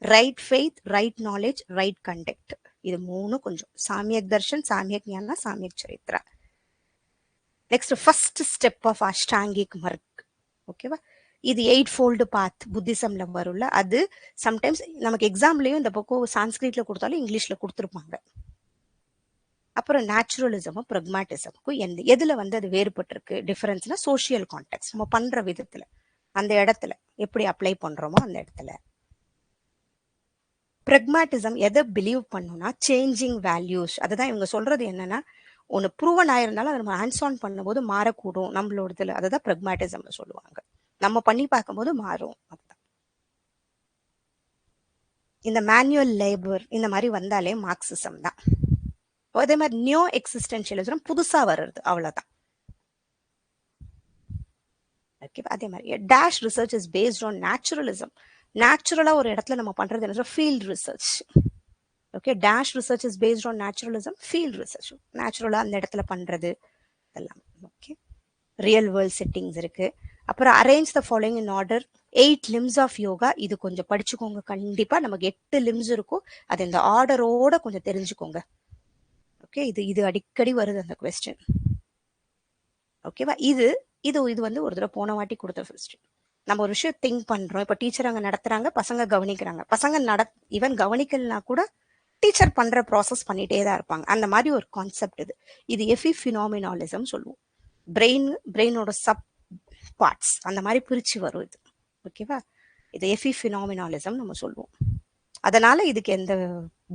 right faith, right knowledge, right conduct. இது 3 கொஞ்சம் சாமியக் தர்ஷன், சாமியக் ஞானா, சாமியக் சரித்ரா. நெக்ஸ்ட் ஃபர்ஸ்ட் ஸ்டெப் ஆஃப் அஷ்டாங்கிக் மார்க். ஓகேவா? இது 8 ஃபோல்டு பாத் புத்திசம்ல வரும்ல, அது சம்டைம்ஸ் நமக்கு எக்ஸாம்லயும் இந்த பக்கம் சான்ஸ்கிரிட்ல கொடுத்தாலும் இங்கிலீஷ்ல கொடுத்துருப்பாங்க. அப்புறம் நேச்சுரலிசமும் ப்ரக்மாட்டிசமுக்கும் எதுல வந்து அது வேறுபட்டிருக்கு டிஃபரன்ஸ்னா சோசியல் கான்டெக்ட், நம்ம பண்ற விதத்துல, அந்த இடத்துல எப்படி அப்ளை பண்றோமோ அந்த இடத்துல. ப்ரக்மாட்டிசம் எதை பிலீவ் பண்ணுனா சேஞ்சிங் வேல்யூஸ். அதுதான் இவங்க சொல்றது என்னன்னா, ஒன்று ப்ரூவன் ஆயிருந்தாலும் அதை நம்ம ஹேண்ட்ஸ் ஆன் பண்ணும்போது மாறக்கூடும் நம்மளோடதுல. அதுதான் ப்ரக்மாட்டிசம்ல சொல்லுவாங்க. நம்ம பண்ணி பார்க்கும்போது மாறும். அதுதான் இந்த மேனுவல் லேபர் இந்த மாதிரி வந்தாலே மார்க்சிசம் தான். அதே மாதிரி நியூ எக்ஸிஸ்டென்ஷியலிசம் புதுசா வர்றது, அவ்வளவுதான். அதே மாதிரி dash research is based on naturalism. நேச்சுரலா ஒரு இடத்துல நம்ம பண்றது என்ன, field research. Okay, dash research is based on naturalism, field research நேச்சுரலா அந்த இடத்துல பண்றது எல்லாம். ஓகே, ரியல் வேர்ல்ட் செட்டிங்ஸ் இருக்கு. அப்புறம் arrange the following in order 8 limbs of yoga. இது கொஞ்சம் படிச்சுக்கோங்க கண்டிப்பா. நமக்கு 8 லிம்ஸ் இருக்கும், அது இந்த ஆர்டரோட கொஞ்சம் தெரிஞ்சுக்கோங்க. ஓகே, இது அடிக்கடி வருது அந்த கொஸ்டின். ஓகேவா? இது இது இது வந்து ஒரு தடவை போன வாட்டி கொடுத்த கொஸ்டின். நம்ம ஒரு விஷயம் திங்க் பண்றோம், இப்ப டீச்சர் அங்க நடத்துறாங்க, பசங்க கவனிக்கிறாங்க. பசங்க ஈவன் கவனிக்கலனா கூட டீச்சர் பண்ற ப்ராசஸ் பண்ணிட்டே தான் இருப்பாங்க. அந்த மாதிரி ஒரு கான்செப்ட் இது. இது எபிஃபினாமினாலிசம் சொல்லுவோம். பிரெயினோட சப் பார்ட்ஸ் அந்த மாதிரி பிரிச்சு வரும் இது. ஓகேவா? இது எபிஃபினாமினாலிசம் நம்ம சொல்லுவோம். அதனால இதுக்கு எந்த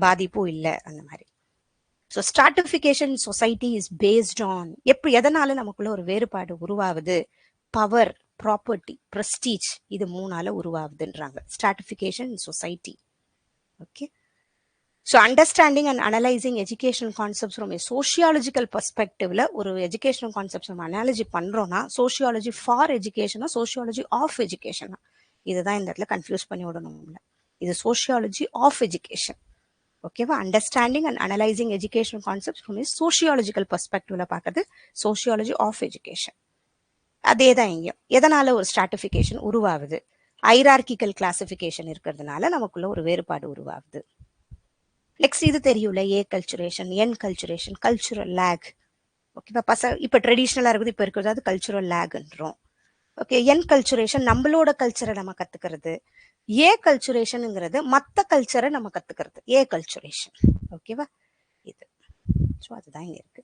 பாதிப்பும் இல்லை அந்த மாதிரி. So stratification society is based on எதனால நமக்குள்ள ஒரு வேறுபாடு உருவாகுது? பவர், ப்ராப்பர்ட்டி, பிரஸ்டீஜ், இது 3ஆல உருவாகுதுன்றாங்க stratification society. Okay, so understanding and analysing educational concepts from a sociological பர்ஸ்பெக்டிவ்ல ஒரு எஜுகேஷனல் கான்செப்ட்ஸ் நம்ம அனாலஜி பண்றோம்னா சோஷியாலஜி ஃபார் எஜுகேஷனா சோஷியாலஜி ஆஃப் எஜுகேஷனா, இதுதான் இந்த இடத்துல கன்ஃபியூஸ் பண்ணி விடணும்ல. இது சோஷியாலஜி ஆஃப் எஜுகேஷன். ஓகேவா? Understanding and analysing educational concepts from a sociological பர்ஸ்பெக்டிவ்ல பார்க்கறது சோஷியாலஜி ஆஃப் எஜுகேஷன். அதே தான் இங்கேயும். எதனால ஒரு ஸ்ட்ராட்டிஃபிகேஷன் உருவாகுது? ஹைரார்கிக்கல் கிளாசிஃபிகேஷன் இருக்கிறதுனால நமக்குள்ள ஒரு வேறுபாடு உருவாகுது. நெக்ஸ்ட் இது தெரியும்ல, ஏ கல்ச்சுரேஷன், என் கல்ச்சுரேஷன், கல்ச்சுரல் லேக். ஓகேவா? இப்ப ட்ரெடிஷ்னலா இருக்குது, இப்ப இருக்கிறது அது கல்ச்சுரல் லேக்ன்றோம். ஓகே, என் கல்ச்சுரேஷன் நம்மளோட கல்ச்சரை நம்ம கத்துக்கிறது. ஏ கல்ச்சுரேஷனுங்கிறது மற்ற கல்ச்சரை நம்ம கத்துக்கிறது, ஏ கல்ச்சுரேஷன். ஓகேவா? இது ஸோ அதுதான் இங்க இருக்கு.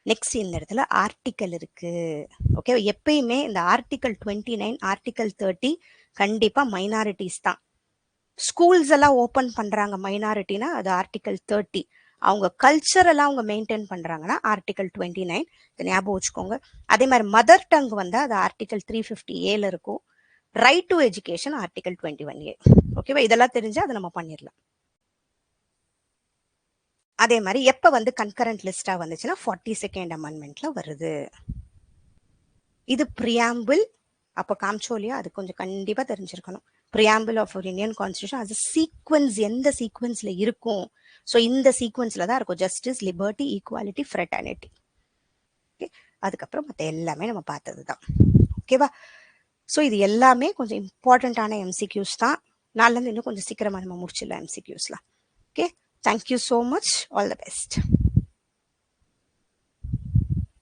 நெக்ஸ்ட் இந்த இடத்துல ஆர்டிக்கல் இருக்கு. ஓகே, எப்பயுமே இந்த ஆர்டிக்கல் 29, ஆர்டிக்கல் 30 கண்டிப்பா மைனாரிட்டிஸ் தான். ஸ்கூல்ஸ் எல்லாம் ஓபன் பண்றாங்க மைனாரிட்டினா அது ஆர்டிக்கல் 30. அவங்க கல்ச்சர் எல்லாம் அவங்க மெயின்டைன் பண்றாங்கன்னா ஆர்டிக்கல் 29. ஞாபகம் வச்சுக்கோங்க. அதே மாதிரி மதர் டங் வந்தா அது ஆர்டிக்கல் 350A இருக்கும். Right to education article 21A. ஓகேவா? இதெல்லாம் தெரிஞ்சா அதை நம்ம பண்ணிடலாம். அதே மாதிரி எப்ப வந்து கன்கரண்ட் லிஸ்டா வந்துச்சுன்னா 42nd அமெண்ட்மெண்ட்ல வருது. இது பிரியாம்பிள். அப்ப காமிச்சோலியா, அது கொஞ்சம் கண்டிப்பா தெரிஞ்சிருக்கணும். பிரியாம்பிள் ஆஃப் ஒரு இந்தியன் கான்ஸ்டிடியூஷன் அது சீக்வன்ஸ் எந்த சீக்வன்ஸ்ல இருக்கும்? ஸோ இந்த சீக்வன்ஸ்ல தான் இருக்கும். Justice, liberty, equality, fraternity. Okay, அதுக்கப்புறம் மற்ற எல்லாமே நம்ம பார்த்தது தான். ஓகேவா? ஸோ இது எல்லாமே கொஞ்சம் இம்பார்ட்டண்ட்டான எம்சிக்யூஸ் தான். நாளிலேருந்து இன்னும் கொஞ்சம் சீக்கிரமா நம்ம முடிச்சிடலாம் எம்சிக்யூஸ்லாம். Okay, thank you so much. All the best.